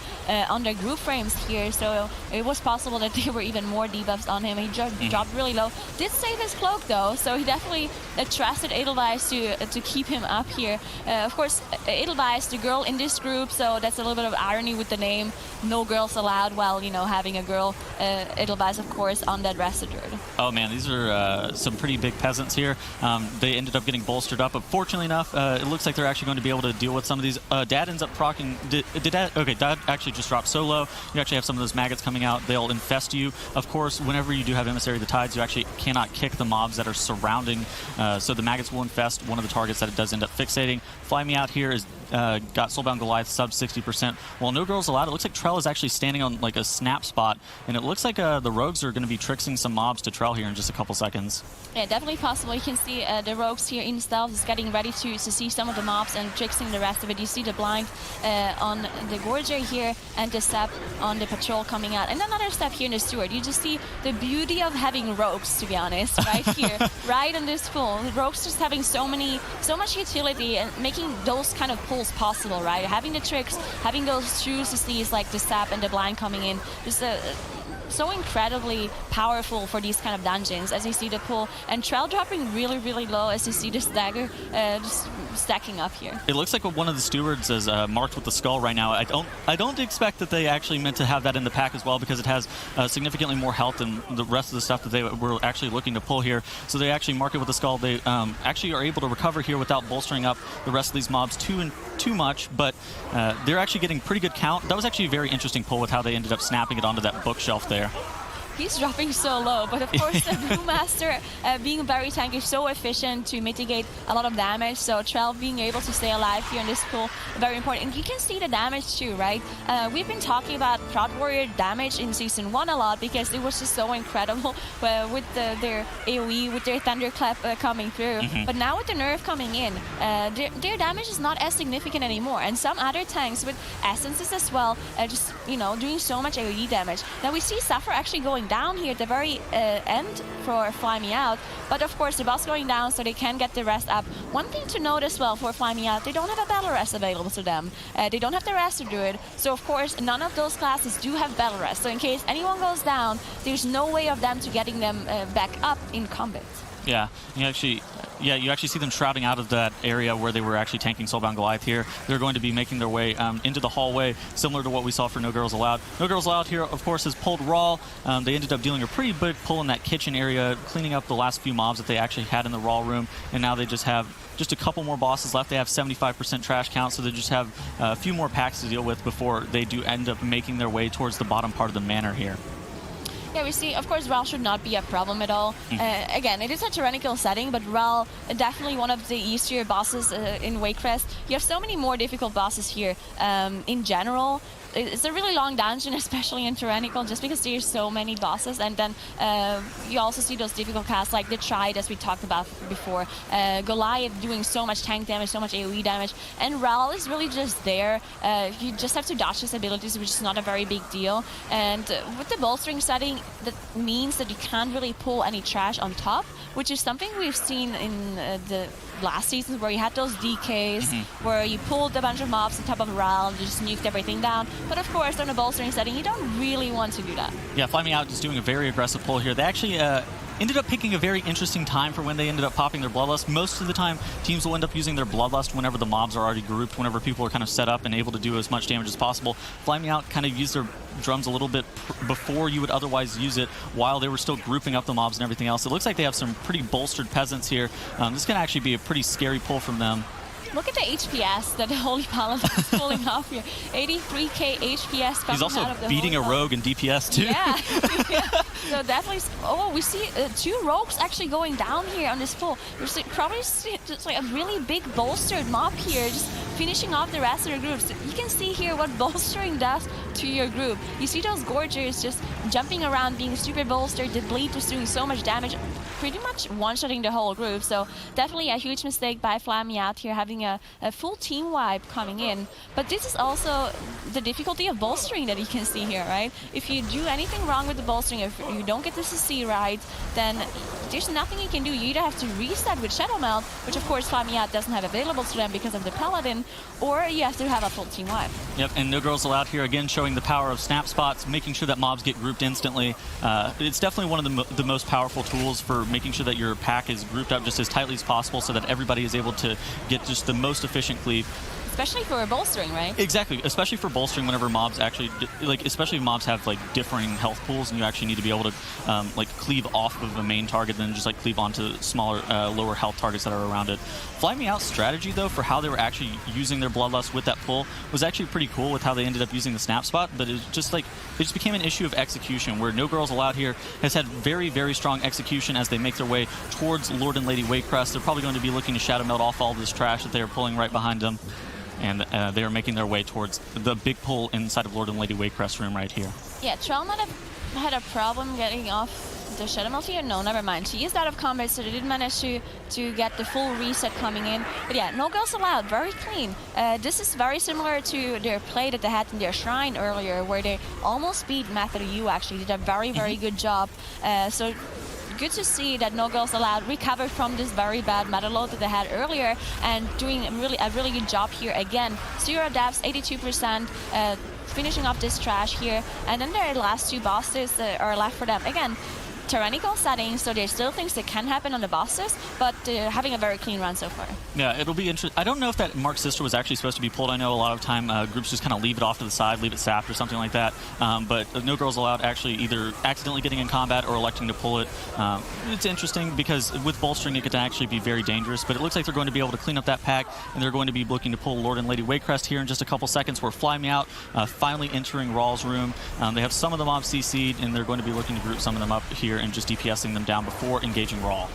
on their group frames here, so it was possible that there were even more debuffs on him. He dropped really low. Did save his cloak though, so he definitely trusted Edelweiss to keep him up here. Of course, Edelweiss, the girl in this group, so that's a little bit of irony with the name No Girls Allowed, while, you know, having a girl, Edelweiss, of course, on that Rastadroid. Oh man, these are some pretty big peasants here. They ended up getting bolstered up, but fortunately enough, it looks like they're actually going to be able to deal with some of these. Dad ends up proccing. Dad actually just dropped so low. You actually have some of those maggots coming out. They'll infest you. Of course, whenever you do have Emissary of the Tides, you actually cannot kick the mobs that are surrounding, so the maggots will infest one of the targets that it does end up fixating. Fly Me Out here is got Soulbound Goliath sub 60%. While No Girls Allowed, it looks like Trell is actually standing on like a snap spot, and it looks like the rogues are going to be tricksing some mobs to Trell here in just a couple seconds. Yeah, definitely possible. You can see the rogues here in stealth is getting ready to see some of the mobs and tricksing the rest of it. You see the blind on the Gorger here and the step on the patrol coming out, and another step here in the steward. You just see the beauty of having rogues, to be honest, right here, right in this pool. The rogues just having so much utility and making those kind of pulls possible, right? Having the tricks, having those shoes to see is like the step and the blind coming in. Just so incredibly powerful for these kind of dungeons, as you see the pull, and Trell dropping really, really low as you see this dagger just stacking up here. It looks like one of the stewards is marked with the skull right now. I don't expect that they actually meant to have that in the pack as well, because it has significantly more health than the rest of the stuff that they were actually looking to pull here. So they actually mark it with the skull. They actually are able to recover here without bolstering up the rest of these mobs too much, but they're actually getting pretty good count. That was actually a very interesting pull with how they ended up snapping it onto that bookshelf there. He's dropping so low, but of course the Brewmaster being very tanky, so efficient to mitigate a lot of damage, so Trell being able to stay alive here in this pool, very important. And you can see the damage too, right? We've been talking about Proud Warrior damage in Season 1 a lot because it was just so incredible with their AoE, with their Thunderclap coming through. But now with the nerf coming in, their damage is not as significant anymore, and some other tanks with essences as well, just, you know, doing so much AoE damage. Now we see Suffer actually going down here at the very end for Fly Me Out. But of course, the boss going down, so they can get the rest up. One thing to note as well for Fly Me Out, they don't have a battle rest available to them. They don't have the rest to do it. So of course, none of those classes do have battle rest. So in case anyone goes down, there's no way of them to getting them back up in combat. Yeah, you actually see them shrouding out of that area where they were actually tanking Soulbound Goliath here. They're going to be making their way into the hallway, similar to what we saw for No Girls Allowed. No Girls Allowed here, of course, has pulled Raw. They ended up dealing a pretty big pull in that kitchen area, cleaning up the last few mobs that they actually had in the Raw room, and now they just have just a couple more bosses left. They have 75% trash count, so they just have a few more packs to deal with before they do end up making their way towards the bottom part of the manor here. Yeah, we see, of course, Ral should not be a problem at all. Again, it is a tyrannical setting, but Ral definitely one of the easier bosses in Waycrest. You have so many more difficult bosses here in general. It's a really long dungeon, especially in Tyrannical, just because there's so many bosses. And then you also see those difficult casts like the Triad, as we talked about before. Goliath doing so much tank damage, so much AoE damage. And Ral is really just there. You just have to dodge his abilities, which is not a very big deal. And with the bolstering setting, that means that you can't really pull any trash on top, which is something we've seen in the last seasons where you had those DKs, where you pulled a bunch of mobs on top of Ral and just nuked everything down. But of course, on a bolstering setting, you don't really want to do that. Yeah, Fly Me Out is doing a very aggressive pull here. They actually ended up picking a very interesting time for when they ended up popping their Bloodlust. Most of the time, teams will end up using their Bloodlust whenever the mobs are already grouped, whenever people are kind of set up and able to do as much damage as possible. Fly Me Out kind of used their drums a little bit before you would otherwise use it, while they were still grouping up the mobs and everything else. It looks like they have some pretty bolstered peasants here. This can actually be a pretty scary pull from them. Look at the HPS that the Holy Paladin is pulling off here. 83k HPS coming He's also out of the beating a rogue in DPS too. Yeah. Yeah. So definitely. Oh, we see 2 rogues actually going down here on this pull. We see probably just like a really big bolstered mob here, just finishing off the rest of the groups. You can see here what bolstering does to your group. You see those Gorgers just jumping around, being super bolstered. The bleed was doing so much damage, pretty much one-shotting the whole group. So definitely a huge mistake by Fly Me Out here, having a full team wipe coming in. But this is also the difficulty of bolstering that you can see here, right? If you do anything wrong with the bolstering, if you don't get the CC right, then there's nothing you can do. You either have to reset with Shadow Melt, which of course Fly Me Out doesn't have available to them because of the Paladin, or you have to have a full team wipe. Yep, and No Girls Allowed here again showing the power of snap spots, making sure that mobs get grouped instantly. It's definitely one of the most powerful tools for making sure that your pack is grouped up just as tightly as possible so that everybody is able to get just the most efficient cleave. Especially for bolstering, right? Exactly, especially for bolstering whenever mobs actually, especially if mobs have differing health pools and you actually need to be able to cleave off of the main target than just cleave onto smaller, lower health targets that are around it. Fly Me Out's strategy though for how they were actually using their Bloodlust with that pull was actually pretty cool with how they ended up using the snap spot, but it just became an issue of execution where No Girls Allowed here has had very, very strong execution as they make their way towards Lord and Lady Waycrest. They're probably going to be looking to Shadow Melt off all this trash that they are pulling right behind them. And they are making their way towards the big pull inside of Lord and Lady Waycrest room right here. Yeah, Trell might have had a problem getting off the Shadow Melt here. No, never mind. She is out of combat, so they did manage to get the full reset coming in. But yeah, No Girls Allowed, very clean. This is very similar to their play that they had in their shrine earlier, where they almost beat Method U actually. Did a very, very good job. So good to see that No Girls Allowed recovered from this very bad MOTHERLODE that they had earlier and doing a really good job here again. 0 deaths, 82%, finishing off this trash here. And then their last 2 bosses are left for them. Again, tyrannical settings, so there's still things that can happen on the bosses, but having a very clean run so far. Yeah, it'll be interesting. I don't know if that Mark's sister was actually supposed to be pulled. I know a lot of time groups just kind of leave it off to the side, leave it sapped or something like that. But No Girls Allowed actually either accidentally getting in combat or electing to pull it. It's interesting because with bolstering it could actually be very dangerous, but it looks like they're going to be able to clean up that pack, and they're going to be looking to pull Lord and Lady Waycrest here in just a couple seconds. Where Fly Me Out finally entering Raw's room. They have some of the mobs CC'd, and they're going to be looking to group some of them up here and just DPSing them down before engaging Raw.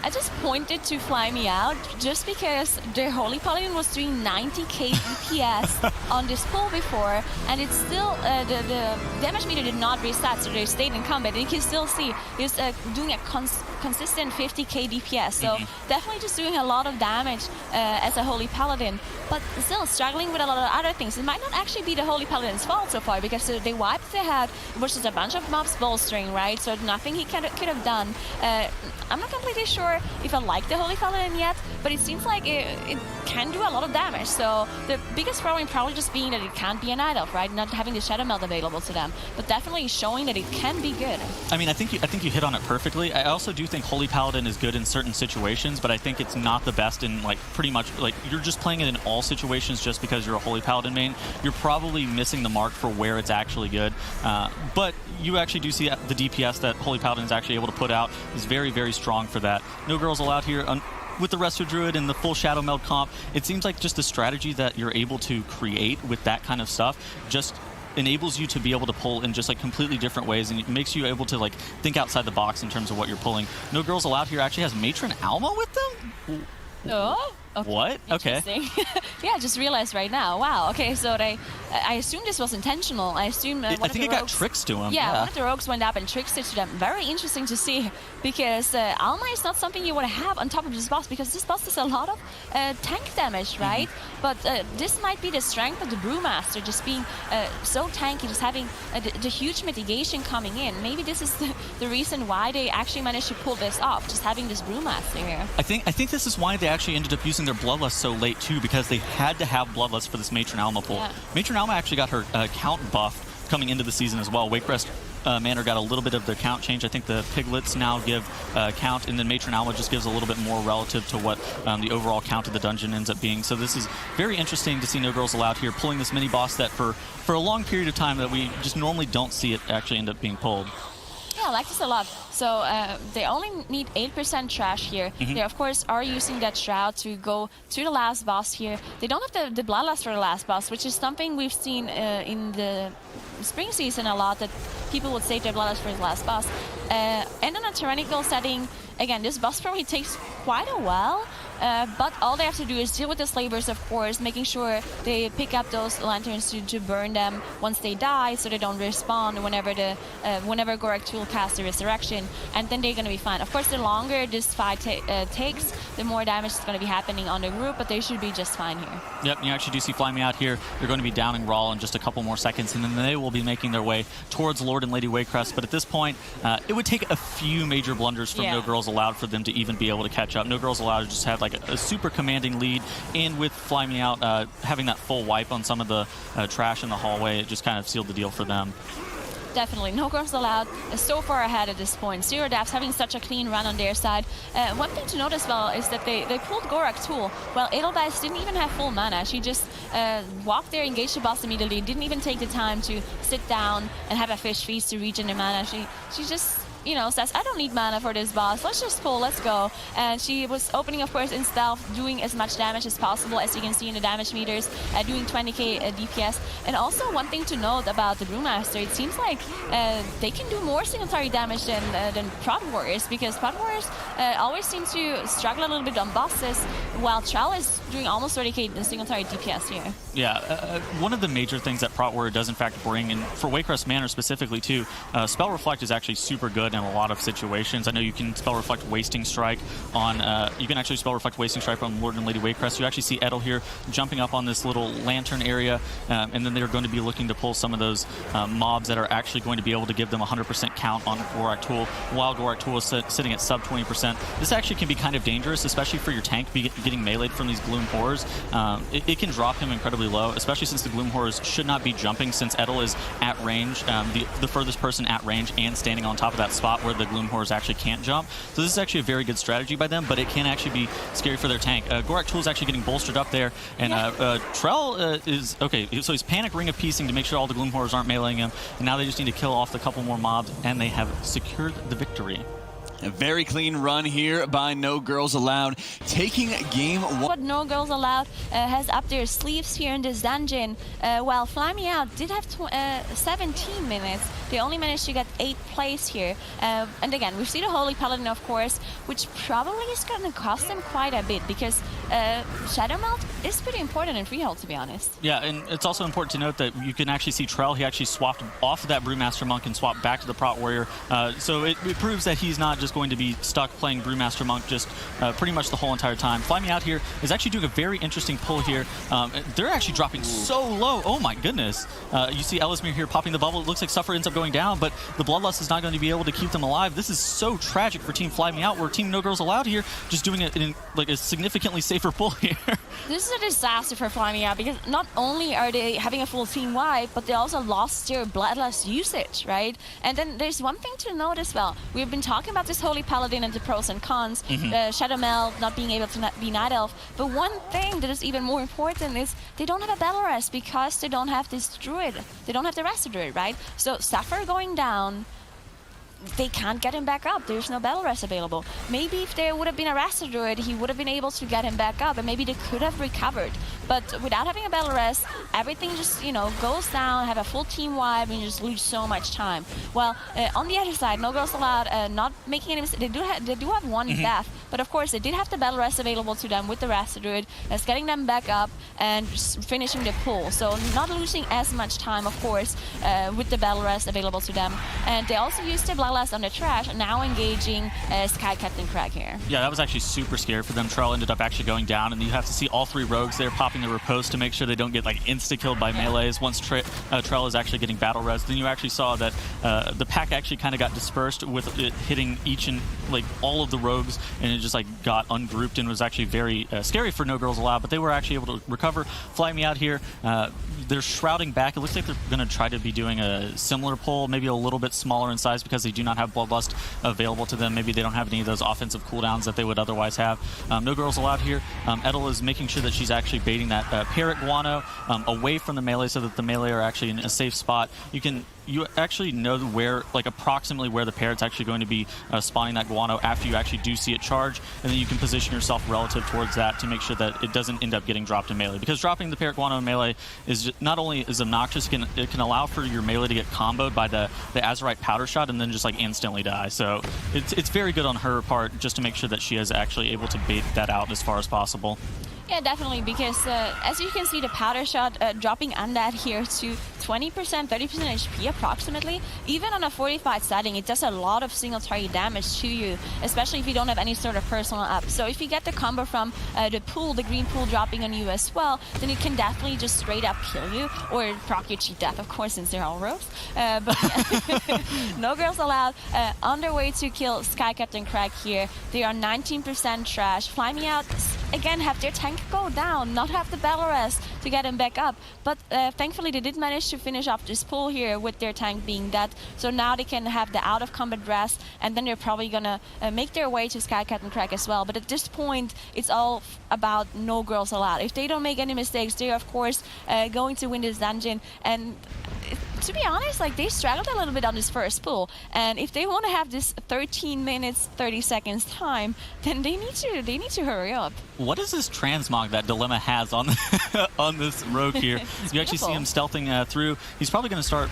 I just pointed to Fly Me Out just because the Holy Paladin was doing 90k DPS on this pull before, and it's still the damage meter did not reset, so they stayed in combat. And you can still see he's doing a consistent 50k DPS, so definitely just doing a lot of damage as a Holy Paladin, but still struggling with a lot of other things. It might not actually be the Holy Paladin's fault so far, because the wipes they had was just a bunch of mobs bolstering, right? So nothing he could have done. I'm not completely sure if I like the Holy Paladin yet, but it seems like it can do a lot of damage. So the biggest problem probably just being that it can't be an Night Elf, right? Not having the Shadow Meld available to them, but definitely showing that it can be good. I mean, I think you hit on it perfectly. I also do think Holy Paladin is good in certain situations, but I think it's not the best in like pretty much like you're just playing it in all situations just because you're a Holy Paladin main. You're probably missing the mark for where it's actually good. But you actually do see the DPS that Holy Paladin is actually able to put out is very, very strong for that. No Girls Allowed here. With the Resto Druid and the full Shadow Meld comp, it seems like just the strategy that you're able to create with that kind of stuff just enables you to be able to pull in just like completely different ways, and it makes you able to like think outside the box in terms of what you're pulling. No Girls Allowed here actually has Matron Alma with them? Oh, okay. What? Okay. Yeah, I just realized right now. Wow. Okay, so I assume this was intentional. I assume I think it got tricks to him. Yeah, one of the rogues went up and tricked it to them. Very interesting to see, because Alma is not something you want to have on top of this boss, because this boss does a lot of tank damage, right? But this might be the strength of the Brewmaster, just being so tanky, just having the huge mitigation coming in. Maybe this is the reason why they actually managed to pull this off, just having this Brewmaster here. I think this is why they actually ended up using their Bloodlust so late too, because they had to have Bloodlust for this Matron Alma pull. Yeah. Matron Alma actually got her count buff coming into the season as well. Waycrest Manor got a little bit of their count change. I think the Piglets now give count, and then Matron Alma just gives a little bit more relative to what the overall count of the dungeon ends up being. So this is very interesting to see No Girls Allowed here pulling this mini boss that for a long period of time that we just normally don't see it actually end up being pulled. Yeah, I like this a lot. So they only need 8% trash here. They, of course, are using that Shroud to go to the last boss here. They don't have the Bloodlust for the last boss, which is something we've seen in the spring season a lot, that people would save their Bloodlust for the last boss. And in a tyrannical setting, again, this boss probably takes quite a while. But all they have to do is deal with the slavers, of course, making sure they pick up those lanterns to burn them once they die, so they don't respawn whenever Gorak Tool casts the resurrection, and then they're going to be fine. Of course, the longer this fight takes, the more damage is going to be happening on the group, but they should be just fine here. Yep, you actually do see Fly Me Out here. They're going to be downing Rawl in just a couple more seconds, and then they will be making their way towards Lord and Lady Waycrest. But at this point, it would take a few major blunders from No Girls Allowed for them to even be able to catch up. No Girls Allowed just had like a super commanding lead, and with Fly Me Out having that full wipe on some of the trash in the hallway, it just kind of sealed the deal for them. Definitely, No Girls Allowed is so far ahead at this point. Zero Daps having such a clean run on their side. One thing to note as well is that they pulled Gorak Tool. Well, Atal'Dazar didn't even have full mana. She just walked there, engaged the boss immediately, didn't even take the time to sit down and have a fish feast to regen the mana. She just, you know, says, I don't need mana for this boss, let's just pull, let's go. And she was opening, of course, in stealth, doing as much damage as possible, as you can see in the damage meters, doing 20k DPS. And also, one thing to note about the Brewmaster, it seems like they can do more single target damage than Prod Warriors, because Prod Warriors always seem to struggle a little bit on bosses, while Trell is doing almost 30k single target DPS here. Yeah, one of the major things that Prot Warrior does in fact bring, and for Waycrest Manor specifically too, Spell Reflect is actually super good in a lot of situations. I know you can Spell Reflect Wasting Strike on, you can actually Spell Reflect Wasting Strike on Lord and Lady Waycrest. You actually see Edel here jumping up on this little lantern area, and then they're going to be looking to pull some of those mobs that are actually going to be able to give them 100% count on Gorak Tool, while Gorak Tool is sitting at sub 20%. This actually can be kind of dangerous, especially for your tank getting meleeed from these Gloom Horrors. It can drop him incredibly low, especially since the Gloom Horrors should not be jumping, since Edel is at range, the furthest person at range and standing on top of that spot where the Gloom Horrors actually can't jump. So this is actually a very good strategy by them, but it can actually be scary for their tank. Gorak Tool is actually getting bolstered up there, and Trell is, okay, so he's Panic Ring of Piecing to make sure all the Gloom Horrors aren't meleeing him, and now they just need to kill off the couple more mobs, and they have secured the victory. A very clean run here by No Girls Allowed, taking game 1. What No Girls Allowed has up their sleeves here in this dungeon, while Fly Me Out did have 17 minutes. They only managed to get 8th place here. And again, we see the Holy Paladin, of course, which probably is going to cost them quite a bit because Shadow Melt is pretty important in Freehold, to be honest. Yeah, and it's also important to note that you can actually see Trell. He actually swapped off of that Brewmaster Monk and swapped back to the Prot Warrior. So it proves that he's not just going to be stuck playing Brewmaster Monk just pretty much the whole entire time. Fly Me Out here is actually doing a very interesting pull here. They're actually dropping so low. Oh my goodness. You see Ellismere here popping the bubble. It looks like Suffer ends up going down, but the Bloodlust is not going to be able to keep them alive. This is so tragic for Team Fly Me Out, where Team No Girls Allowed here just doing it in like a significantly safer pull here. This is a disaster for Fly Me Out because not only are they having a full team wipe, but they also lost their Bloodlust usage, right? And then there's one thing to note as well. We've been talking about this Holy Paladin and the pros and cons, Shadow Meld not being able to be Night Elf, but one thing that is even more important is they don't have a Battle Rest because they don't have this Druid. They don't have the Rest Druid, right? So Suffer going down, they can't get him back up. There's no Battle Rest available. Maybe if there would have been a Rest Druid, he would have been able to get him back up, and maybe they could have recovered. But without having a Battle Rest, everything just, you know, goes down, have a full team wipe, and you just lose so much time. Well, on the other side, No Girls Allowed, not making any mistakes. They do have one death, but of course they did have the Battle Rest available to them with the Rest Druid, that's getting them back up and just finishing the pull. So not losing as much time, of course, with the Battle Rest available to them. And they also used the Bloodlust on the trash, now engaging Sky Captain Crag here. Yeah, that was actually super scary for them. Trell ended up actually going down, and you have to see all 3 rogues there popping the riposte to make sure they don't get like insta-killed by melees once Trell is actually getting battle res. Then you actually saw that the pack actually kind of got dispersed with it hitting each and like all of the rogues, and it just like got ungrouped and was actually very scary for No Girls Allowed, but they were actually able to recover. Fly Me Out here, they're shrouding back. It looks like they're going to try to be doing a similar pull, maybe a little bit smaller in size because they do not have Bloodlust available to them. Maybe they don't have any of those offensive cooldowns that they would otherwise have. No Girls Allowed here. Edel is making sure that she's actually baiting that Parrot Guano away from the melee so that the melee are actually in a safe spot. You actually know where, like approximately where the parrot's actually going to be spawning that guano after you actually do see it charge, and then you can position yourself relative towards that to make sure that it doesn't end up getting dropped in melee. Because dropping the parrot guano in melee is just, not only is obnoxious, it can allow for your melee to get comboed by the Azerite powder shot and then just like instantly die. So it's very good on her part just to make sure that she is actually able to bait that out as far as possible. Yeah, definitely, because as you can see, the powder shot dropping Undead here to 20%, 30% HP approximately. Even on a fortified setting, it does a lot of single target damage to you, especially if you don't have any sort of personal up. So if you get the combo from the pool, the green pool dropping on you as well, then it can definitely just straight up kill you, or proc your cheat death, of course, since they're all rogues. But No Girls Allowed, on their way to kill Sky Captain Crag here. They are 19% trash. Fly Me Out, again, have their tank go down, not have the battle rest to get him back up. But thankfully they did manage to finish off this pull here with their tank being dead. So now they can have the out of combat rest, and then they're probably gonna make their way to Sky Captain Crag as well. But at this point, it's all about No Girls Allowed. If they don't make any mistakes, they're of course going to win this dungeon. And to be honest, like, they struggled a little bit on this first pull, and if they want to have this 13 minutes 30 seconds time, then they need to hurry up. What is this transmog that Dilemma has on on this rogue here? You actually see him stealthing through. He's probably going to start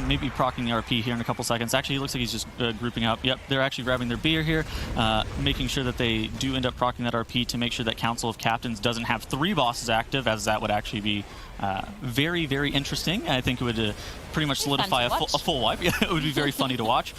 maybe proccing the RP here in a couple seconds. Actually, he looks like he's just grouping up. Yep, they're actually grabbing their beer here, making sure that they do end up proccing that RP to make sure that Council of Captains doesn't have 3 bosses active, as that would actually be very, very interesting. I think it would pretty much solidify a full wipe. Yeah, it would be very funny to watch.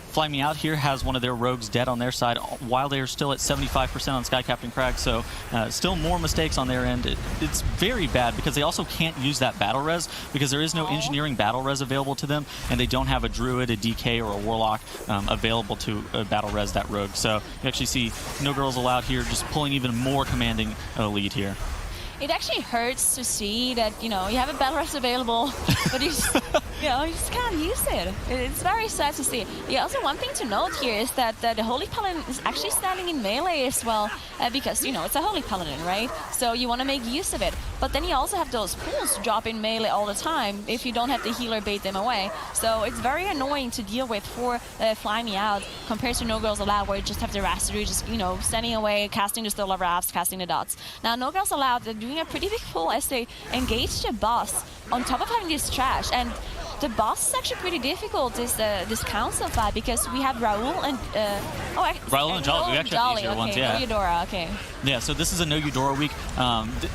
Fly Me Out here has one of their rogues dead on their side while they are still at 75% on Sky Captain Crag, so still more mistakes on their end. It's very bad because they also can't use that battle res because there is no engineering battle res available to them, and they don't have a druid, a DK, or a warlock available to battle res that rogue. So you actually see No Girls Allowed here just pulling even more commanding lead here. it actually hurts to see that, you know, you have a battle rest available, but you just, you know, you just can't use it. It's very sad to see. Yeah, also one thing to note here is that the Holy Paladin is actually standing in melee as well, because, you know, it's a Holy Paladin, right? So you want to make use of it. But then you also have those pools drop in melee all the time if you don't have the healer bait them away. So it's very annoying to deal with for Fly Me Out compared to No Girls Allowed, where you just have the Rastadu just, you know, standing away, casting the Stola Rafts, casting the dots. Now, No Girls Allowed, they're doing a pretty big pull as they engage the boss on top of having this trash. And the boss is actually pretty difficult, this council fight, because we have Raul and Raul and Jolly. We actually have the easier ones, yeah. No Eudora, okay. Yeah, so this is a no Eudora week.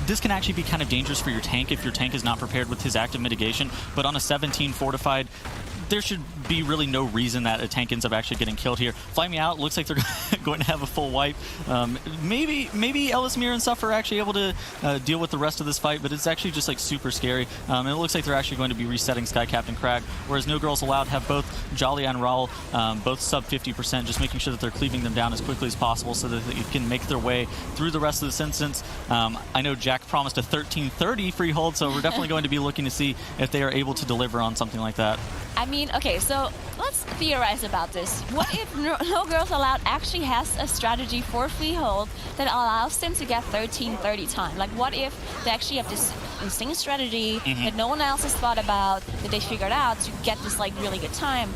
This can actually be kind of dangerous for your tank if your tank is not prepared with his active mitigation. But on a 17 fortified, there should be really no reason that a tank ends up actually getting killed here. Fly Me Out looks like they're going to have a full wipe. Maybe Elismir and stuff are actually able to deal with the rest of this fight, but it's actually just like super scary. And it looks like they're actually going to be resetting Sky Captain Crag, whereas No Girls Allowed have both Jolly and Raul, both sub 50%, just making sure that they're cleaving them down as quickly as possible so that they can make their way through the rest of this instance. I know Jack promised a 1330 Freehold, so we're definitely going to be looking to see if they are able to deliver on something like that. I mean, okay, so let's theorize about this. What if No Girls Allowed actually has a strategy for Freehold that allows them to get 1330 time? Like, what if they actually have this insane strategy that no one else has thought about, that they figured out to get this, like, really good time?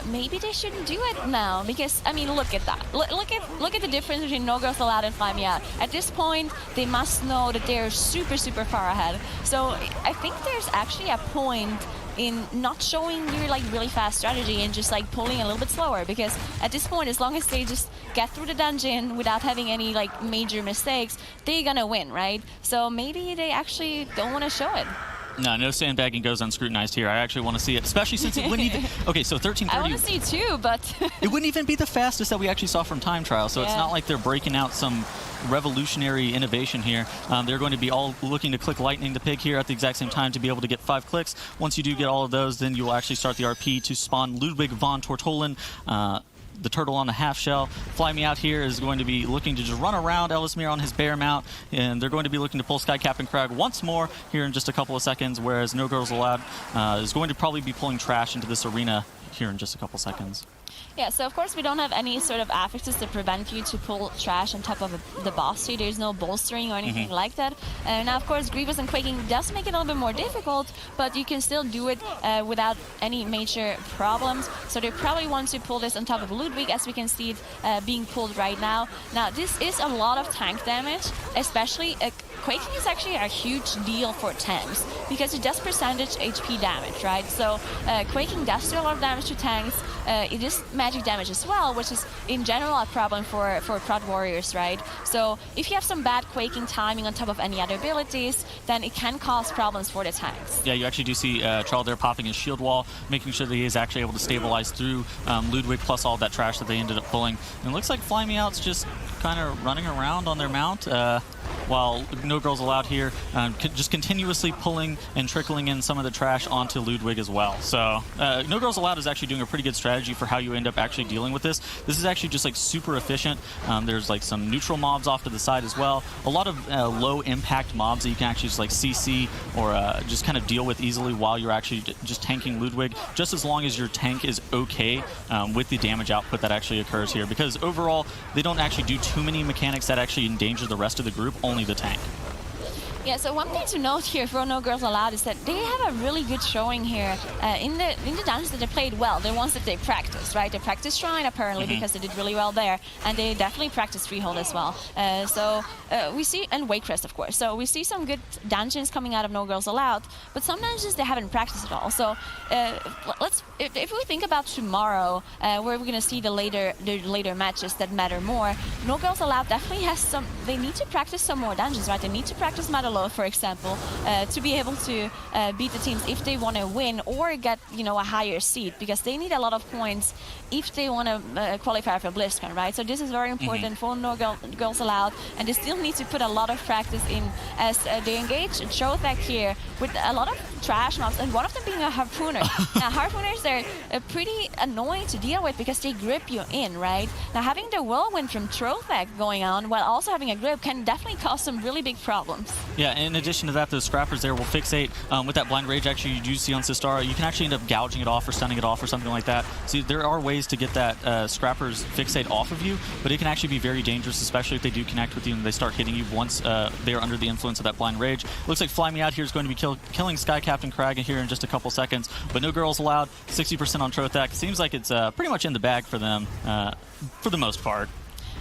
Maybe they shouldn't do it now, because, I mean, look at that. Look at the difference between No Girls Allowed and Fly Me Out. At this point, they must know that they're super, super far ahead. So I think there's actually a point in not showing your like really fast strategy and just like pulling a little bit slower, because at this point, as long as they just get through the dungeon without having any like major mistakes, they're gonna win, right? So maybe they actually don't want to show it. No sandbagging goes unscrutinized here. I actually want to see it, especially since it wouldn't even... Okay, so 1330... I want to see too, but... It wouldn't even be the fastest that we actually saw from Time Trial, so it's not like they're breaking out some revolutionary innovation here. They're going to be all looking to click Lightning the Pig here at the exact same time to be able to get 5 clicks. Once you do get all of those, then you will actually start the RP to spawn Ludwig von Tortolen, the turtle on the half shell. Fly Me Out here is going to be looking to just run around Elismir on his bear mount, and they're going to be looking to pull Sky Captain Crag once more here in just a couple of seconds, whereas No Girls Allowed is going to probably be pulling trash into this arena here in just a couple seconds. Yeah, so of course we don't have any sort of affixes to prevent you to pull trash on top of the boss tree. There's no bolstering or anything like that. Now, of course, Grievous and Quaking does make it a little bit more difficult, but you can still do it without any major problems. So they probably want to pull this on top of Ludwig, as we can see it being pulled right now. Now, this is a lot of tank damage, especially Quaking is actually a huge deal for tanks because it does percentage HP damage, right? So Quaking does do a lot of damage to tanks. It is magic damage as well, which is in general a problem for prod warriors, right? So if you have some bad Quaking timing on top of any other abilities, then it can cause problems for the tanks. Yeah, you actually do see Charles there popping his shield wall, making sure that he is actually able to stabilize through Ludwig plus all that trash that they ended up pulling. And it looks like Fly Me Out's just kind of running around on their mount, while No Girls Allowed here just continuously pulling and trickling in some of the trash onto Ludwig as well. So No Girls Allowed is actually doing a pretty good strategy for how you end up actually dealing with this. This is actually just like super efficient. There's like some neutral mobs off to the side as well. A lot of low impact mobs that you can actually just like CC or just kind of deal with easily while you're actually just tanking Ludwig, just as long as your tank is okay with the damage output that actually occurs here, because overall they don't actually do too many mechanics that actually endanger the rest of the group, only the tank. Yeah, so one thing to note here for No Girls Allowed is that they have a really good showing here in the dungeons that they played well, the ones that they practiced, right? They practiced Shrine apparently because they did really well there, and they definitely practiced Freehold as well. We see, and Waycrest of course, so we see some good dungeons coming out of No Girls Allowed, but some dungeons they haven't practiced at all. So if we think about tomorrow, where we're going to see the later matches that matter more, No Girls Allowed definitely has some, they need to practice some more dungeons, right? They need to practice Underrot, for example, to be able to beat the teams if they want to win or get, a higher seed, because they need a lot of points if they want to qualify for BlizzCon, right? So this is very important for No Girls Allowed, and they still need to put a lot of practice in as they engage Trothek here with a lot of trash mobs, and one of them being a Harpooner. Now, Harpooners, they're pretty annoying to deal with because they grip you in, right? Now, having the Whirlwind from Trothek going on while also having a grip can definitely cause some really big problems. Yeah, Yeah, in addition to that, the scrappers there will fixate. With that blind rage, actually, you do see on Sistara, you can actually end up gouging it off or stunning it off or something like that. So there are ways to get that scrappers fixate off of you, but it can actually be very dangerous, especially if they do connect with you and they start hitting you once they are under the influence of that blind rage. Looks like Fly Me Out here is going to be killing Sky Captain Krag here in just a couple seconds, but no girls allowed. 60% on Trothak. Seems like it's pretty much in the bag for them for the most part.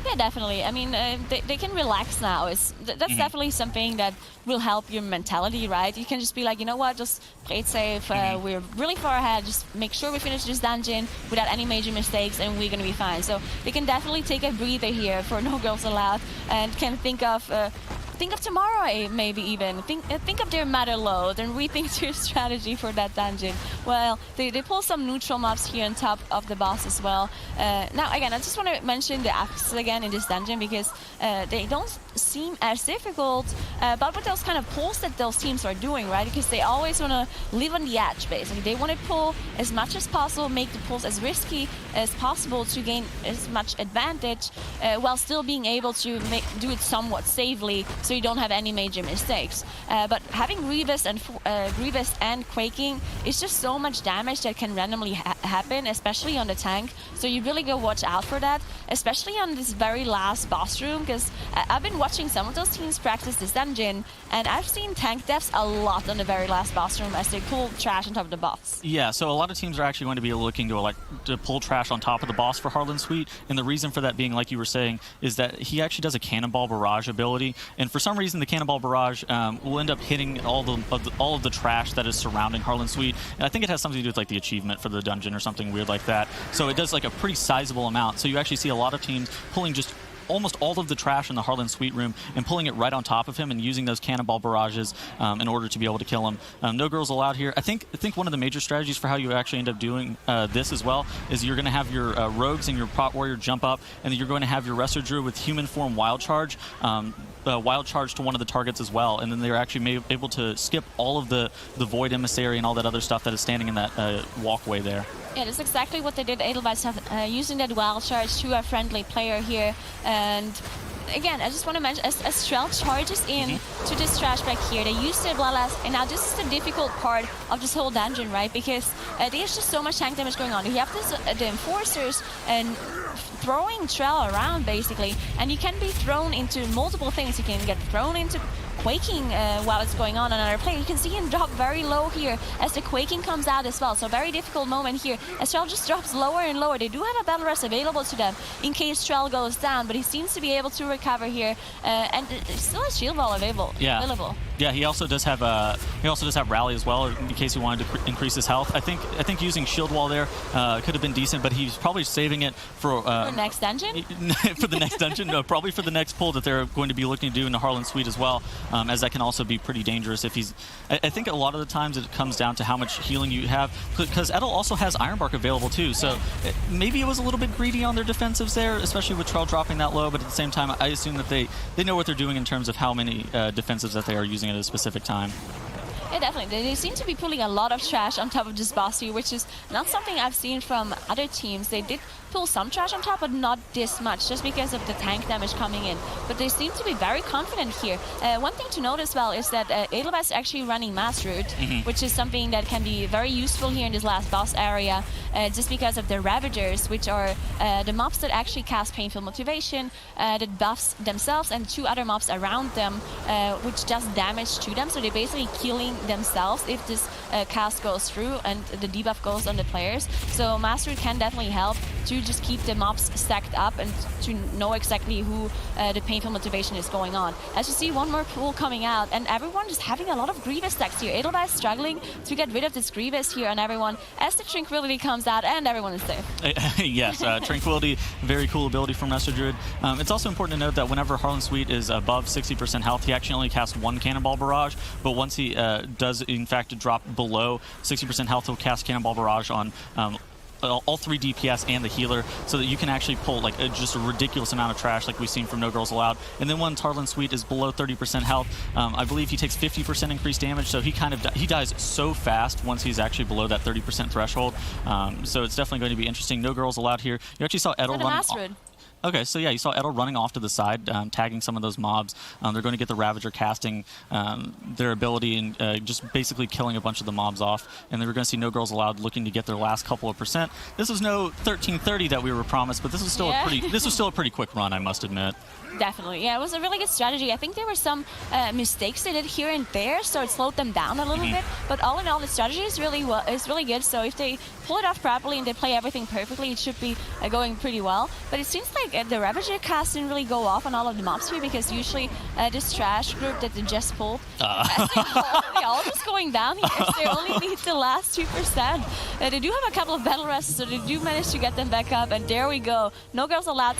Yeah, definitely. I mean, they can relax now. That's definitely something that will help your mentality, right? You can just be like, you know what, just play it safe. We're really far ahead. Just make sure we finish this dungeon without any major mistakes, and we're going to be fine. So they can definitely take a breather here for No Girls Allowed and can think of tomorrow, maybe even. Think of their MOTHERLODE and rethink their strategy for that dungeon. Well, they pull some neutral mobs here on top of the boss as well. Now, again, I just want to mention the axes again in this dungeon because they don't seem as difficult, but with those kind of pulls that those teams are doing, right? Because they always want to live on the edge, basically. They want to pull as much as possible, make the pulls as risky as possible to gain as much advantage while still being able to do it somewhat safely, so you don't have any major mistakes. But having Grievous and Quaking is just so much damage that can randomly happen, especially on the tank. So you really go watch out for that, especially on this very last boss room, because I've been watching some of those teams practice this dungeon, and I've seen tank deaths a lot on the very last boss room as they pull trash on top of the boss. Yeah, so a lot of teams are actually going to be looking to pull trash on top of the boss for Harlan Sweet, and the reason for that being, like you were saying, is that he actually does a Cannonball Barrage ability, and for some reason the Cannonball Barrage will end up hitting all of the trash that is surrounding Harlan Sweet, and I think it has something to do with like the achievement for the dungeon or something weird like that. So it does like a pretty sizable amount. So you actually see a lot of teams pulling just almost all of the trash in the Harlan Sweet room and pulling it right on top of him and using those Cannonball Barrages in order to be able to kill him. No girls allowed here. I think one of the major strategies for how you actually end up doing this as well is you're going to have your rogues and your Pot Warrior jump up, and then you're going to have your Wrestler Druid with Human Form Wild Charge. Wild Charge to one of the targets as well, and then they're actually able to skip all of the Void Emissary and all that other stuff that is standing in that walkway there. Yeah, that's exactly what they did. Edelweiss using that Wild Charge to a friendly player here. And again, I just want to mention, as Strel charges in to this trash back here, they use their Bloodlust, and now this is the difficult part of this whole dungeon, right? Because there's just so much tank damage going on. You have this, the Enforcers and throwing Trell around, basically, and you can be thrown into multiple things. You can get thrown into Quaking while it's going on another play. You can see him drop very low here as the Quaking comes out as well. So very difficult moment here as Trell just drops lower and lower. They do have a Battle Rest available to them in case Trell goes down, but he seems to be able to recover here, and still has Shield Wall available. Yeah, he also does have Rally as well in case he wanted to increase his health. I think using Shield Wall there could have been decent, but he's probably saving it for the next dungeon. For the next dungeon, no, probably for the next pull that they're going to be looking to do in the Harlan Suite as well, as that can also be pretty dangerous if he's. I think a lot of the times it comes down to how much healing you have, because Edel also has Ironbark available too. So maybe it was a little bit greedy on their defensives there, especially with Trell dropping that low. But at the same time, I assume that they know what they're doing in terms of how many defensives that they are using at a specific time. Yeah, definitely. They seem to be pulling a lot of trash on top of this boss here, which is not something I've seen from other teams. They did pull some trash on top, but not this much, just because of the tank damage coming in. But they seem to be very confident here. One thing to note as well is that Edelweiss is actually running Mass Root, which is something that can be very useful here in this last boss area, just because of the Ravagers, which are the mobs that actually cast Painful Motivation, that buffs themselves and two other mobs around them, which does damage to them. So they're basically killing themselves if this cast goes through and the debuff goes on the players. So Mass Root can definitely help to just keep the mobs stacked up and to know exactly who the Painful Motivation is going on. As you see, one more pool coming out, and everyone just having a lot of Grievous stacks here. Edelweiss struggling to get rid of this Grievous here on everyone as the Tranquility comes out and everyone is safe. Yes, Tranquility, very cool ability from Wrestler Druid. It's also important to note that whenever Harlan Sweet is above 60% health, he actually only casts one Cannonball Barrage, but once he does in fact drop below 60% health, he'll cast Cannonball Barrage on all three DPS and the healer, so that you can actually pull like just a ridiculous amount of trash like we've seen from No Girls Allowed. And then when Harlan Sweet is below 30% health, I believe he takes 50% increased damage, so he dies so fast once he's actually below that 30% threshold. So it's definitely going to be interesting. No Girls Allowed here. You actually saw Edel run. Okay, so yeah, you saw Edel running off to the side, tagging some of those mobs. They're going to get the Ravager casting their ability and just basically killing a bunch of the mobs off. And then we're going to see No Girls Allowed looking to get their last couple of percent. This was no 1330 that we were promised, but this was still a pretty quick run, I must admit. Definitely, yeah, it was a really good strategy. I think there were some mistakes they did here and there, so it slowed them down a little bit. But all in all, the strategy is really good. So if they pull it off properly and they play everything perfectly, it should be going pretty well. But it seems like the Ravager cast didn't really go off on all of the mobs here, because usually this trash group that they just pulled, they all just going down here. So they only need the last 2%. They do have a couple of battle rests, so they do manage to get them back up. And there we go. No Girls Allowed.